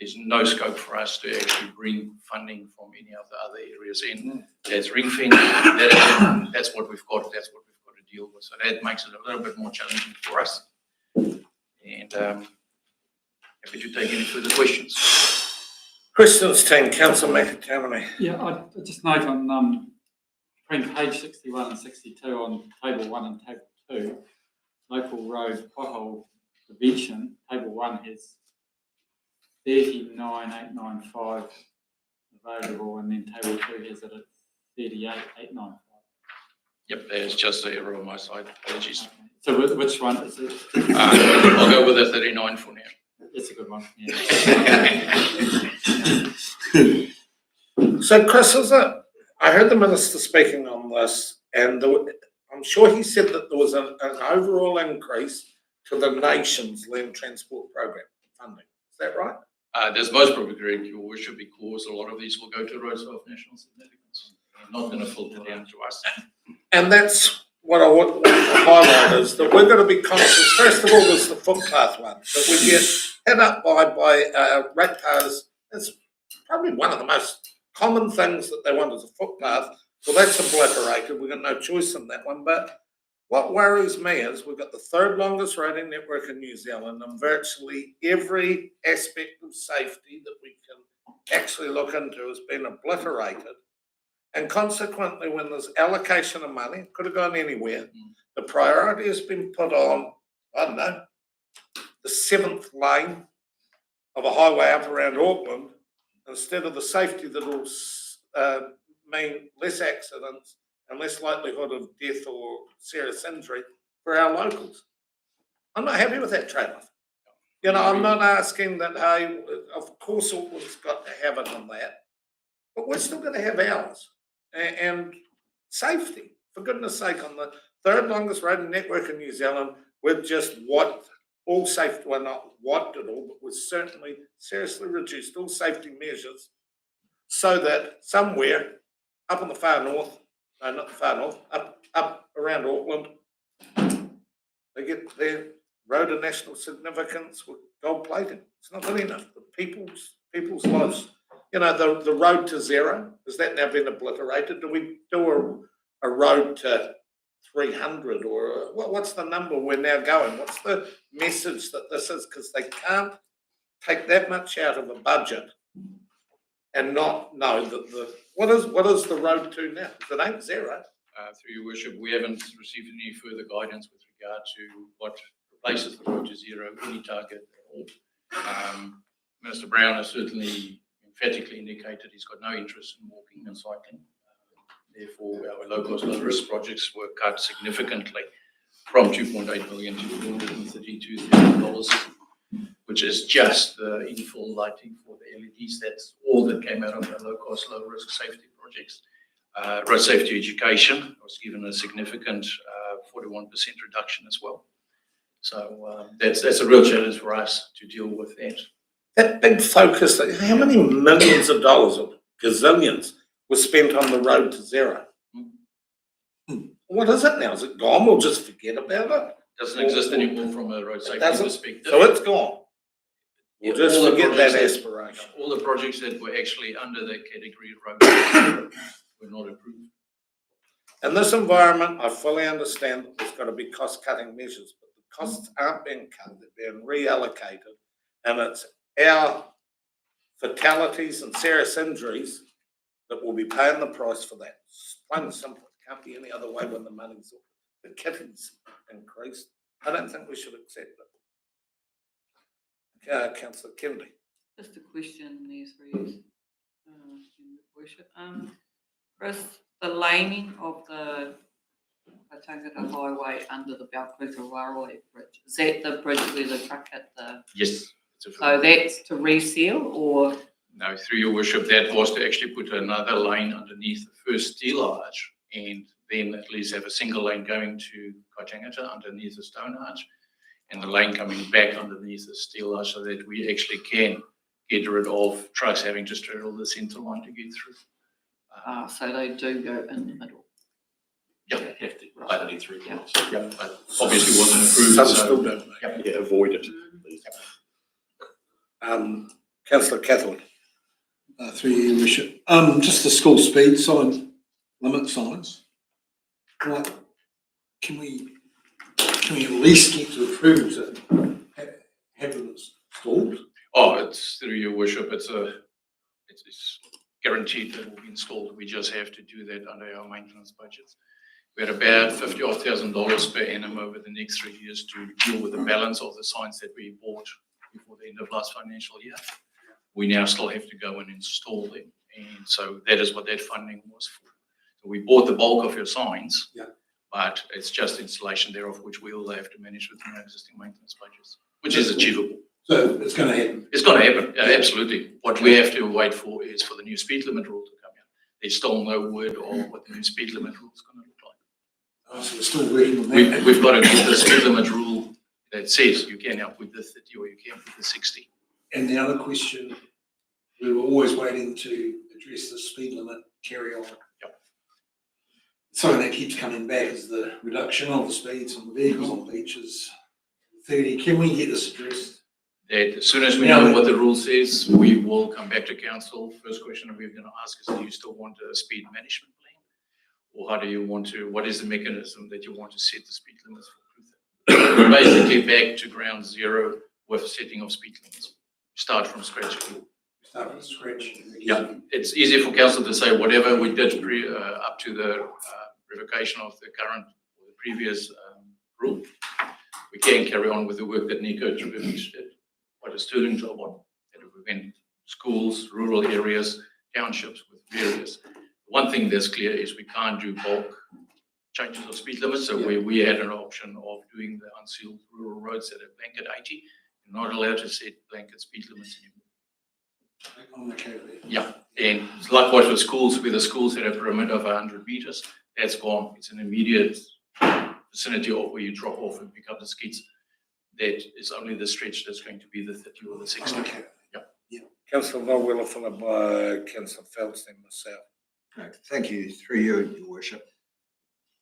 [SPEAKER 3] there's no scope for us to actually bring funding from any of the other areas in. That's ring fence. That's what we've got. That's what we've got to deal with. So that makes it a little bit more challenging for us. And happy to take any further questions.
[SPEAKER 1] Questions, team, Councillor McTominay.
[SPEAKER 14] Yeah, I just note on between page 61 and 62 on table 1 and table 2, local road pothole prevention, table 1 has 39,895 available, and then table 2 has it at 38,895.
[SPEAKER 3] Yep, there's just an error on my side. Apologies.
[SPEAKER 14] Okay. So which one is it?
[SPEAKER 3] I'll go with the 39 for now.
[SPEAKER 14] That's a good one. Yeah.
[SPEAKER 1] So, Chris, I heard the Minister speaking on this, and I'm sure he said that there was an overall increase to the nation's land transport program funding. Is that right?
[SPEAKER 3] There's most probably correct, Your Worship, because a lot of these will go to roads of national significance. They're not going to filter down to us.
[SPEAKER 1] And that's what I want to highlight is that we're going to be conscious. First of all, there's the footpath one that we get hit up by ratepayers. It's probably one of the most common things that they want is a footpath. Well, that's obliterated. We've got no choice in that one. But what worries me is we've got the third longest roading network in New Zealand, and virtually every aspect of safety that we can actually look into has been obliterated. And consequently, when there's allocation of money, it could have gone anywhere, the priority has been put on, I don't know, the 7th lane of a highway up around Auckland, instead of the safety that will mean less accidents and less likelihood of death or serious injury for our locals. I'm not happy with that trade-off. You know, I'm not asking that, hey, of course Auckland's got to have it on that, but we're still going to have ours. And safety, for goodness sake, on the third longest road network in New Zealand, we've just all safety, well, not what at all, but we've certainly seriously reduced all safety measures so that somewhere up in the far north, no, not the far north, up around Auckland, they get their road of national significance with gold plating. It's not good enough. The people's lives. You know, the road to zero, has that now been obliterated? Do we do a road to 300 or what's the number we're now going? What's the message that this is? Because they can't take that much out of a budget and not know that what is the road to now? It ain't zero.
[SPEAKER 3] Through Your Worship, we haven't received any further guidance with regard to what replaces the road to zero, any target at all. Minister Brown has certainly emphatically indicated he's got no interest in walking and cycling. Therefore, our low-cost, low-risk projects were cut significantly from $2.8 million to $432,000, which is just the in-full lighting for the LEDs. That's all that came out of our low-cost, low-risk safety projects. Road safety education was given a significant 41% reduction as well. So that's a real challenge for us to deal with that.
[SPEAKER 1] That big focus, how many millions of dollars, or gazillions, was spent on the road to zero? What is it now? Is it gone? We'll just forget about it?
[SPEAKER 3] Doesn't exist anymore from a road safety perspective.
[SPEAKER 1] So it's gone. We'll just
[SPEAKER 3] all the
[SPEAKER 1] forget that
[SPEAKER 3] projects
[SPEAKER 1] aspiration.
[SPEAKER 3] All the projects that were actually under that category road were not approved.
[SPEAKER 1] In this environment, I fully understand that there's got to be cost-cutting measures, but the costs aren't being cut, they're being reallocated, and it's our fatalities and serious injuries that will be paying the price for that. It's plain and simple. It can't be any other way when the kitty's increased. I don't think we should accept it. Councillor Kennedy.
[SPEAKER 19] Just a question, these three, Worship. Chris, the laning of the Tangata Highway under the Balclutha Railway Bridge, is that the bridge where the truck hit the?
[SPEAKER 3] Yes.
[SPEAKER 19] So that's to reseal or?
[SPEAKER 3] No, through your worship, that was to actually put another lane underneath the first steel arch and then at least have a single lane going to Kaitangata underneath the stone arch and the lane coming back underneath the steel arch so that we actually can get rid of trucks having to straddle the centre line to get through.
[SPEAKER 19] So they do go in the middle.
[SPEAKER 3] Yeah,
[SPEAKER 4] They have to, right, need 3 miles.
[SPEAKER 3] Yeah, but obviously wasn't approved.
[SPEAKER 1] Some
[SPEAKER 3] so-
[SPEAKER 1] still don't.
[SPEAKER 3] Yep.
[SPEAKER 4] Yeah, avoid it, please.
[SPEAKER 1] Councillor Cathwood.
[SPEAKER 9] Through you, Worship. Just the school speed sign, limit signs. Like, can we at least get to approve to have them installed?
[SPEAKER 3] Oh, it's through your worship, it's guaranteed that it will be installed. We just have to do that under our maintenance budgets. We had about $50,000 per annum over the next 3 years to deal with the balance of the signs that we bought before the end of last financial year. We now still have to go and install them. And so that is what that funding was for. So we bought the bulk of your signs, but it's just installation thereof, which we will have to manage within our existing maintenance budgets, which is achievable.
[SPEAKER 9] So it's going to happen?
[SPEAKER 3] It's going to happen, absolutely. What we have to wait for is for the new speed limit rule to come out. There's still no word of what the new speed limit rule is going to look like.
[SPEAKER 9] Oh, so we're still working on that?
[SPEAKER 3] We've got to get the speed limit rule that says you can now put the 30 or you can put the 60.
[SPEAKER 9] And the other question, we were always waiting to address the speed limit carry on.
[SPEAKER 3] Yep.
[SPEAKER 9] Something that keeps coming back is the reduction of the speeds on the vehicles on beaches. 30, can we get this addressed?
[SPEAKER 3] That as soon as we know what the rule says, we will come back to council. First question we're going to ask is, do you still want a speed management plan? Or how do you want to, what is the mechanism that you want to set the speed limits for? We're basically back to ground zero with setting of speed limits. Start from scratch.
[SPEAKER 9] Start from scratch.
[SPEAKER 3] Yeah, it's easy for council to say whatever we did up to the revocation of the current or the previous rule. We can carry on with the work that Nico Trubevich did. What a sterling job on that we went schools, rural areas, townships with various. One thing that's clear is we can't do bulk changes of speed limits. So we had an option of doing the unsealed rural roads at a blanket 80. You're not allowed to set blanket speed limits anymore. Yeah, and likewise with schools, where the schools had a perimeter of 100 meters, that's gone. It's an immediate vicinity of where you drop off and pick up the skids. That is only the stretch that's going to be the 30 or the 60. Yeah.
[SPEAKER 1] Councillor Mulwiller, followed by Councillor Phelps, then myself.
[SPEAKER 7] Right, thank you. Through you, Your Worship.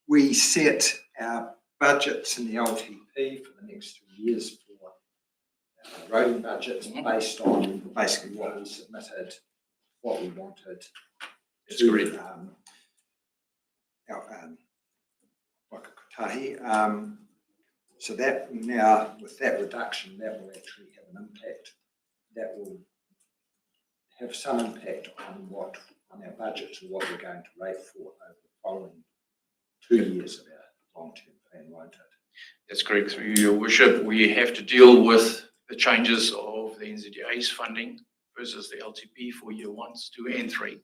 [SPEAKER 7] We set our budgets in the LTP for the next 3 years for roading budgets based on basically what we submitted, what we wanted to Whakatahi. So that now, with that reduction, that will actually have an impact. That will have some impact on our budget to what we're going to rate for over the following 2 years of our long-term plan, won't it?
[SPEAKER 3] That's correct, through your worship. We have to deal with the changes of the NZDA's funding versus the LTP for year 1, 2 and 3.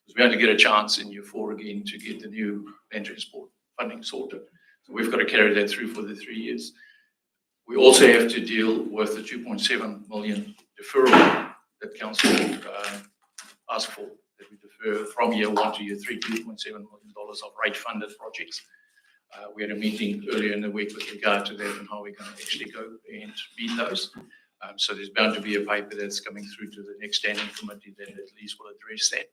[SPEAKER 3] Because we only get a chance in year 4 again to get the new land transport funding sorted. So we've got to carry that through for the 3 years. We also have to deal with the 2.7 million deferral that council asked for, that we defer from year 1 to year 3, $2.7 million of rate-funded projects. We had a meeting earlier in the week with regard to that and how we're going to actually go and meet those. So there's bound to be a paper that's coming through to the next standing committee that at least will address that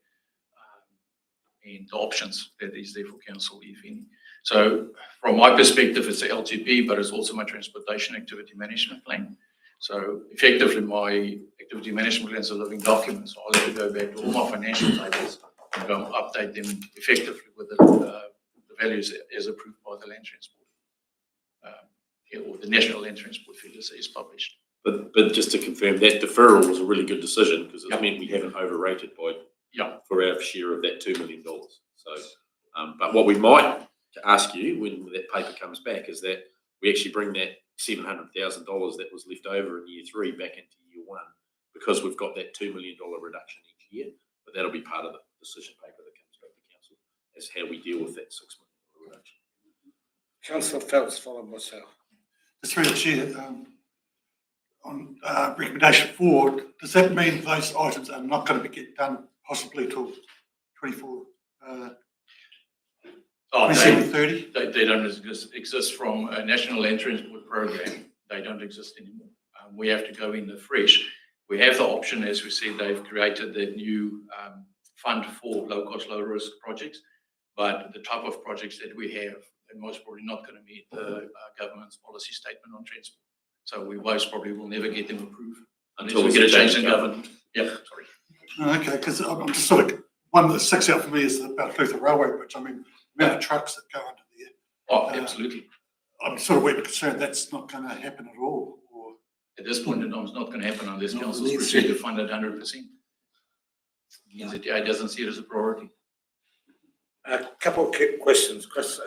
[SPEAKER 3] and the options that is there for council, if any. So from my perspective, it's a LTP, but it's also my transportation activity management plan. So effectively, my activity management plans are living documents. I'll have to go back to all my financial tables and go and update them effectively with the values as approved by the land transport. Or the National Land Transport Figures is published.
[SPEAKER 4] But just to confirm, that deferral was a really good decision because it meant we haven't overrated by for our share of that $2 million. So, but what we might ask you when that paper comes back is that we actually bring that $700,000 that was left over in year 3 back into year 1 because we've got that $2 million reduction each year. But that'll be part of the decision paper that comes back to council as how we deal with that $6 million reduction.
[SPEAKER 1] Councillor Phelps, followed myself.
[SPEAKER 9] Through the chair, on recommendation 4, does that mean those items are not going to get done possibly till 24, 27, 30?
[SPEAKER 3] They don't exist from a National Land Transport Program. They don't exist anymore. We have to go in afresh. We have the option, as we said, they've created the new fund for low-cost, low-risk projects, but the type of projects that we have, they're most probably not going to meet the government's policy statement on transport. So we most probably will never get them approved until we get a change in government. Yep, sorry.
[SPEAKER 9] Okay, because I'm just sort of, one that sticks out for me is about Luther Railway Bridge. I mean, the amount of trucks that go under there.
[SPEAKER 3] Oh, absolutely.
[SPEAKER 9] I'm sort of concerned that's not going to happen at all. Or
[SPEAKER 3] at this point in time, it's not going to happen unless council's prepared to fund it 100%. NZTA doesn't see it as a priority.
[SPEAKER 1] A couple of questions, Chris.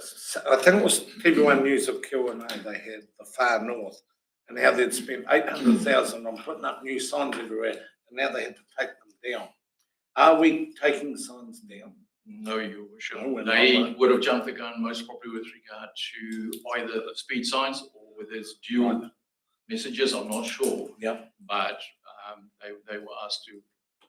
[SPEAKER 1] I think it was TV1 News of Q&A. They had the far north, and how they'd spent 800,000 on putting up new signs everywhere, and now they had to take them down. Are we taking signs down?
[SPEAKER 3] No, you were sure.
[SPEAKER 1] No,
[SPEAKER 3] They would have jumped the gun most probably with regard to either the speed signs or whether it's dual messages. I'm not sure.
[SPEAKER 1] Yeah.
[SPEAKER 3] But they were asked to,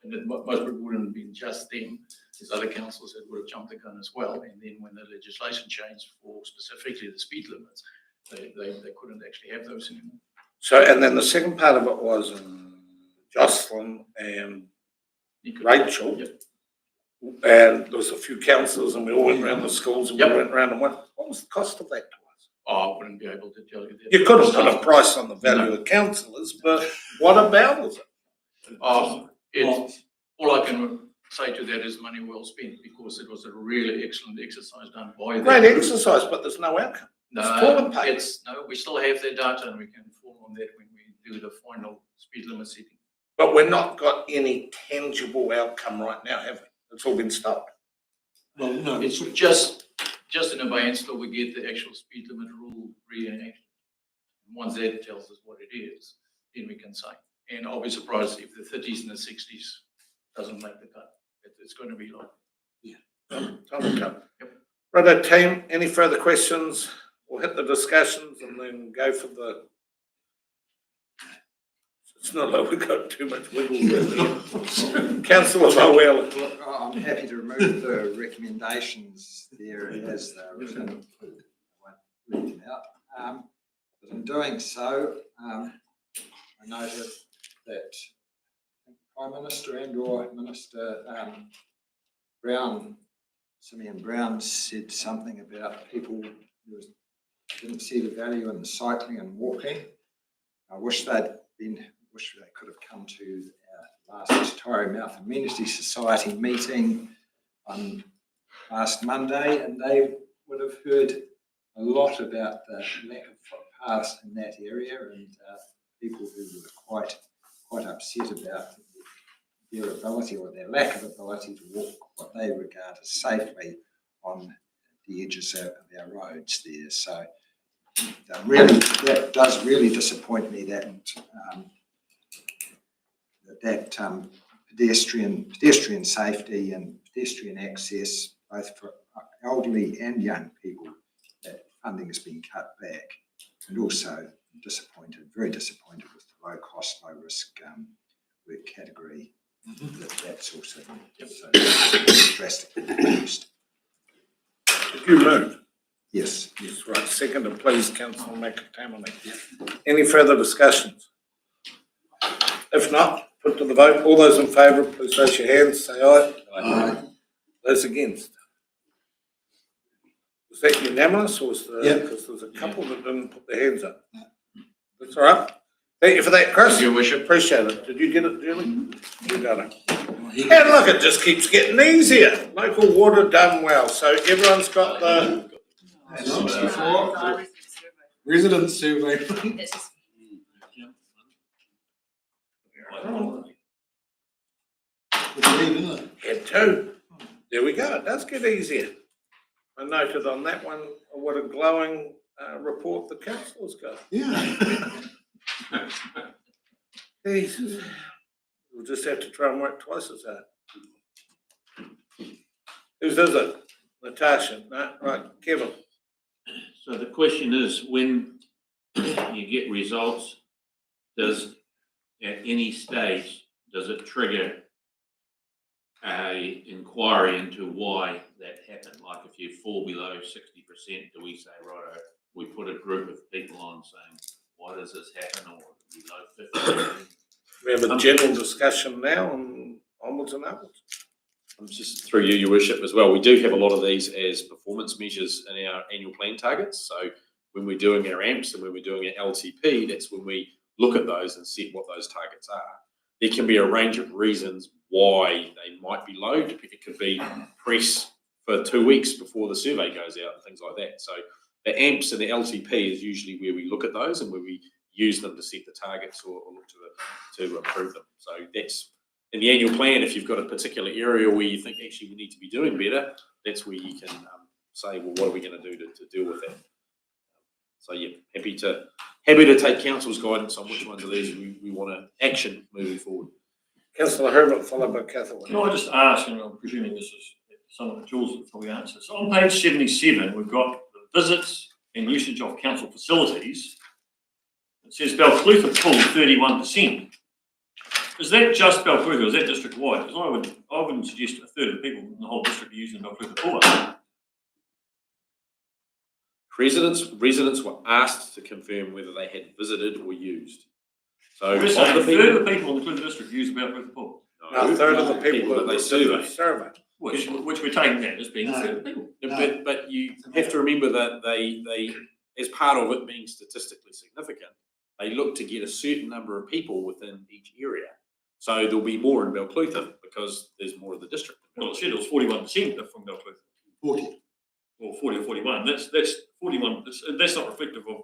[SPEAKER 3] and it most probably wouldn't have been just them. There's other councils that would have jumped the gun as well. And then when the legislation changed for specifically the speed limits, they couldn't actually have those anymore.
[SPEAKER 1] So, and then the second part of it was Jocelyn and Rachel.
[SPEAKER 3] Yep.
[SPEAKER 1] And there was a few councillors, and we all went around the schools, and we went around and what was the cost of that to us?
[SPEAKER 3] Oh, I wouldn't be able to tell you that.
[SPEAKER 1] You could have put a price on the value of councillors, but what about it?
[SPEAKER 3] It's, all I can say to that is money well spent, because it was a really excellent exercise done by them.
[SPEAKER 1] Great exercise, but there's no outcome.
[SPEAKER 3] No, we still have their data, and we can inform on that when we do the final speed limit setting.
[SPEAKER 1] But we're not got any tangible outcome right now, have we? It's all been stopped.
[SPEAKER 3] Well, no, it's just in abeyance till we get the actual speed limit rule reenacted. And once that tells us what it is, then we can say. And I'll be surprised if the 30s and the 60s doesn't make the cut. It's going to be like.
[SPEAKER 1] Right, team, any further questions? We'll hit the discussions and then go for the. It's not like we've got too much wiggle room. Councillor Mowell.
[SPEAKER 7] I'm happy to remove the recommendations there as they're written. I won't read them out. But in doing so, I noted that Prime Minister and/or Minister Brown, Simeon Brown, said something about people who didn't see the value in cycling and walking. I wish they could have come to our last Torrey Mouth Amenity Society meeting on last Monday, and they would have heard a lot about the lack of footpaths in that area, and people who were quite upset about their ability or their lack of ability to walk what they regard as safely on the edges of our roads there. So that does really disappoint me that pedestrian safety and pedestrian access, both for elderly and young people, that funding has been cut back. And also very disappointed with the low cost, low risk work category. That's also so drastically reduced.
[SPEAKER 1] Did you move?
[SPEAKER 7] Yes.
[SPEAKER 1] Yes, right. Second, please, Councillor McAtamney. Any further discussions? If not, put to the vote. All those in favour, please raise your hands, say aye. Aye. Those against? Was that unanimous, or was there, because there's a couple that didn't put their hands up? That's all right. Thank you for that, Chris.
[SPEAKER 3] Thank you, Worship.
[SPEAKER 1] Appreciate it. Did you get it, Julie? You got it. And look, it just keeps getting easier. Local water done well, so everyone's got the.
[SPEAKER 9] Resident survey.
[SPEAKER 1] Had two. There we go. It does get easier. I noted on that one what a glowing report the councillors got.
[SPEAKER 9] Yeah.
[SPEAKER 1] Jesus. We'll just have to try and work twice as hard. Whose is it? Natasha? No, right, Kevin.
[SPEAKER 8] So the question is, when you get results, does, at any stage, does it trigger a inquiry into why that happened? Like if you fall below 60%, do we say, right, we put a group of people on saying, why does this happen, or below 50%?
[SPEAKER 1] We have a general discussion now and onwards and upwards.
[SPEAKER 4] Just through you, Your Worship, as well. We do have a lot of these as performance measures in our annual plan targets. So when we're doing our AMPs and when we're doing our LTP, that's when we look at those and set what those targets are. There can be a range of reasons why they might be low. It could be press for 2 weeks before the survey goes out and things like that. So the AMPs and the LTP is usually where we look at those and where we use them to set the targets or look to improve them. So that's in the annual plan. If you've got a particular area where you think actually we need to be doing better, that's where you can say, well, what are we going to do to deal with that? So yeah, happy to take council's guidance on which ones of these we want to action moving forward.
[SPEAKER 1] Councillor Herbert, followed by Catherine.
[SPEAKER 6] Can I just ask, and I'm presuming this is some of Jules will probably answer. So on page 77, we've got the visits and usage of council facilities. It says Balclutha Pool 31%. Is that just Balclutha, or is that district wide? Because I wouldn't suggest a third of the people in the whole district are using Balclutha Pool.
[SPEAKER 4] Residents were asked to confirm whether they had visited or used. So
[SPEAKER 6] We're saying a third of the people in the Balclutha district use the Balclutha Pool.
[SPEAKER 1] No, a third of the people
[SPEAKER 4] that they survey.
[SPEAKER 6] Which we're taking that as being a third of the people.
[SPEAKER 4] But you have to remember that they, as part of it being statistically significant, they look to get a certain number of people within each area. So there'll be more in Balclutha because there's more of the district.
[SPEAKER 6] Well, it said it was 41% from Balclutha.
[SPEAKER 9] 40.
[SPEAKER 6] Or 40 or 41. That's 41. That's not reflective of.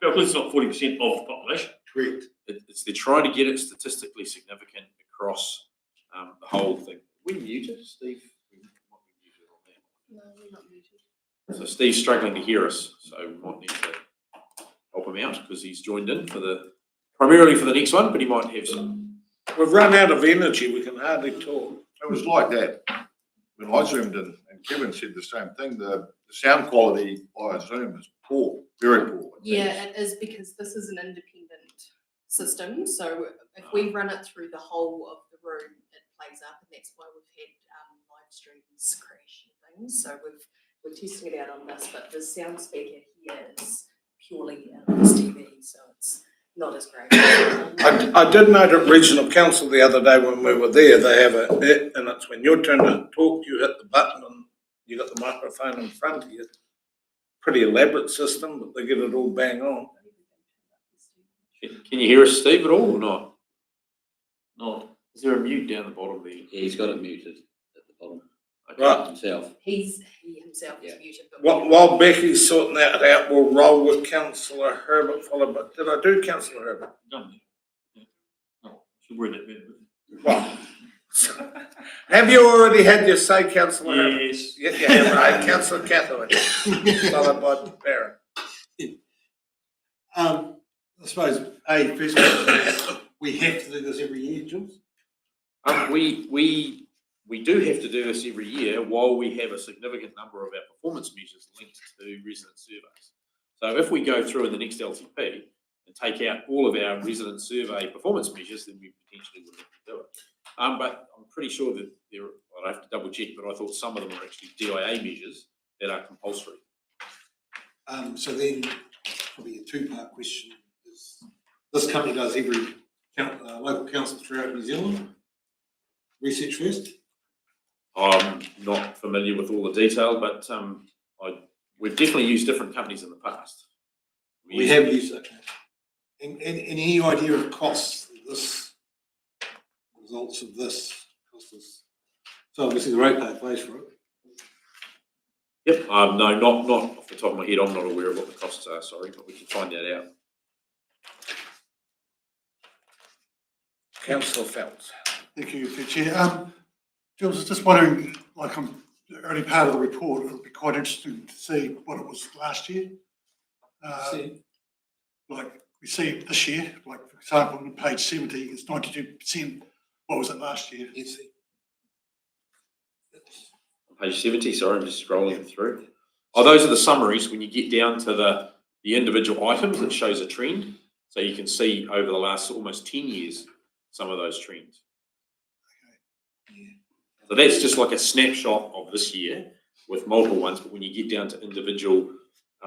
[SPEAKER 6] Balclutha's not 40% of the population.
[SPEAKER 9] Correct.
[SPEAKER 4] They're trying to get it statistically significant across the whole thing. We muted, Steve?
[SPEAKER 16] No, we're not muted.
[SPEAKER 4] So Steve's struggling to hear us, so we might need to help him out because he's joined in primarily for the next one, but he might have some.
[SPEAKER 1] We've run out of energy. We can hardly talk.
[SPEAKER 21] It was like that when I zoomed in, and Kevin said the same thing. The sound quality via Zoom is poor, very poor.
[SPEAKER 16] Yeah, it is, because this is an independent system. So if we run it through the whole of the room, it plays up, and that's why we've had live streams crash and things. So we're testing it out on this, but the sound speaker here is purely out of this TV, so it's not as great.
[SPEAKER 1] I did note at Regional Council the other day when we were there, they have it, and it's when your turn to talk, you hit the button and you got the microphone in front of you. Pretty elaborate system, but they get it all bang on.
[SPEAKER 4] Can you hear us, Steve, at all or not?
[SPEAKER 6] No.
[SPEAKER 4] Is there a mute down the bottom there?
[SPEAKER 11] Yeah, he's got it muted at the bottom.
[SPEAKER 1] Right.
[SPEAKER 11] Himself.
[SPEAKER 16] He himself is muted.
[SPEAKER 1] While Becky's sorting that out, we'll roll with Councillor Herbert, followed by, did I do Councillor Herbert?
[SPEAKER 6] Done. Yeah. No, should word that better.
[SPEAKER 1] Well, have you already had your say, Councillor Herbert?
[SPEAKER 6] Yes.
[SPEAKER 1] Yeah, you have, right? Councillor Catherine, followed by Baron.
[SPEAKER 9] I suppose, first question, we have to do this every year, Jules?
[SPEAKER 4] We do have to do this every year while we have a significant number of our performance measures linked to resident surveys. So if we go through in the next LTP and take out all of our resident survey performance measures, then we potentially would have to do it. But I'm pretty sure that I'd have to double check, but I thought some of them are actually DIA measures that are compulsory.
[SPEAKER 9] So then, probably a two-part question. This company does every local council throughout New Zealand. Research first.
[SPEAKER 4] I'm not familiar with all the detail, but we've definitely used different companies in the past.
[SPEAKER 9] We have used it. And any idea of costs of this, results of this, cost us? So obviously the ratepayer pays for it.
[SPEAKER 4] Yep, no, not off the top of my head, I'm not aware of what the costs are, sorry, but we can find that out.
[SPEAKER 1] Councillor Phelps.
[SPEAKER 9] Thank you, Chair. Jules, I was just wondering, like I'm only part of the report, it would be quite interesting to see what it was last year. Like we see this year, like for example, on page 70, it's 92%. What was it last year? Yes.
[SPEAKER 4] Page 70, sorry, I'm just scrolling through. Oh, those are the summaries. When you get down to the individual items, it shows a trend. So you can see over the last almost 10 years, some of those trends. So that's just like a snapshot of this year with multiple ones, but when you get down to individual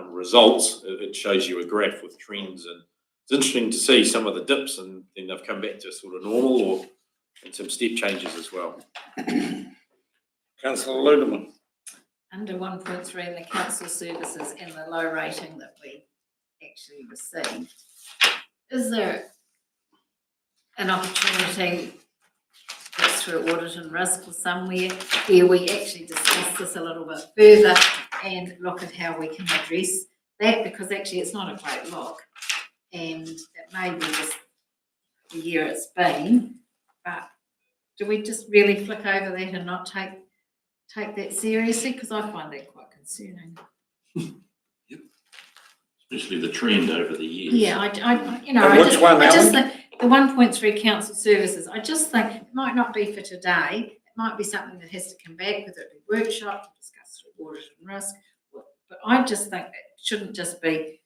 [SPEAKER 4] results, it shows you a graph with trends, and it's interesting to see some of the dips and then they've come back to sort of normal or and some step changes as well.
[SPEAKER 1] Councillor Ludeman.
[SPEAKER 18] Under 1.3 in the council services and the low rating that we actually received, is there an opportunity that's through audit and risk or somewhere where we actually discuss this a little bit further and look at how we can address that? Because actually it's not a great look and it may be just the year it's been, but do we just really flick over that and not take that seriously? Because I find that quite concerning.
[SPEAKER 8] Especially the trend over the years.
[SPEAKER 18] Yeah, I just think the 1.3 council services, I just think it might not be for today. It might be something that has to come back, whether it be workshop, discuss through audit and risk. But I just think it shouldn't just be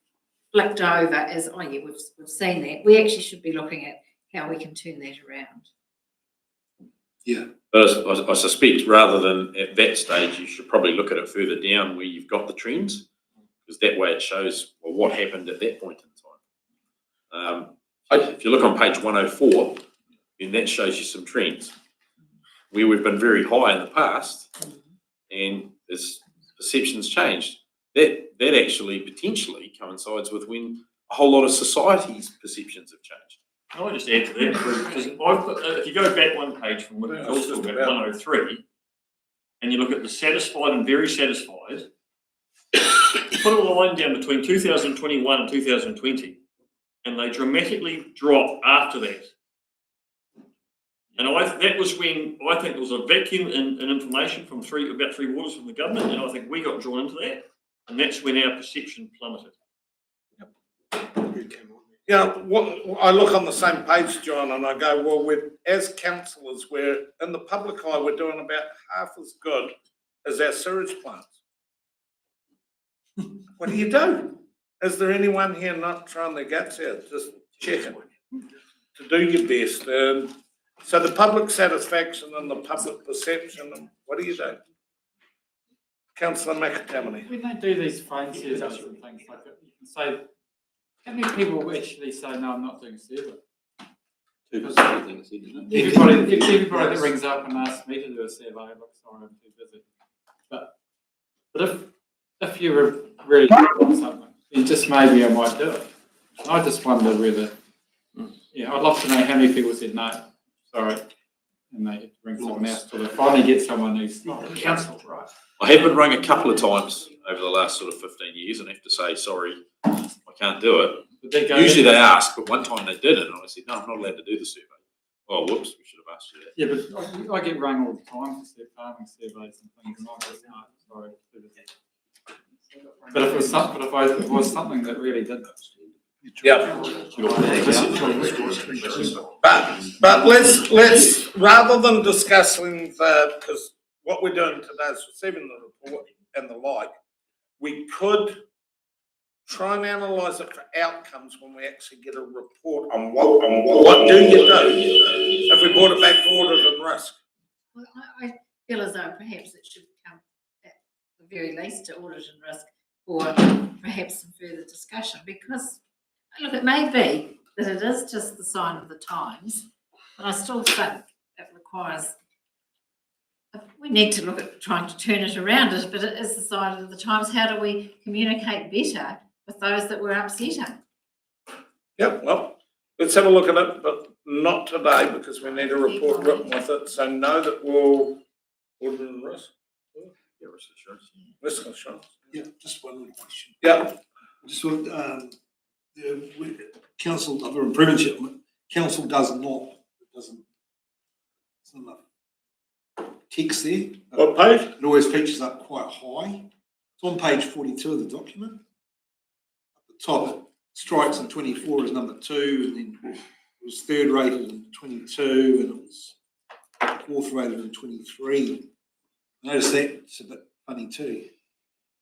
[SPEAKER 18] flicked over as, oh yeah, we've seen that. We actually should be looking at how we can turn that around.
[SPEAKER 4] Yeah. But I suspect rather than at that stage, you should probably look at it further down where you've got the trends, because that way it shows well, what happened at that point in time. If you look on page 104, then that shows you some trends where we've been very high in the past and as perceptions changed. That actually potentially coincides with when a whole lot of society's perceptions have changed.
[SPEAKER 6] I would just add to that, because if you go back one page from what Bill's talking about, 103, and you look at the satisfied and very satisfied, put a line down between 2021 and 2020, and they dramatically drop after that. And that was when I think there was a vacuum in information from about three waters from the government, and I think we got drawn into that, and that's when our perception plummeted.
[SPEAKER 1] Yeah, I look on the same page, John, and I go, well, as councillors, we're in the public eye, we're doing about half as good as our sewage plants. What do you do? Is there anyone here not trying their guts out, just checking to do your best? So the public satisfaction and the public perception, and what do you do? Councillor McAtammany.
[SPEAKER 14] When they do these phone setups and things like that, you can say, how many people actually say, no, I'm not doing a survey?
[SPEAKER 11] 2% I think it's in,
[SPEAKER 14] Everybody that rings up and asks me to do a survey, look, sorry, I'm too busy. But if you were really doing something, then just maybe I might do it. And I just wonder whether, I'd love to know how many people said no, sorry, and they have to bring someone else till they finally get someone who's not a council, right?
[SPEAKER 4] I have been rung a couple of times over the last sort of 15 years and have to say, sorry, I can't do it. Usually they ask, but one time they didn't, and I said, no, I'm not allowed to do the survey. Oh, whoops, we should have asked you that.
[SPEAKER 14] Yeah, but I get rung all the time for farming surveys and things, and I go, no, sorry. But if it was something that really did.
[SPEAKER 1] Yeah. But let's rather than discussing because what we're doing today is receiving the report and the like, we could try and analyse it for outcomes when we actually get a report on what do you do if we brought it back to audit and risk.
[SPEAKER 18] Well, I feel as though perhaps it should come at the very least to audit and risk or perhaps some further discussion, because look, it may be that it is just the sign of the times, but I still think it requires, we need to look at trying to turn it around, but it is the sign of the times. How do we communicate better with those that we're upsetting?
[SPEAKER 1] Yep, well, let's have a look at it, but not today because we need a report written with it. So know that we'll order risk.
[SPEAKER 4] Yeah, risk assurance.
[SPEAKER 1] Risk insurance.
[SPEAKER 9] Yeah, just one little question.
[SPEAKER 1] Yeah.
[SPEAKER 9] Just want, council, other improvements, council does not, it doesn't, it's not enough text there.
[SPEAKER 1] What page?
[SPEAKER 9] It always features up quite high. It's on page 42 of the document. At the top, it strikes in 24 as number 2, and then it was third rated in 22, and it was fourth rated in 23. Notice that it's a bit funny too.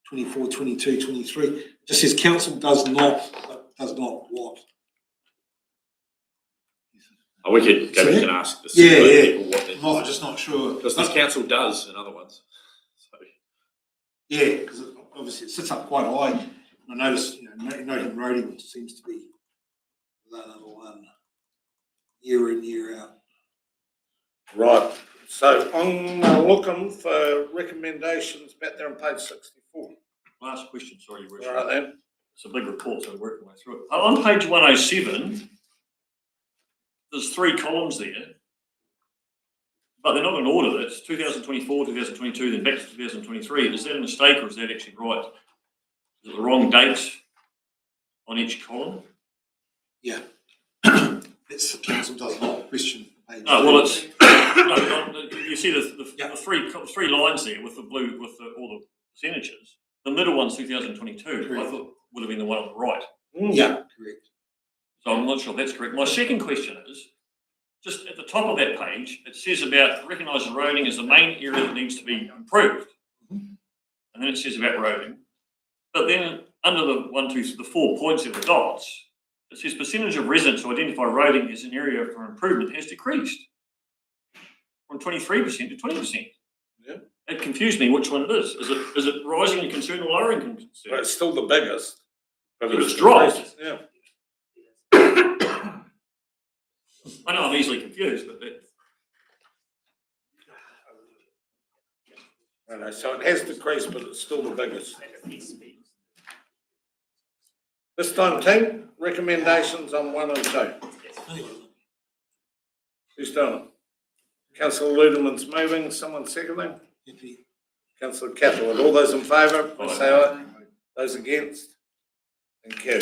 [SPEAKER 9] 24, 22, 23. It just says council does not what?
[SPEAKER 4] Oh, we could go back and ask the people what they're.
[SPEAKER 9] No, I'm just not sure.
[SPEAKER 4] Because this council does in other ones. So.
[SPEAKER 9] Yeah, because obviously it sits up quite high. I noticed, noting roading seems to be another one year in, year out.
[SPEAKER 1] Right. So I'm looking for recommendations back there on page 64.
[SPEAKER 6] Last question, sorry, Your Worship.
[SPEAKER 1] All right then.
[SPEAKER 6] It's a big report, so we're working our way through it. On page 107, there's 3 columns there, but they're not in order. That's 2024, 2022, then back to 2023. Is that a mistake or is that actually right? Is it the wrong dates on each column?
[SPEAKER 9] Yeah. It's the council does not question.
[SPEAKER 6] No, well, it's you see the three lines there with the blue with all the percentages. The middle one's 2022.
[SPEAKER 9] Correct.
[SPEAKER 6] I thought would have been the one on the right.
[SPEAKER 9] Yeah, correct.
[SPEAKER 6] So I'm not sure if that's correct. My second question is, just at the top of that page, it says about recognising roading as the main area that needs to be improved. And then it says about roading. But then under the 4 points of the dots, it says percentage of residents who identify roading as an area for improvement has decreased from 23% to 20%.
[SPEAKER 1] Yeah.
[SPEAKER 6] It confused me which one it is. Is it rising in concern or lowering in concern?
[SPEAKER 1] But it's still the biggest.
[SPEAKER 6] But it's dropped.
[SPEAKER 1] Yeah.
[SPEAKER 6] I know I'm easily confused, but
[SPEAKER 1] Right, so it has decreased, but it's still the biggest. This time, team, recommendations on 1 and 2. Who's done it? Councillor Ludeman's moving, someone seconding? Councillor Catherwood, all those in favour, please say aye. Those against? Thank you.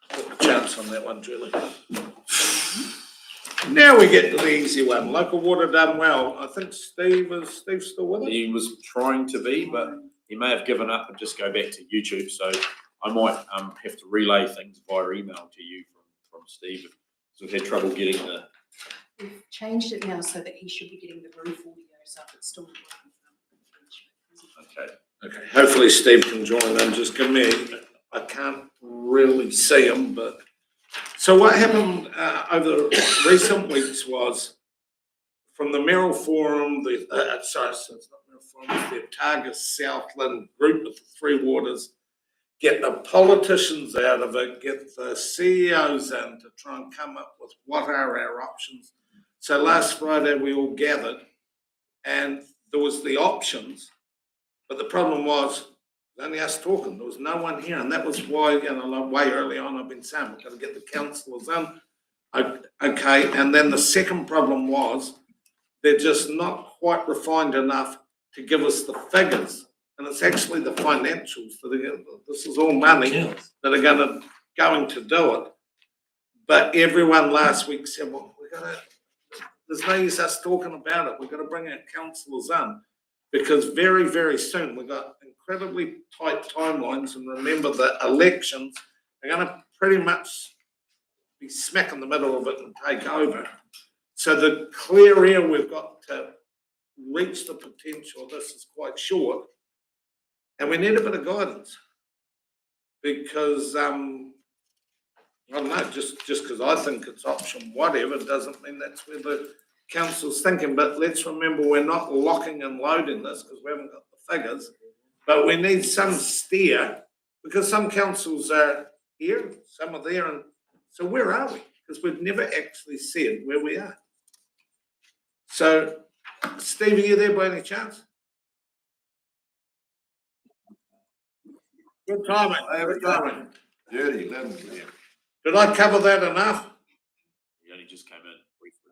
[SPEAKER 1] Got the chance on that one, Julie. Now we get to the easy one. Local water done well. I think Steve's still with us?
[SPEAKER 4] He was trying to be, but he may have given up and just go back to YouTube. So I might have to relay things via email to you from Steve. Because we've had trouble getting the.
[SPEAKER 16] We've changed it now so that he should be getting the roof audio, so if it's still working.
[SPEAKER 1] Okay. Hopefully Steve can join in. Just give me, I can't really see him, but. So what happened over recent weeks was from the Merrill Forum, it's not Merrill Forum, it's the Otago Southland group of the 3 waters, get the politicians out of it, get the CEOs in to try and come up with what are our options. So last Friday we all gathered and there was the options, but the problem was only us talking. There was no one here, and that was why, way early on, I've been saying we've got to get the councillors in. Okay, and then the second problem was they're just not quite refined enough to give us the figures, and it's actually the financials that are. This is all money that are going to do it. But everyone last week said, "Well, there's no use us talking about it. We've got to bring our councillors in." Because very, very soon we've got incredibly tight timelines, and remember the elections are going to pretty much be smack in the middle of it and take over. So the clear air we've got to reach the potential of this is quite short, and we need a bit of guidance because I don't know, just because I think it's option whatever doesn't mean that's where the council's thinking, but let's remember we're not locking and loading this because we haven't got the figures, but we need some steer because some councils are here, some are there, and so where are we? Because we've never actually said where we are. So, Steve, are you there by any chance? Good timing, good timing.
[SPEAKER 21] Dirty, let him clear.
[SPEAKER 1] Did I cover that enough?
[SPEAKER 4] He only just came in briefly.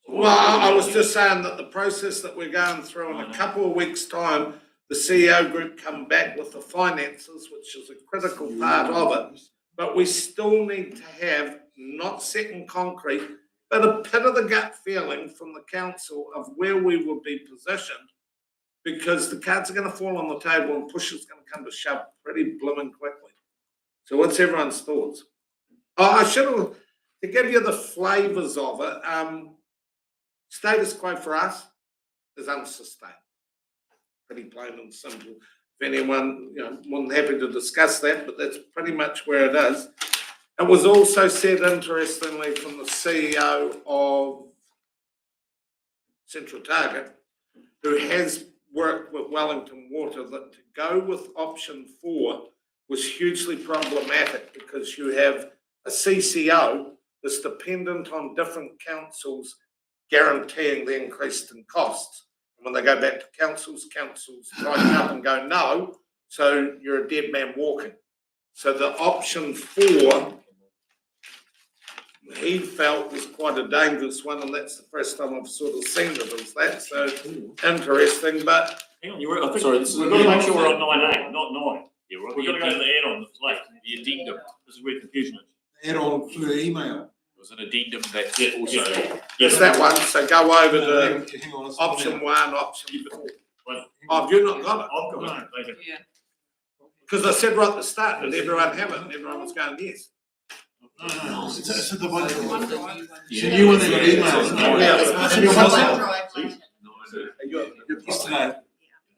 [SPEAKER 1] Well, I was just saying that the process that we're going through in a couple of weeks' time, the CEO group come back with the finances, which is a critical part of it. But we still need to have, not set in concrete, but a pit of the gut feeling from the council of where we will be positioned. Because the cards are going to fall on the table and push is going to come to shove pretty blooming quickly. So what's everyone's thoughts? Oh, I should have, to give you the flavours of it, status quo for us is unsustainable. Pretty plain and simple. If anyone, more than happy to discuss that, but that's pretty much where it is. It was also said, interestingly, from the CEO of Central Target, who has worked with Wellington Water, that to go with option 4 was hugely problematic because you have a CCO that's dependent on different councils guaranteeing the increase in costs. And when they go back to councils tighten up and go no, so you're a dead man walking. So the option 4, he felt was quite a dangerous one, and that's the first time I've sort of seen it as that. So interesting, but
[SPEAKER 6] Hang on, I think
[SPEAKER 4] Sorry, this is
[SPEAKER 6] we've got to make sure we're on 9A, not 9.
[SPEAKER 4] Yeah, we're on
[SPEAKER 6] We've got to go to the add-on that's late.
[SPEAKER 4] the addendum.
[SPEAKER 6] This is where confusion is.
[SPEAKER 9] Add-on flew email.
[SPEAKER 4] There was an addendum that also.
[SPEAKER 1] yes, that one. So go over to
[SPEAKER 9] Hang on, it's
[SPEAKER 1] option 1, option 4.
[SPEAKER 6] Wait,
[SPEAKER 1] Oh, have you not got it?
[SPEAKER 6] I've got it. Thank you.
[SPEAKER 19] Yeah.
[SPEAKER 1] Because I said right at the start, did everyone have it? And everyone was going, yes.
[SPEAKER 9] No. It's the one.
[SPEAKER 19] OneDrive.
[SPEAKER 9] It's a new one that got emails.
[SPEAKER 1] Oh, yeah.
[SPEAKER 9] It's your WhatsApp.
[SPEAKER 19] OneDrive.
[SPEAKER 9] Yesterday.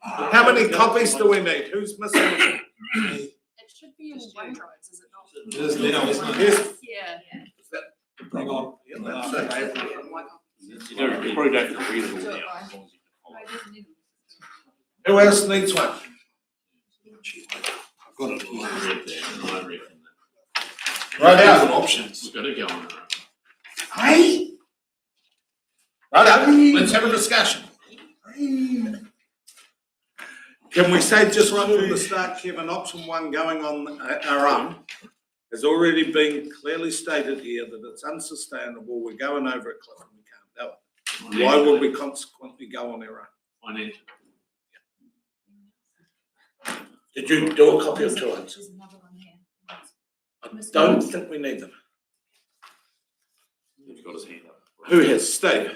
[SPEAKER 1] How many copies do we need? Who's missing?
[SPEAKER 16] It should be in OneDrive, is it not?
[SPEAKER 9] It is now, isn't it?
[SPEAKER 1] Yes.
[SPEAKER 16] Yeah.
[SPEAKER 9] Hang on.
[SPEAKER 1] Yeah, that's it.
[SPEAKER 4] You probably don't have to read it all now. As long as you can follow.
[SPEAKER 1] Who else needs one?
[SPEAKER 9] I've got it here.
[SPEAKER 8] I read that, and I reckon
[SPEAKER 1] Right
[SPEAKER 9] Different
[SPEAKER 1] out.
[SPEAKER 9] options.
[SPEAKER 8] we've got to go on.
[SPEAKER 1] Hey. Right out. Let's have a discussion. Can we say just right from the start, Kevin, option 1 going on our own has already been clearly stated here that it's unsustainable. We're going over a cliff and we can't do it. Why would we consequently go on our own?
[SPEAKER 8] Financial.
[SPEAKER 1] Did you do a copy of 2 ones?
[SPEAKER 16] There's another one here.
[SPEAKER 1] I don't think we need them.
[SPEAKER 4] He's got his hand up.
[SPEAKER 1] Who has? Steve?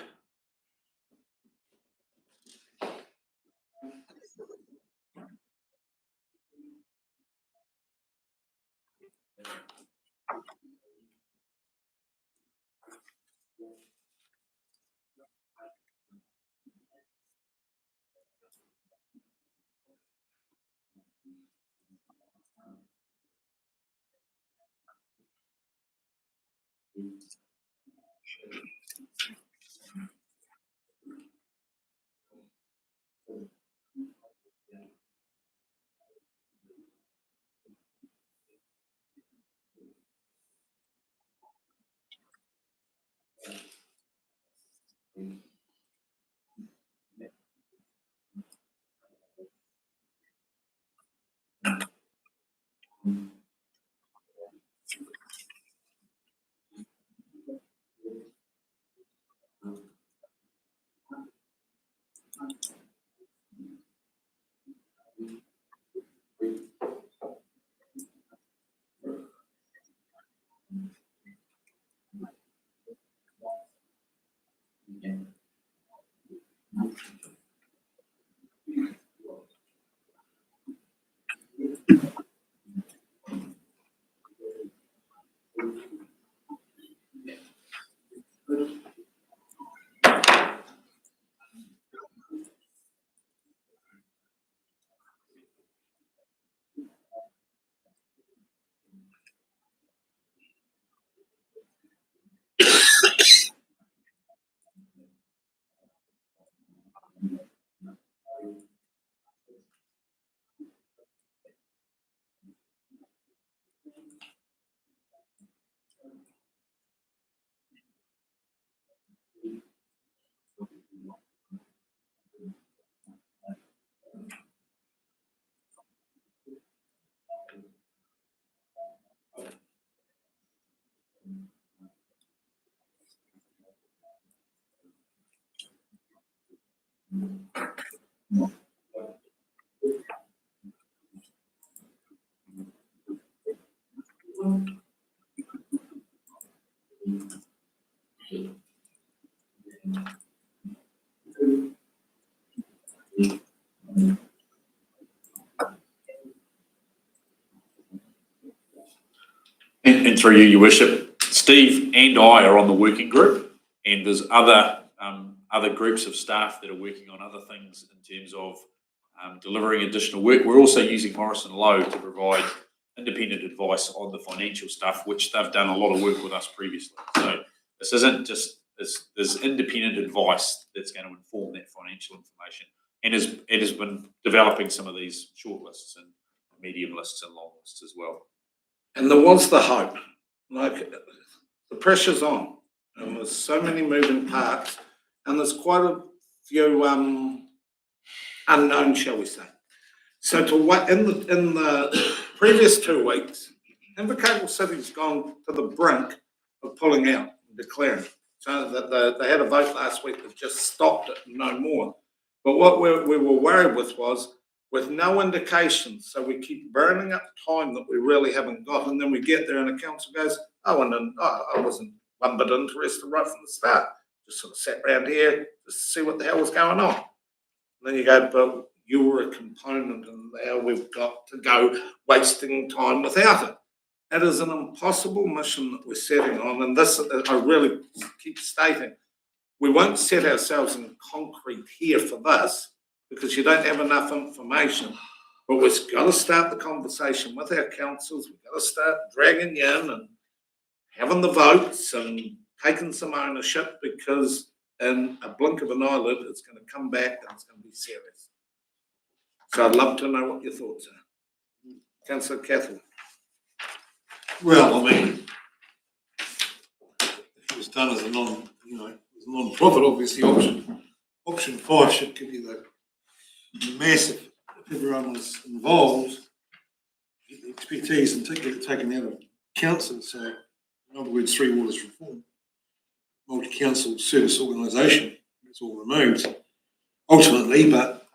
[SPEAKER 4] And through you, your worship, Steve and I are on the working group, and there's other groups of staff that are working on other things in terms of delivering additional work. We're also using Morrison Lowe to provide independent advice on the financial stuff, which they've done a lot of work with us previously. So this isn't just, there's independent advice that's going to inform that financial information, and it has been developing some of these short lists and medium lists and long lists as well.
[SPEAKER 1] And there was the hope, like the pressure's on, and there's so many moving parts, and there's quite a few unknowns, shall we say. So to what in the previous 2 weeks, Invercargill City's gone to the brink of pulling out and declaring. So that they had a vote last week that just stopped it, no more. But what we were worried with was, with no indications, so we keep burning up time that we really haven't got, and then we get there and the council goes, oh, and then I wasn't one bit interested right from the start. Just sort of sat around here just to see what the hell was going on. And then you go, but you were a component, and now we've got to go wasting time without it. It is an impossible mission that we're setting on, and this I really keep stating. We won't set ourselves in concrete here for this, because you don't have enough information. But we've got to start the conversation with our councils. We've got to start dragging you in and having the votes and taking some ownership, because in a blink of an eyelid, it's going to come back and it's going to be serious. So I'd love to know what your thoughts are. Councillor Cathal.
[SPEAKER 9] Well, I mean, if it was done as a non-profit, obviously option 5 should give you the massive, if everyone was involved, get the expertise and get it taken out of council. So, in other words, 3 Waters reform, multi-council service organisation, it's all removed ultimately. But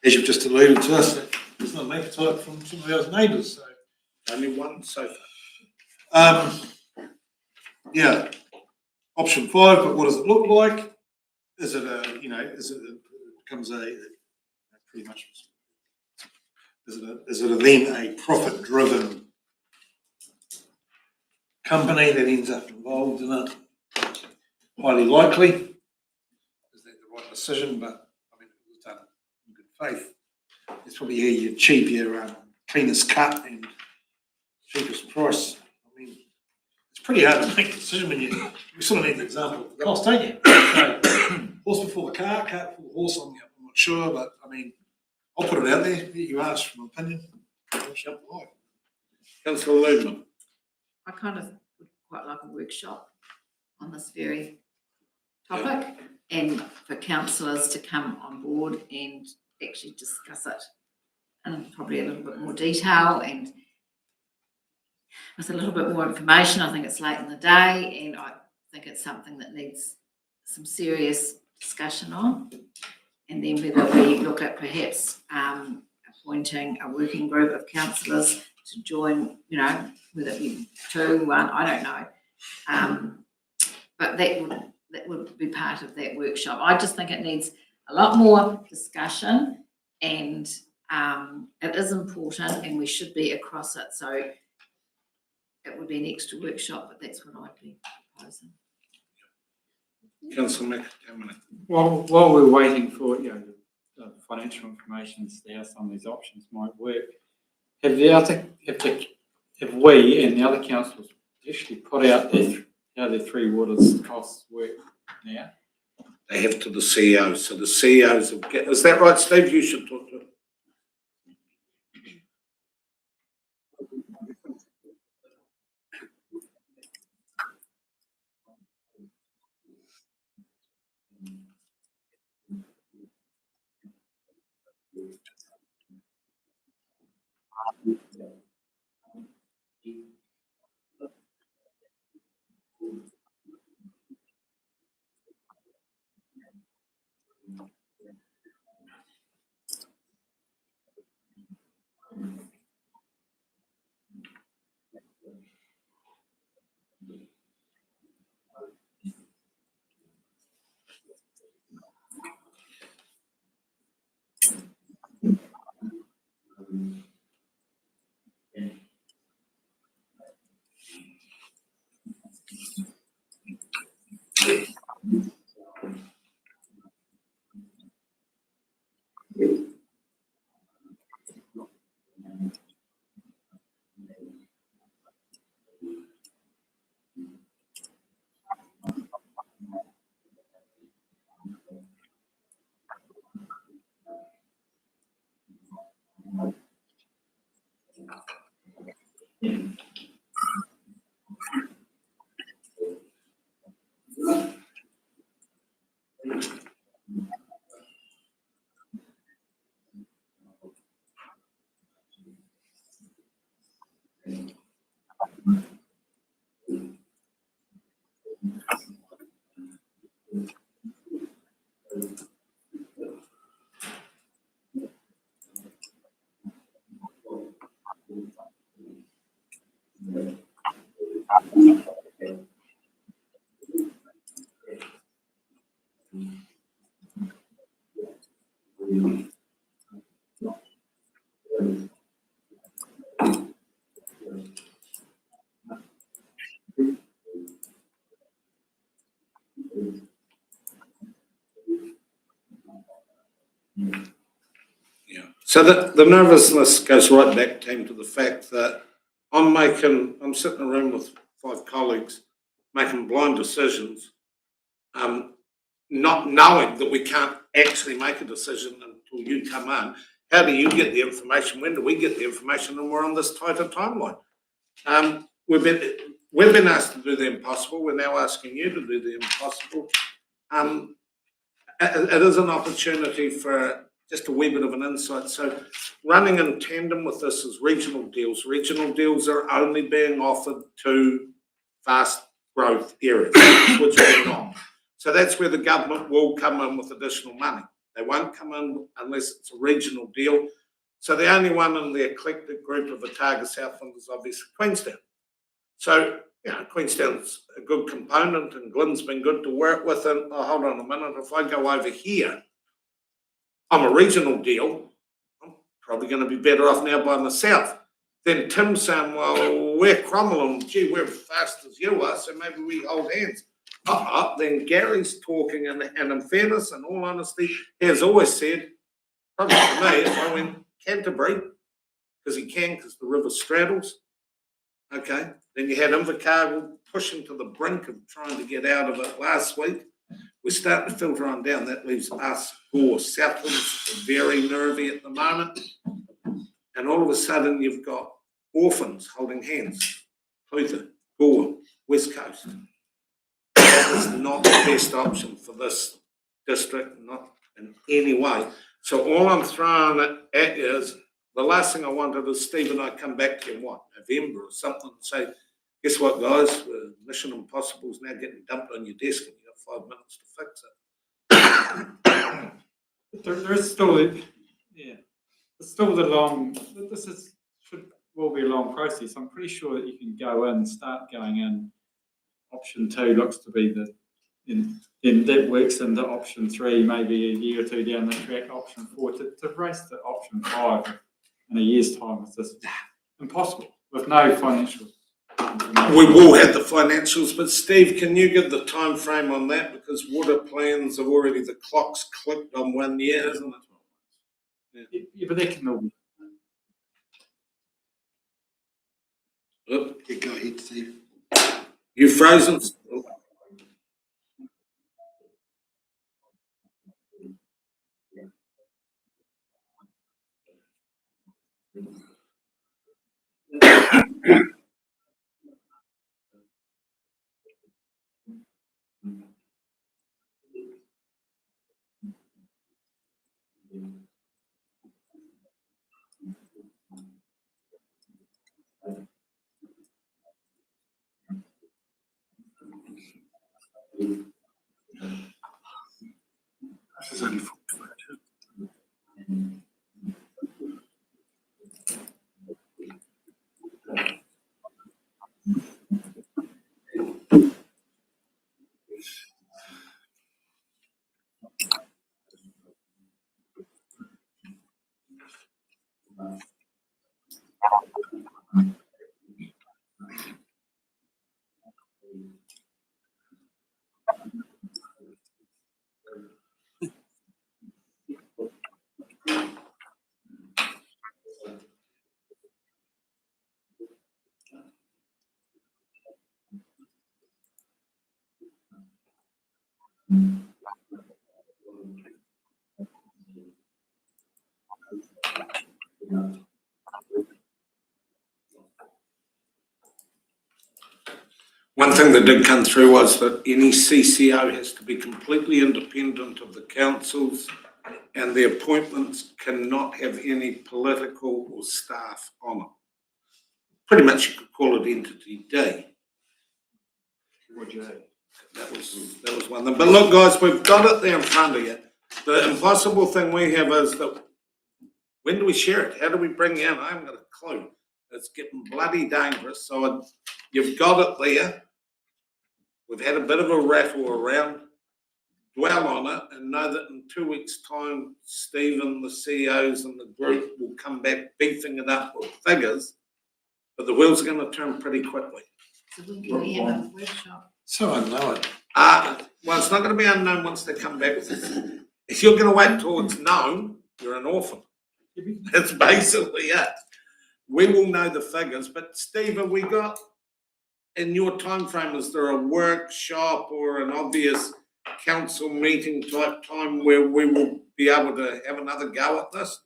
[SPEAKER 9] as you've just alluded to us, there's not an appetite from some of our neighbours. So
[SPEAKER 1] only one so
[SPEAKER 9] far. Yeah, option 5. But what does it look like? Is it becomes a pretty much, is it then a profit-driven company that ends up involved in it? Highly likely. Is that the right decision? But I mean, it was done in good faith. It's probably here you achieve your cleanest cut and cheapest price. I mean, it's pretty hard to make a decision when you sort of need an example of the cost, don't you? So, horse before the cart, cart before the horse. I'm not sure, but I mean, I'll put it out there. You asked for my opinion.
[SPEAKER 1] Councillor Ludman.
[SPEAKER 18] I kind of would quite like a workshop on this very topic, and for councillors to come on board and actually discuss it in probably a little bit more detail and with a little bit more information. I think it's late in the day, and I think it's something that needs some serious discussion on. And then whether we look at perhaps appointing a working group of councillors to join, whether it be 2, 1, I don't know. But that would be part of that workshop. I just think it needs a lot more discussion, and it is important, and we should be across it. So it would be an extra workshop, but that's what I'd be proposing.
[SPEAKER 1] Councillor McTamaney.
[SPEAKER 14] While we're waiting for the financial information to see how some of these options might work, have we and the other councils actually put out how the 3 Waters costs work now?
[SPEAKER 1] They have to the CEOs. So the CEOs will get. Is that right, Steve? You should talk to them. So the nervousness goes right back, team, to the fact that I'm sitting in a room with 5 colleagues making blind decisions, not knowing that we can't actually make a decision until you come in. How do you get the information? When do we get the information? And we're on this tighter timeline. We've been asked to do the impossible. We're now asking you to do the impossible. It is an opportunity for just a wee bit of an insight. So running in tandem with this is regional deals. Regional deals are only being offered to fast growth areas, which we're not. So that's where the government will come in with additional money. They won't come in unless it's a regional deal. So the only one in the eclectic group of Otago Southland is obviously Queenstown. So, Queenstown's a good component and Glyn's been good to work with. And hold on a minute, if I go over here, I'm a regional deal. I'm probably going to be better off now by myself. Then Tim's saying, well, we're Cromwell, gee, we're as fast as you are, so maybe we hold hands. Then Gary's talking, and in fairness and all honesty, he has always said, probably to me, if I went Canterbury, because he can, because the river straddles, okay, then you had Invercargill pushing to the brink of trying to get out of it last week. We're starting to filter on down. That leaves us, Gore, Southlands, very nervy at the moment. And all of a sudden, you've got orphans holding hands. Clutha, Gore, West Coast. That is not the best option for this district, not in any way. So all I'm throwing at you is, the last thing I wanted is Steve and I come back to you in November or something, and say, guess what, guys? Mission Impossible is now getting dumped on your desk and you've got 5 minutes to fix it.
[SPEAKER 14] There is still, there's still will be a long process. I'm pretty sure that you can go in, start going in. Option 2 looks to be then that works into option 3, maybe a year or 2 down the track. Option 4 to race to option 5 in a year's time is just impossible with no financial.
[SPEAKER 1] We will have the financials, but Steve, can you give the time frame on that? Because water plans have already, the clock's clicked on 1 year, isn't it?
[SPEAKER 14] Yeah, but that can all be.
[SPEAKER 1] Look,
[SPEAKER 9] Yeah, go ahead, Steve.
[SPEAKER 1] you frozen?
[SPEAKER 9] This is only for
[SPEAKER 5] One thing that did come through was that any CCO has to be completely independent of the councils, and the appointments cannot have any political or staff on it. Pretty much you could call it entity D. That was one thing. But look, guys, we've got it there in front of you. The impossible thing we have is that when do we share it? How do we bring you in? I haven't got a clue. It's getting bloody dangerous. So you've got it there. We've had a bit of a rattle around. Dwell on it and know that in 2 weeks' time, Stephen, the CEOs and the group will come back beefing it up with figures, but the wheels are going to turn pretty quickly.
[SPEAKER 18] So when can we have a workshop?
[SPEAKER 9] So unknown.
[SPEAKER 5] Well, it's not going to be unknown once they come back with it. If you're going to wait until it's known, you're an orphan. That's basically it. We will know the figures, but Steve, have we got, in your time frame, is there a workshop or an obvious council meeting type time where we will be able to have another go at this?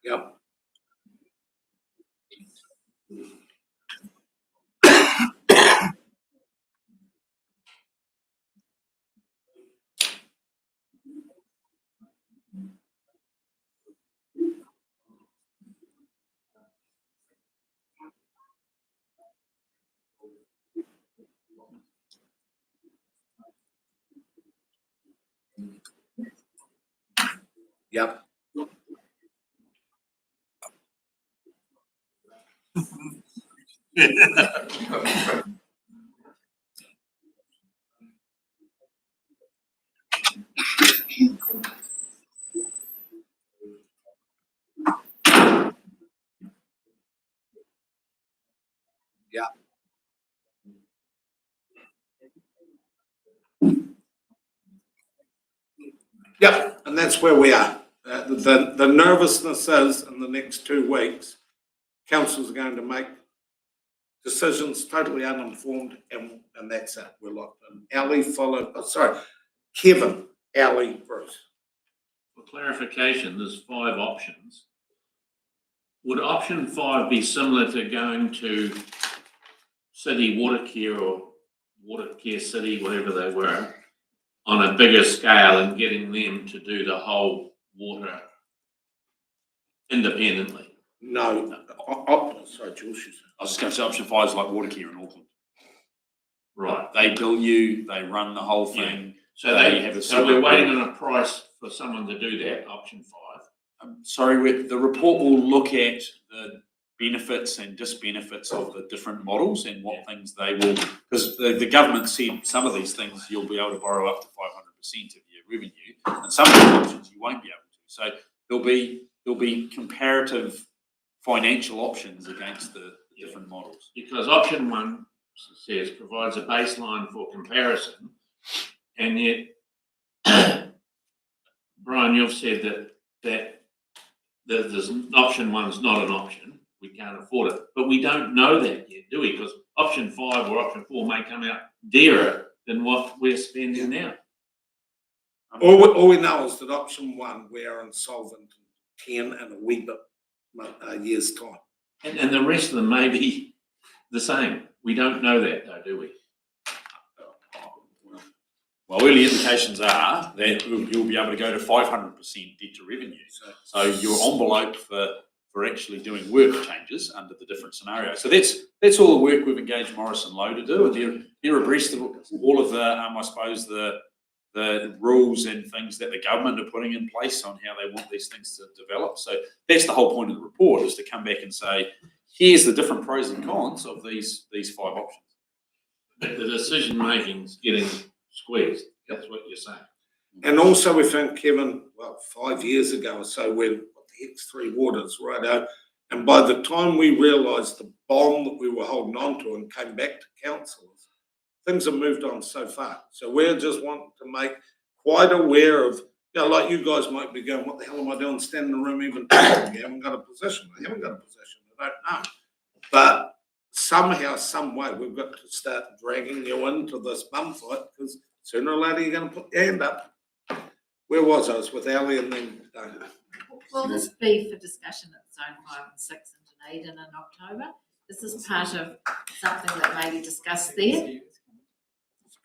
[SPEAKER 5] Yep. Yep. Yeah. Yeah, and that's where we are. The nervousness is in the next 2 weeks, councils are going to make decisions totally uninformed, and that's it. We're locked in. Ali followed, Kevin, Ali, Bruce.
[SPEAKER 8] For clarification, there's 5 options. Would option 5 be similar to going to City Water Care or Water Care City, whatever they were, on a bigger scale and getting them to do the whole water independently?
[SPEAKER 5] No. Sorry, Jules.
[SPEAKER 4] I was just going to say option 5 is like water care in Auckland.
[SPEAKER 8] Right.
[SPEAKER 4] They bill you, they run the whole thing.
[SPEAKER 8] So we're waiting on a price for someone to do that, option 5.
[SPEAKER 4] Sorry, the report will look at the benefits and disbenefits of the different models and what things they will, because the government said some of these things you'll be able to borrow up to 500% of your revenue, and some of the options you won't be able to. So there'll be comparative financial options against the different models.
[SPEAKER 8] Because option 1 says provides a baseline for comparison, and yet, Brian, you've said that there's option 1's not an option. We can't afford it, but we don't know that yet, do we? Because option 5 or option 4 may come out dearer than what we're spending now.
[SPEAKER 5] All we know is that option 1, we are insolvent in 10 and a wee bit years' time.
[SPEAKER 8] And the rest of them may be the same. We don't know that though, do we?
[SPEAKER 4] Well, early indications are that you'll be able to go to 500% debt to revenue. So your envelope for actually doing work changes under the different scenarios. So that's all the work we've engaged Morris and Lowe to do. And they're abreast of all of the, I suppose, the rules and things that the government are putting in place on how they want these things to develop. So that's the whole point of the report, is to come back and say, here's the different pros and cons of these 5 options.
[SPEAKER 8] But the decision making's getting squeezed. That's what you're saying.
[SPEAKER 5] And also we think, Kevin, 5 years ago or so, when the X3 waters, righto, and by the time we realised the bomb that we were holding on to and came back to councillors, things have moved on so far. So we're just wanting to make quite aware of
[SPEAKER 1] Yeah, like you guys might be going, what the hell am I doing standing in the room even talking? You haven't got a position. I haven't got a position. I don't know. But somehow, some way, we've got to start dragging you into this bum fight because sooner or later you're going to put your hand up. Where was I? I was with Ali and then.
[SPEAKER 18] Will this be for discussion at Zone 5 and 6 in Dunedin in October? Is this part of something that may be discussed there?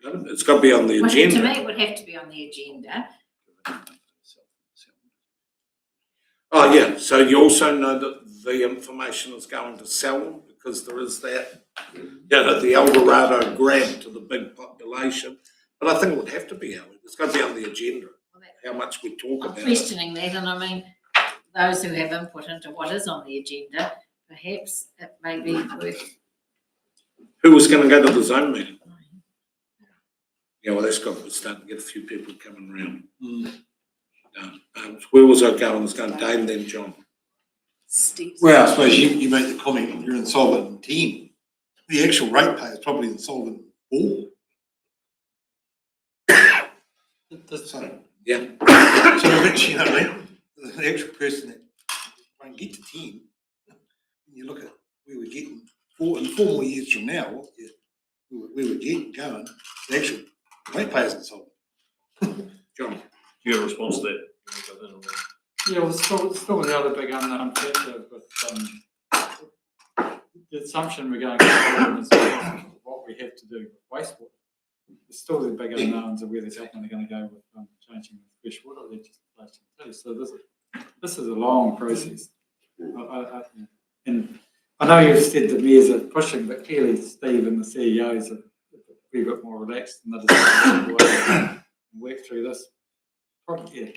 [SPEAKER 1] It's got to be on the
[SPEAKER 18] Well,
[SPEAKER 1] agenda.
[SPEAKER 18] to me, it would have to be on the agenda.
[SPEAKER 1] Oh, yeah. So you also know that the information is going to sell because there is that, the El Dorado grab to the big population. But I think it would have to be, it's got to be on the agenda, how much we talk
[SPEAKER 18] I'm
[SPEAKER 1] about it.
[SPEAKER 18] questioning that, and I mean, those who have input into what is on the agenda, perhaps it may be worth.
[SPEAKER 1] Who was going to go to the zone meeting? Yeah, well, that's got, we're starting to get a few people coming around. Where was I going? I was going Dane, then John.
[SPEAKER 9] Well, I suppose you made the comment you're insolvent team. The actual ratepayer is probably insolvent board. So,
[SPEAKER 1] yeah.
[SPEAKER 9] So eventually, you know what I mean? The actual person that won't get to 10, when you look at where we're getting, in 4 more years from now, where we're getting going, the actual ratepayer's insolvent.
[SPEAKER 1] John,
[SPEAKER 4] do you have a response to that?
[SPEAKER 14] Yeah, well, still the other big unknown factor with the assumption we're going forward is what we have to do with wastewater. There's still the big unknowns of where the government are going to go with changing the fresh water legislation too. So this is a long process. And I know you've said the mayors are pushing, but clearly Steve and the CEOs are a wee bit more relaxed and they're work through this. Probably, yeah.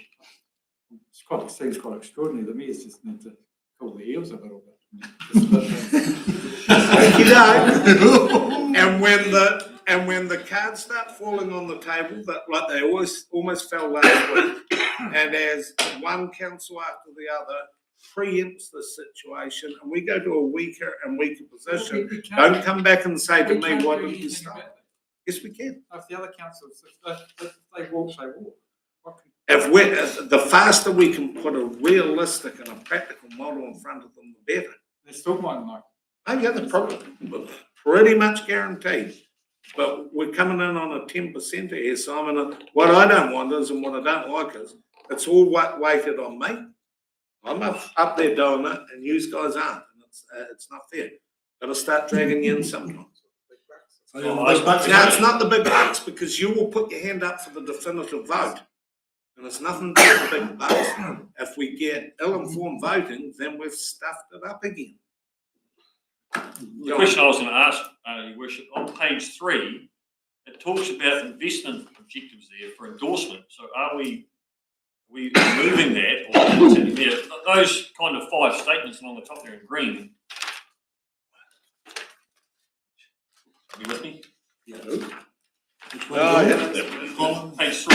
[SPEAKER 14] It seems quite extraordinary. The mayors just need to cool the heels a little bit.
[SPEAKER 1] And when the cards start falling on the table, that like they almost fell last week, and as one council after the other preempts the situation, and we go to a weaker and weaker position, don't come back and say to me, "Why didn't you stop?" Yes, we can.
[SPEAKER 14] If the other councils, if they walk, they walk.
[SPEAKER 1] If the faster we can put a realistic and a practical model in front of them, the better.
[SPEAKER 14] They still might like.
[SPEAKER 1] Oh yeah, they're probably pretty much guaranteed. But we're coming in on a 10% here, Simon. And what I don't want is, and what I don't like is, it's all weighted on me. I'm up there doing it, and you guys aren't, and it's not fair. Got to start dragging you in sometimes. No, it's not the big bucks because you will put your hand up for the definitive vote. And it's nothing to do with the big bucks. If we get ill-informed voting, then we've stuffed it up again.
[SPEAKER 6] The question I was going to ask, Your Worship, on page 3, it talks about investment objectives there for endorsement. So are we removing that, or is it there? Those kind of 5 statements along the top there in green. Are you with me?
[SPEAKER 9] Yeah.
[SPEAKER 6] Page 3.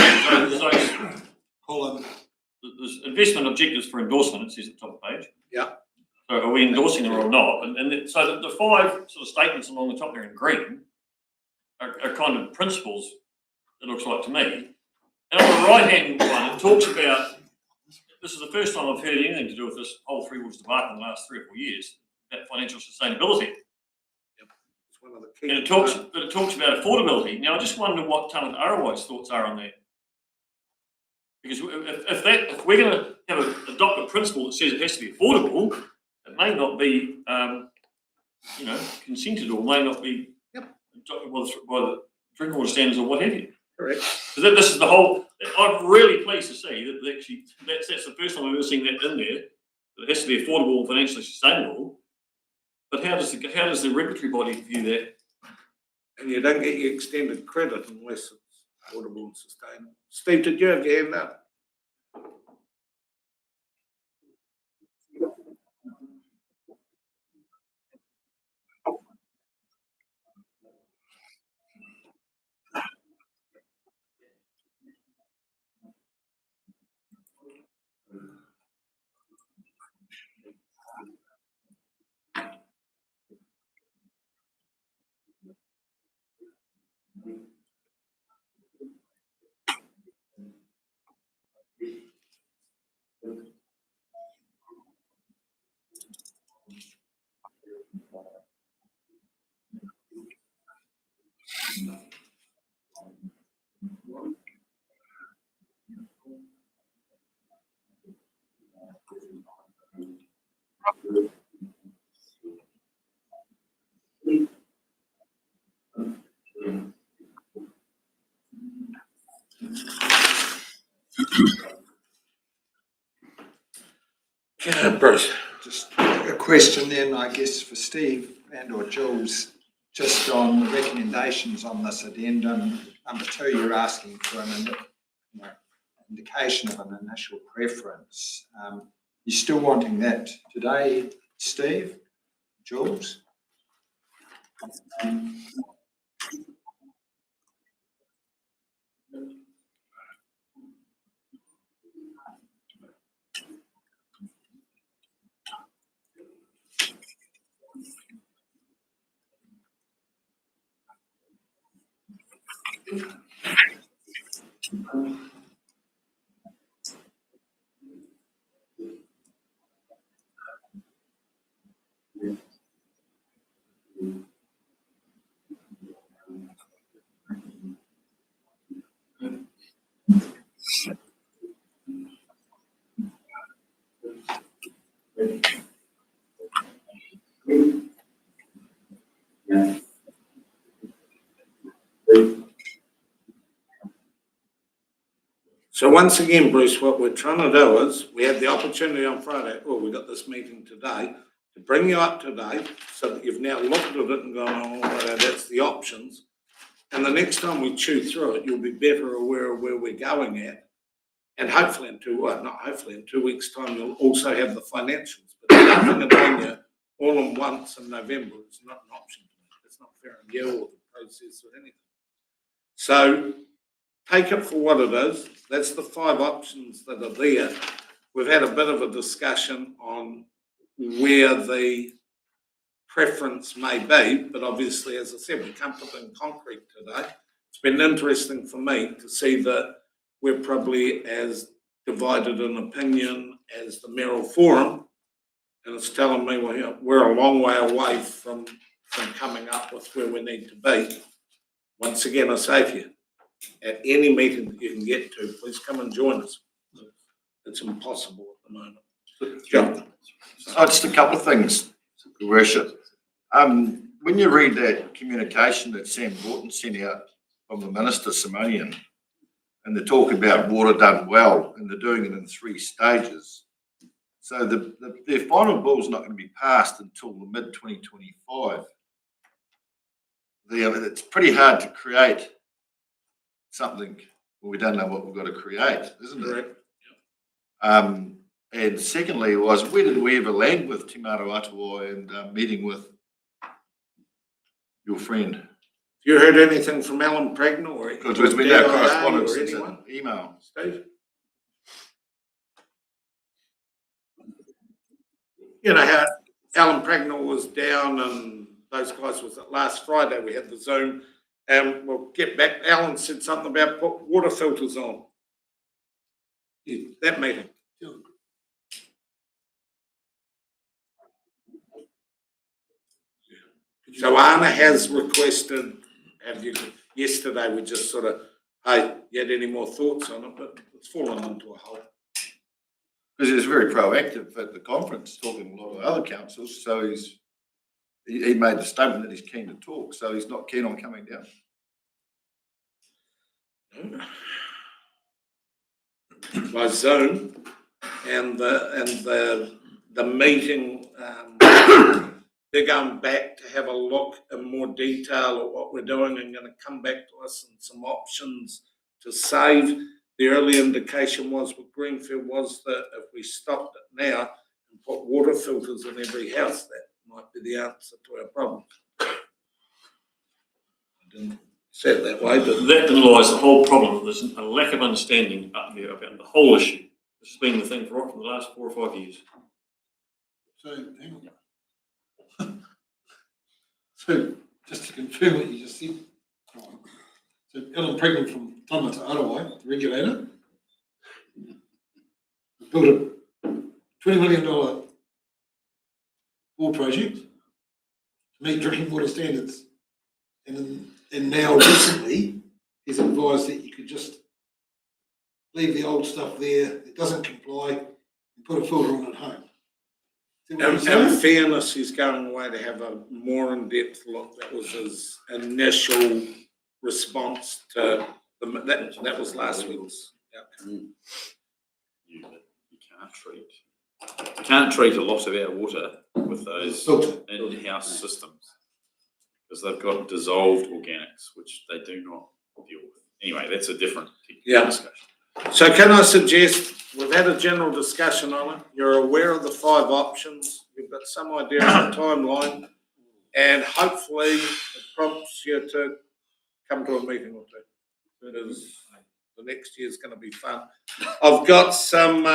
[SPEAKER 6] There's investment objectives for endorsement, it says at the top of the page.
[SPEAKER 1] Yeah.
[SPEAKER 6] So are we endorsing them or not? And so the 5 sort of statements along the top there in green are kind of principles, it looks like to me. And on the right-hand one, it talks about, this is the first time I've heard anything to do with this whole Three Waters debacle in the last 3 or 4 years, about financial sustainability.
[SPEAKER 1] It's one of the key.
[SPEAKER 6] And it talks about affordability. Now, I just wonder what Talent Arawai's thoughts are on that. Because if we're going to adopt a principle that says it has to be affordable, it may not be, consented or may not be adopted by the drinking water standards or what have you.
[SPEAKER 1] Correct.
[SPEAKER 6] Because this is the whole. I'm really pleased to see that actually that's the first time I've ever seen that in there. That it has to be affordable and financially sustainable. But how does the regulatory body view that?
[SPEAKER 1] And you don't get your extended credit unless it's affordable and sustainable. Steve, did you have your hand up?
[SPEAKER 3] Bruce.
[SPEAKER 7] Just a question then, I guess, for Steve and or Jules, just on the recommendations on this addendum. Number 2, you're asking for an indication of an initial preference. You still wanting that today, Steve, Jules?
[SPEAKER 12] So once again, Bruce, what we're trying to do is, we had the opportunity on Friday, well, we got this meeting today, to bring you up to date, so that you've now looked at it and gone, oh, right, that's the options. And the next time we chew through it, you'll be better aware of where we're going at. And hopefully in 2 weeks' time, you'll also have the financials. But dumping it on you all at once in November is not an option. It's not fair on you or the process or anything. So take it for what it is. That's the 5 options that are there. We've had a bit of a discussion on where the preference may be, but obviously, as I said, we can't put it in concrete today. It's been interesting for me to see that we're probably as divided in opinion as the Merrill Forum, and it's telling me we're a long way away from coming up with where we need to be. Once again, I say to you, at any meeting that you can get to, please come and join us. It's impossible at the moment. John.
[SPEAKER 21] Just a couple of things, Your Worship. When you read that communication that Sam Borton sent out from the Minister Simonian, and they talk about water done well, and they're doing it in 3 stages. So their final bill is not going to be passed until the mid-2025. It's pretty hard to create something where we don't know what we've got to create, isn't it? And secondly was, where did we ever land with Te Maro Atawa and meeting with your friend?
[SPEAKER 12] You heard anything from Alan Pregnant or
[SPEAKER 21] because there's been no correspondence since
[SPEAKER 12] anyone?
[SPEAKER 21] Email.
[SPEAKER 12] Steve? You know how Alan Pregnant was down and those guys was last Friday, we had the Zoom, and we'll get back. Alan said something about put water filters on. Yeah, that meeting. So Anna has requested, yesterday we just sort of, hey, you had any more thoughts on it, but it's fallen into a hole.
[SPEAKER 21] Because he was very proactive at the conference, talking to a lot of other councils, so he made the statement that he's keen to talk, so he's not keen on coming down.
[SPEAKER 12] By Zoom, and the meeting, they're going back to have a look in more detail at what we're doing and going to come back to us and some options to save. The early indication was with Greenfield was that if we stopped it now and put water filters in every house, that might be the answer to our problem. I didn't say it that way, but
[SPEAKER 6] that lies the whole problem. There's a lack of understanding up there about the whole issue. This has been the thing for the last 4 or 5 years.
[SPEAKER 9] So, hang on. So, just to confirm what you just said, so Alan Pregnant from Tamata Arawai, the regulator, built a $20 million bore project to meet drinking water standards. And now recently, he's advised that you could just leave the old stuff there, it doesn't comply, and put a filter on at home.
[SPEAKER 12] in fairness, he's going away to have a more in-depth look. That was his initial response to That was last week's outcome.
[SPEAKER 4] You can't treat a lot of our water with those in-house systems because they've got dissolved organics, which they do not deal with. Anyway, that's a different discussion.
[SPEAKER 12] So can I suggest, we've had a general discussion on it, you're aware of the 5 options, you've got some idea of the timeline, and hopefully it prompts you to come to a meeting or two. Because the next year's going to be fun. I've got some,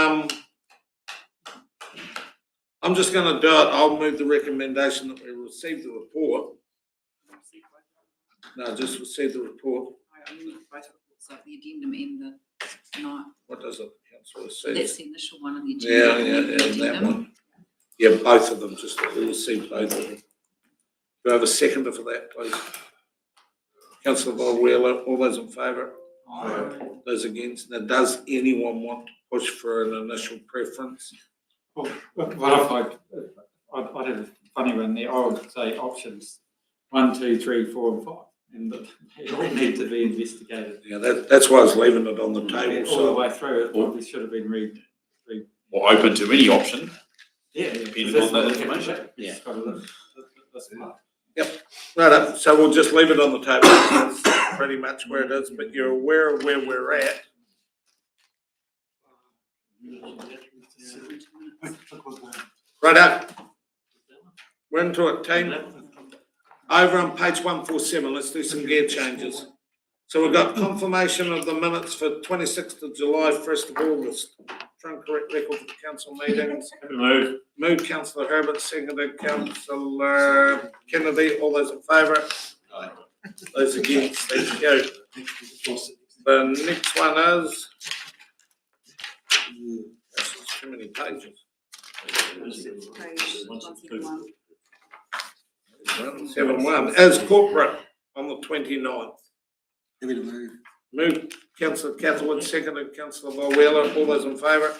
[SPEAKER 12] I'm just going to do it. I'll move the recommendation that we receive the report. No, just receive the report.
[SPEAKER 13] So the addendum and the tonight.
[SPEAKER 12] What does it, councillor, receive?
[SPEAKER 13] That's the initial one on the agenda.
[SPEAKER 12] Yeah, that one. Yeah, both of them, just we receive both of them. Do I have a seconder for that, please? Councillor Bold-Wheeler, all those in favour? Aye. Those against? Now, does anyone want to push for an initial preference?
[SPEAKER 14] Well, I'd have a funny one there. I would say options 1, 2, 3, 4, and 5, and they all need to be investigated.
[SPEAKER 12] Yeah, that's why I was leaving it on the table.
[SPEAKER 14] All the way through, it probably should have been read.
[SPEAKER 4] Or open to any option.
[SPEAKER 14] Yeah,
[SPEAKER 4] depending on that information.
[SPEAKER 14] Yeah.
[SPEAKER 12] Yep, right up. So we'll just leave it on the table. That's pretty much where it is, but you're aware of where we're at. Right up. We're into it, team. Over on page 147, let's do some gear changes. So we've got confirmation of the minutes for 26th of July, 1st of August. Try and correct record of the council meetings. Move councillor Herbert, seconded councillor Kennedy. All those in favour? Aye. Those against? Thank you. The next one is. That's too many pages. 171 as corporate on the 29th.
[SPEAKER 9] Happy to move.
[SPEAKER 12] Move councillor Catherwood, seconded councillor Bold-Wheeler. All those in favour?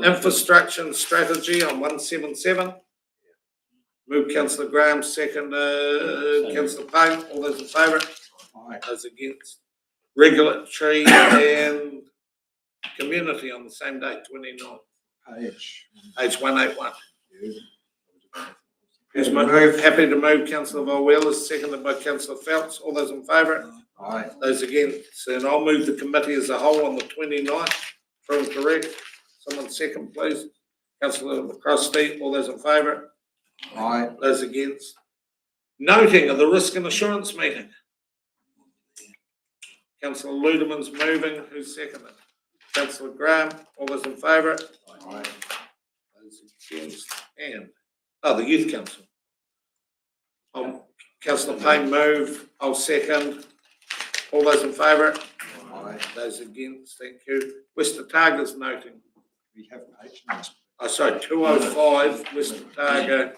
[SPEAKER 12] Infrastructure and strategy on 177. Move councillor Graham, seconded councillor Payne. All those in favour? Those against? Regulatory and community on the same day, 29th. Page 181. Who's happy to move councillor Bold-Wheeler, seconded by councillor Phelps. All those in favour?
[SPEAKER 7] Aye.
[SPEAKER 12] Those against? And I'll move the committee as a whole on the 29th. From correct. Someone second, please. Councillor McCrosty. All those in favour?
[SPEAKER 7] Aye.
[SPEAKER 12] Those against? Noting of the risk and assurance meeting. Councillor Ludeman's moving. Who's seconded? Councillor Graham. All those in favour?
[SPEAKER 7] Aye.
[SPEAKER 12] Those against? And the youth council. Councillor Payne move. I'll second. All those in favour?
[SPEAKER 7] Aye.
[SPEAKER 12] Those against? Thank you. West Otago's noting.
[SPEAKER 7] We have page numbers.
[SPEAKER 12] Sorry, 205 West Otago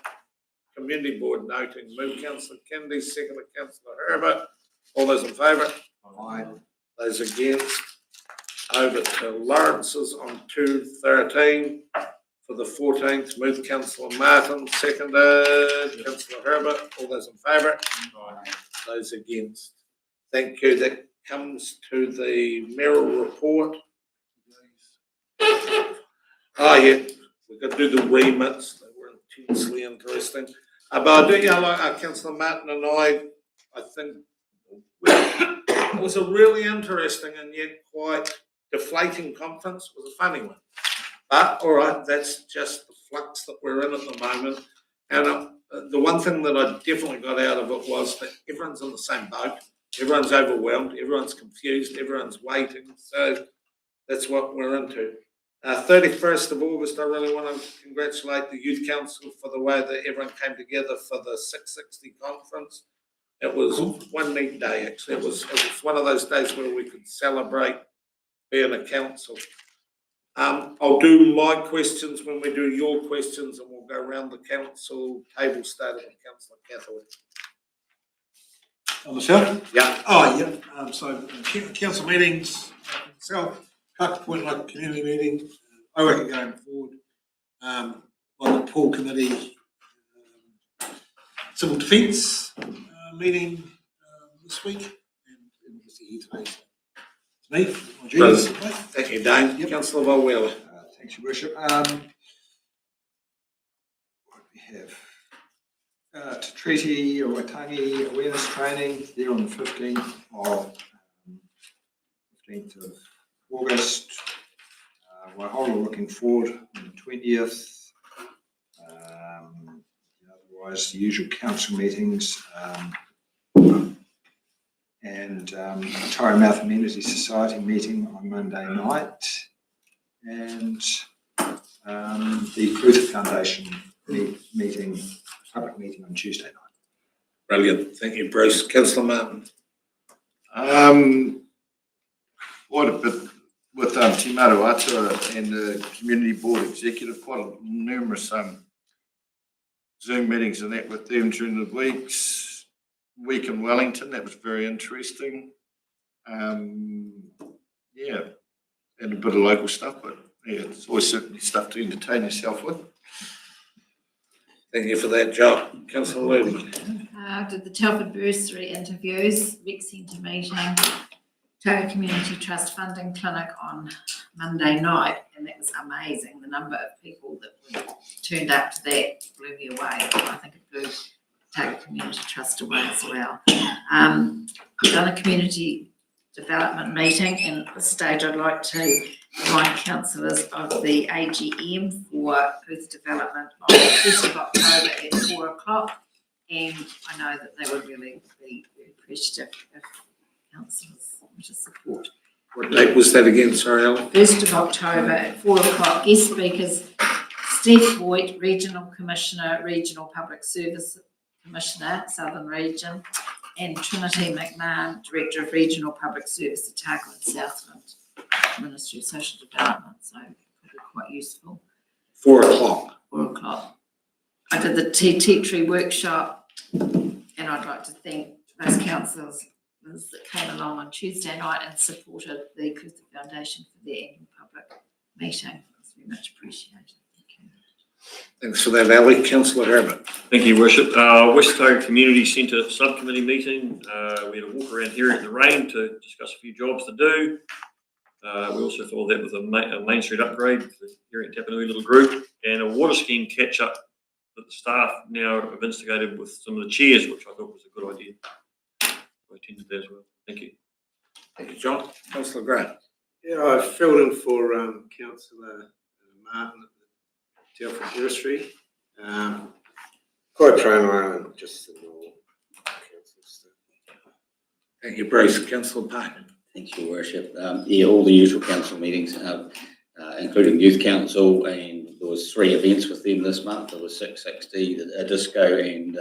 [SPEAKER 12] Community Board noting. Move councillor Kennedy, second councillor Herbert. All those in favour?
[SPEAKER 7] Aye.
[SPEAKER 12] Those against? Over to Lawrence's on 213 for the 14th. Move councillor Martin, seconded councillor Herbert. All those in favour? Those against? Thank you. That comes to the mayoral report. Oh yeah, we've got to do the remits. They were intensely interesting. But I do, like councillor Martin and I think it was a really interesting and yet quite deflating conference. It was a funny one. But all right, that's just the flux that we're in at the moment. And the one thing that I definitely got out of it was that everyone's in the same boat. Everyone's overwhelmed. Everyone's confused. Everyone's waiting. So that's what we're into. 31st of August, I really want to congratulate the Youth Council for the way that everyone came together for the 660 conference. It was one neat day, actually. It was one of those days where we could celebrate being a council. I'll do my questions when we do your questions, and we'll go around the council table, starting with Councillor Catherwood.
[SPEAKER 9] Myself?
[SPEAKER 12] Yeah.
[SPEAKER 9] Oh, yeah. So council meetings, myself, Cuck Point Local Community Meeting, I reckon going forward, on the pool committee, civil defence meeting this week. obviously here today. So it's me, my duties.
[SPEAKER 12] Thank you, Dane. Councillor Volwell.
[SPEAKER 7] Thanks, Your Worship. What do we have? Treaty or Waitangi awareness training there on the 15th of August. Waihola looking forward on the 20th. Otherwise, the usual council meetings. And Tyramouth Amenity Society meeting on Monday night. And the Clutha Foundation meeting, public meeting on Tuesday night.
[SPEAKER 12] Brilliant. Thank you, Bruce. Councillor Martin.
[SPEAKER 21] Quite a bit with Te Maruata and the Community Board Executive, quite numerous Zoom meetings and that with them during the week in Wellington. That was very interesting. Yeah, and a bit of local stuff, but yeah, it's always certainly stuff to entertain yourself with.
[SPEAKER 12] Thank you for that, John. Councillor Ludwig.
[SPEAKER 18] Did the Telford bursary interviews, Vic Centre meeting, Toga Community Trust funding clinic on Monday night, and that was amazing. The number of people that turned up to that blew me away. I think it blew Toga Community Trust away as well. We've done a community development meeting, and at this stage I'd like to remind councillors of the AGM for Clutha Development on the 1st of October at 4 o'clock, and I know that they would really be very appreciative if councillors were to support.
[SPEAKER 12] What date was that again? Sorry, Alan.
[SPEAKER 18] 1st of October at 4 o'clock. Guest speakers, Steve Voigt, Regional Commissioner, Regional Public Service Commissioner, Southern Region, and Trinity McMahon, Director of Regional Public Service, Otago and Southland, Ministry of Social Development. So it could be quite useful.
[SPEAKER 12] 4 o'clock.
[SPEAKER 18] 4 o'clock. I did the tea tree workshop, and I'd like to thank those councillors that came along on Tuesday night and supported the Clutha Foundation for their annual public meeting. It's very much appreciated. Thank you.
[SPEAKER 12] Thanks for that, Ali. Councillor Herbert.
[SPEAKER 6] Thank you, Worship. West Toga Community Centre Subcommittee meeting. We had a walk around here in the rain to discuss a few jobs to do. We also followed that with a Main Street upgrade for here at Tapanui little group, and a water scheme catch up that the staff now have instigated with some of the chairs, which I thought was a good idea. I attended that as well. Thank you.
[SPEAKER 12] Thank you, John. Councillor Grant.
[SPEAKER 5] Yeah, I filled in for Councillor Martin at the Telford bursary. Quite trying around just the normal council stuff.
[SPEAKER 12] Thank you, Bruce. Councillor Payne.
[SPEAKER 11] Thanks, Your Worship. Yeah, all the usual council meetings, including Youth Council, and there was 3 events with them this month. There was 660, a disco, and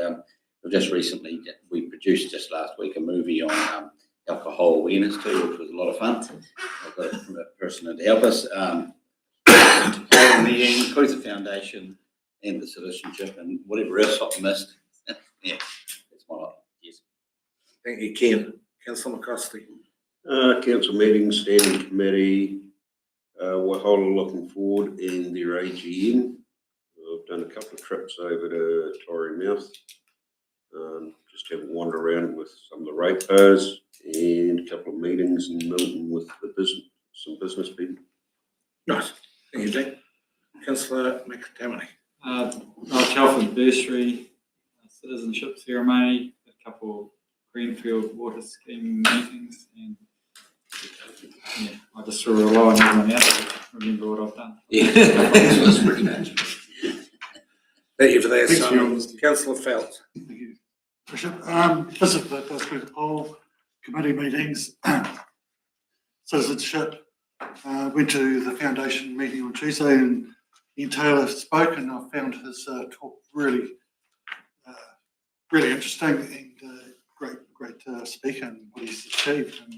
[SPEAKER 11] just recently, we produced just last week a movie on alcohol awareness too, which was a lot of fun. I've got a person in to help us. Meeting, Clutha Foundation, and the citizenship, and whatever else I missed. Yeah, that's my lot. Yes.
[SPEAKER 12] Thank you, Ken. Councillor McCosty.
[SPEAKER 10] Council meeting, standing committee, Waihola looking forward in their AGM. I've done a couple of trips over to Tyramouth. Just have a wander around with some of the ratepayers and a couple of meetings in Melbourne with some business people.
[SPEAKER 12] Nice. Thank you, Dean. Councillor McTamaney.
[SPEAKER 14] Telford bursary, citizenship ceremony, a couple of Greenfield water scheme meetings, and yeah, I just sort of rely on everyone else to remember what I've done.
[SPEAKER 11] Yeah, that's pretty much.
[SPEAKER 12] Thank you for that,
[SPEAKER 9] Thanks,
[SPEAKER 12] Simon.
[SPEAKER 9] Phil.
[SPEAKER 12] Councillor Phelps.
[SPEAKER 9] Thank you, Bishop. Visit the poll committee meetings, citizenship. Went to the foundation meeting on Tuesday, and Ian Taylor spoke, and I found his talk really interesting, and great speaker and what he's achieved, and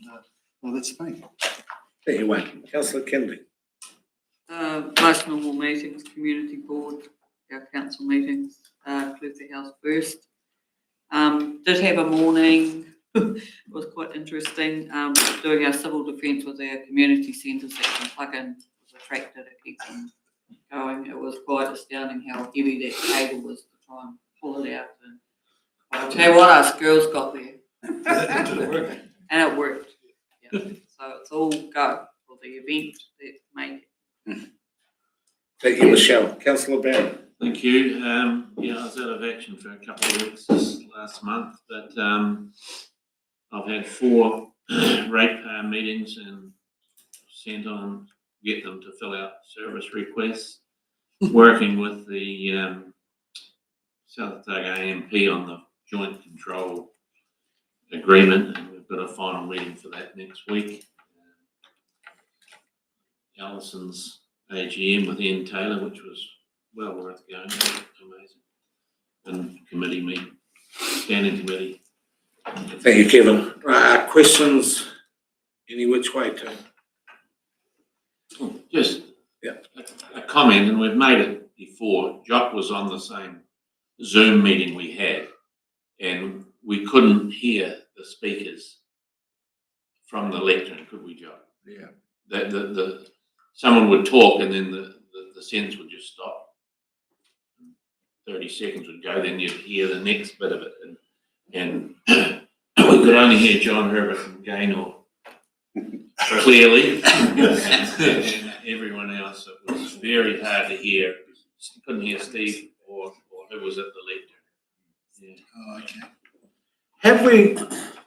[SPEAKER 9] well, that's me.
[SPEAKER 12] Thank you, Wayne. Councillor Kennedy.
[SPEAKER 19] Most normal meetings, community board, our council meetings, Clutha House first. Did have a morning, it was quite interesting, doing our civil defence with our community centres that can plug in with a tractor to keep them going. It was quite astounding how heavy that cable was to try and pull it out. And I'll tell you what, us girls got there.
[SPEAKER 9] Did it work?
[SPEAKER 19] And it worked. So it's all go for the event that made it.
[SPEAKER 12] Thank you, Michelle. Councillor Barron.
[SPEAKER 8] Thank you. Yeah, I was out of action for a couple of weeks this last month, but I've had 4 ratepayer meetings and sent on, get them to fill out service requests, working with the South Otago AMP on the joint control agreement, and we've got a final meeting for that next week. Allison's AGM with Ian Taylor, which was well worth going, amazing. And committee meeting, standing committee.
[SPEAKER 12] Thank you, Kevin. Questions any which way, Tim?
[SPEAKER 8] Just a comment, and we've made it before. Jock was on the same Zoom meeting we had, and we couldn't hear the speakers from the lectern, could we, Jock?
[SPEAKER 21] Yeah.
[SPEAKER 8] Someone would talk and then the sentence would just stop. 30 seconds would go, then you'd hear the next bit of it. And we could only hear John Herbert and Gaynor clearly. And everyone else, it was very hard to hear. Couldn't hear Steve or who was at the lectern. Yeah.
[SPEAKER 9] Oh, okay.
[SPEAKER 12] Have we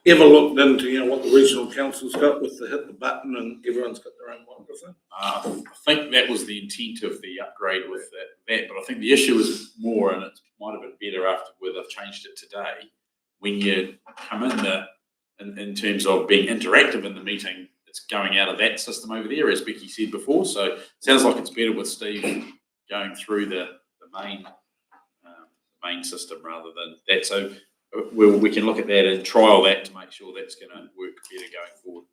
[SPEAKER 12] ever looked into, what the regional council's got with the hit the button and everyone's got their own microphone?
[SPEAKER 4] I think that was the intent of the upgrade with that, but I think the issue is more, and it might have been better after where they've changed it today. When you come in terms of being interactive in the meeting, it's going out of that system over there, as Becky said before. So it sounds like it's better with Steve going through the main system rather than that. So we can look at that and trial that to make sure that's going to work better going forward.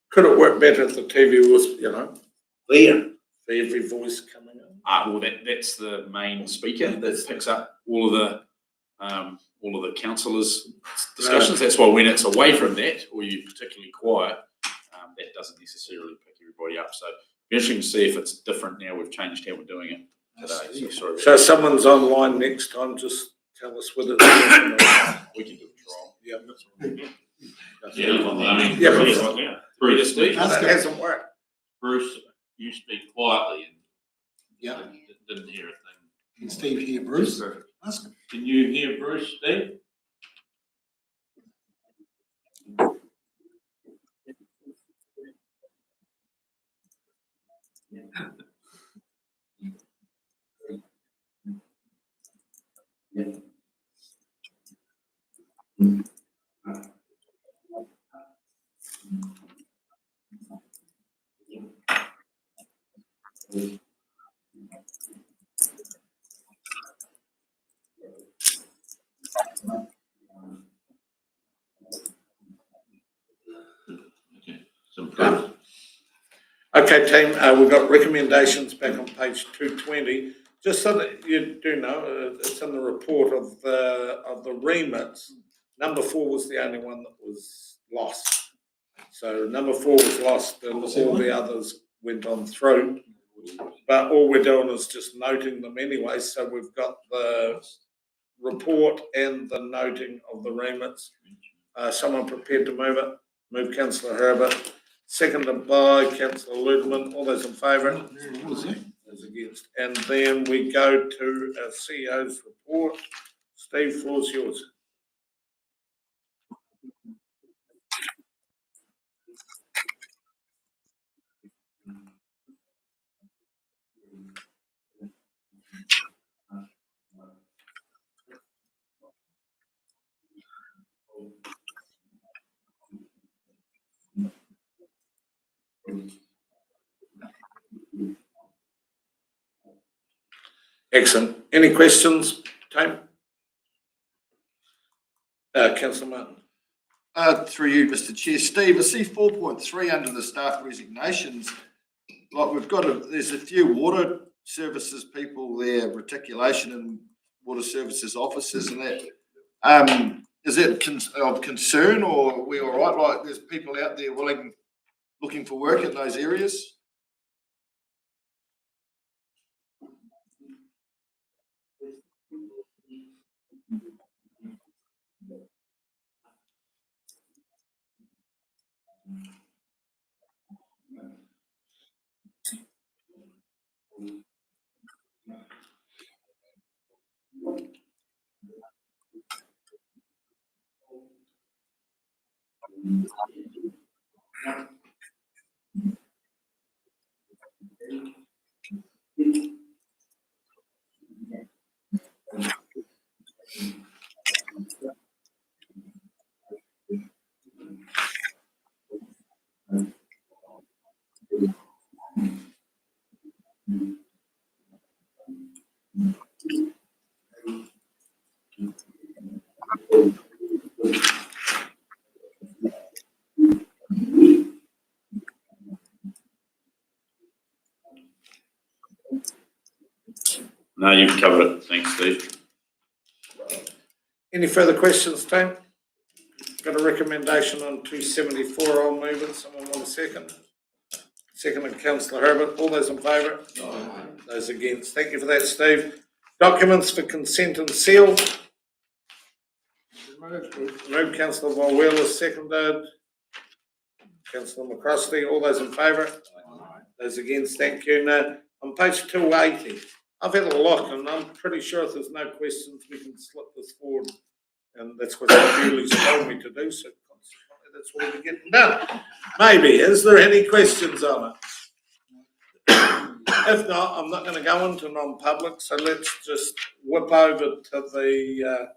[SPEAKER 12] Could it work better if the TV was, there, for every voice coming in?
[SPEAKER 4] Well, that's the main speaker that picks up all of the councillors' discussions. That's why when it's away from that, or you're particularly quiet, that doesn't necessarily pick everybody up. So it'll be interesting to see if it's different now. We've changed how we're doing it today.
[SPEAKER 12] So if someone's online next time, just tell us whether it's
[SPEAKER 4] we can do a trial.
[SPEAKER 12] Bruce,
[SPEAKER 4] Steve.
[SPEAKER 12] that hasn't worked.
[SPEAKER 8] Bruce, you speak quietly and
[SPEAKER 9] Yeah.
[SPEAKER 8] didn't hear a thing.
[SPEAKER 9] Can Steve hear Bruce? Ask him.
[SPEAKER 8] Can you hear Bruce, Steve?
[SPEAKER 12] Okay, team, we've got recommendations back on page 220. Just so that you do know, it's in the report of the remits. Number 4 was the only one that was lost. So number 4 was lost and all the others went on through. But all we're doing is just noting them anyway. So we've got the report and the noting of the remits. Someone prepared to move it? Move Councillor Herbert. Seconded by Councillor Ludeman. All those in favour? Those against. And then we go to our CEO's report. Steve, floor's yours. Excellent. Any questions, Tame? Councillor Martin.
[SPEAKER 21] Through you, Mr. Chair. Steve, I see 4.3 under the staff resignations. Like there's a few water services people there, reticulation and water services officers and that. Is it of concern or are we all right? Like there's people out there looking for work in those areas?
[SPEAKER 4] No, you've covered it. Thanks, Steve.
[SPEAKER 12] Any further questions, team? Got a recommendation on 274, I'll move it. Someone want a second? Seconded councillor Herbert. All those in favour? Aye. Those against? Thank you for that, Steve. Documents for consent and seal. Moved councillor Von Wheeler, seconded. Councillor McCroskey. All those in favour? Aye. Those against? Thank you. Now, on page 280, I've had a look and I'm pretty sure if there's no questions, we can slip this forward. And that's what Julie's told me to do, so consequently that's what we're getting done. Maybe. Is there any questions on it? If not, I'm not going to go into non-public, so let's just whip over to the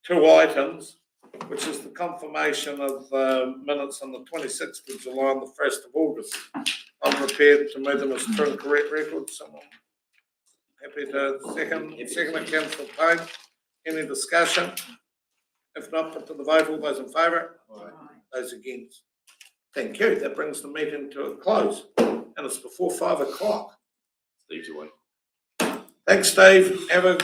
[SPEAKER 12] two items, which is the confirmation of minutes on the 26th of July and the 1st of August. I'm prepared to move them as true and correct records. Someone happy to second councillor Payne? Any discussion? If not, put to the vote. All those in favour? Aye. Those against? Thank you. That brings the meeting to a close. And it's before 5 o'clock.
[SPEAKER 4] Steve's away.
[SPEAKER 12] Thanks, Steve. Have a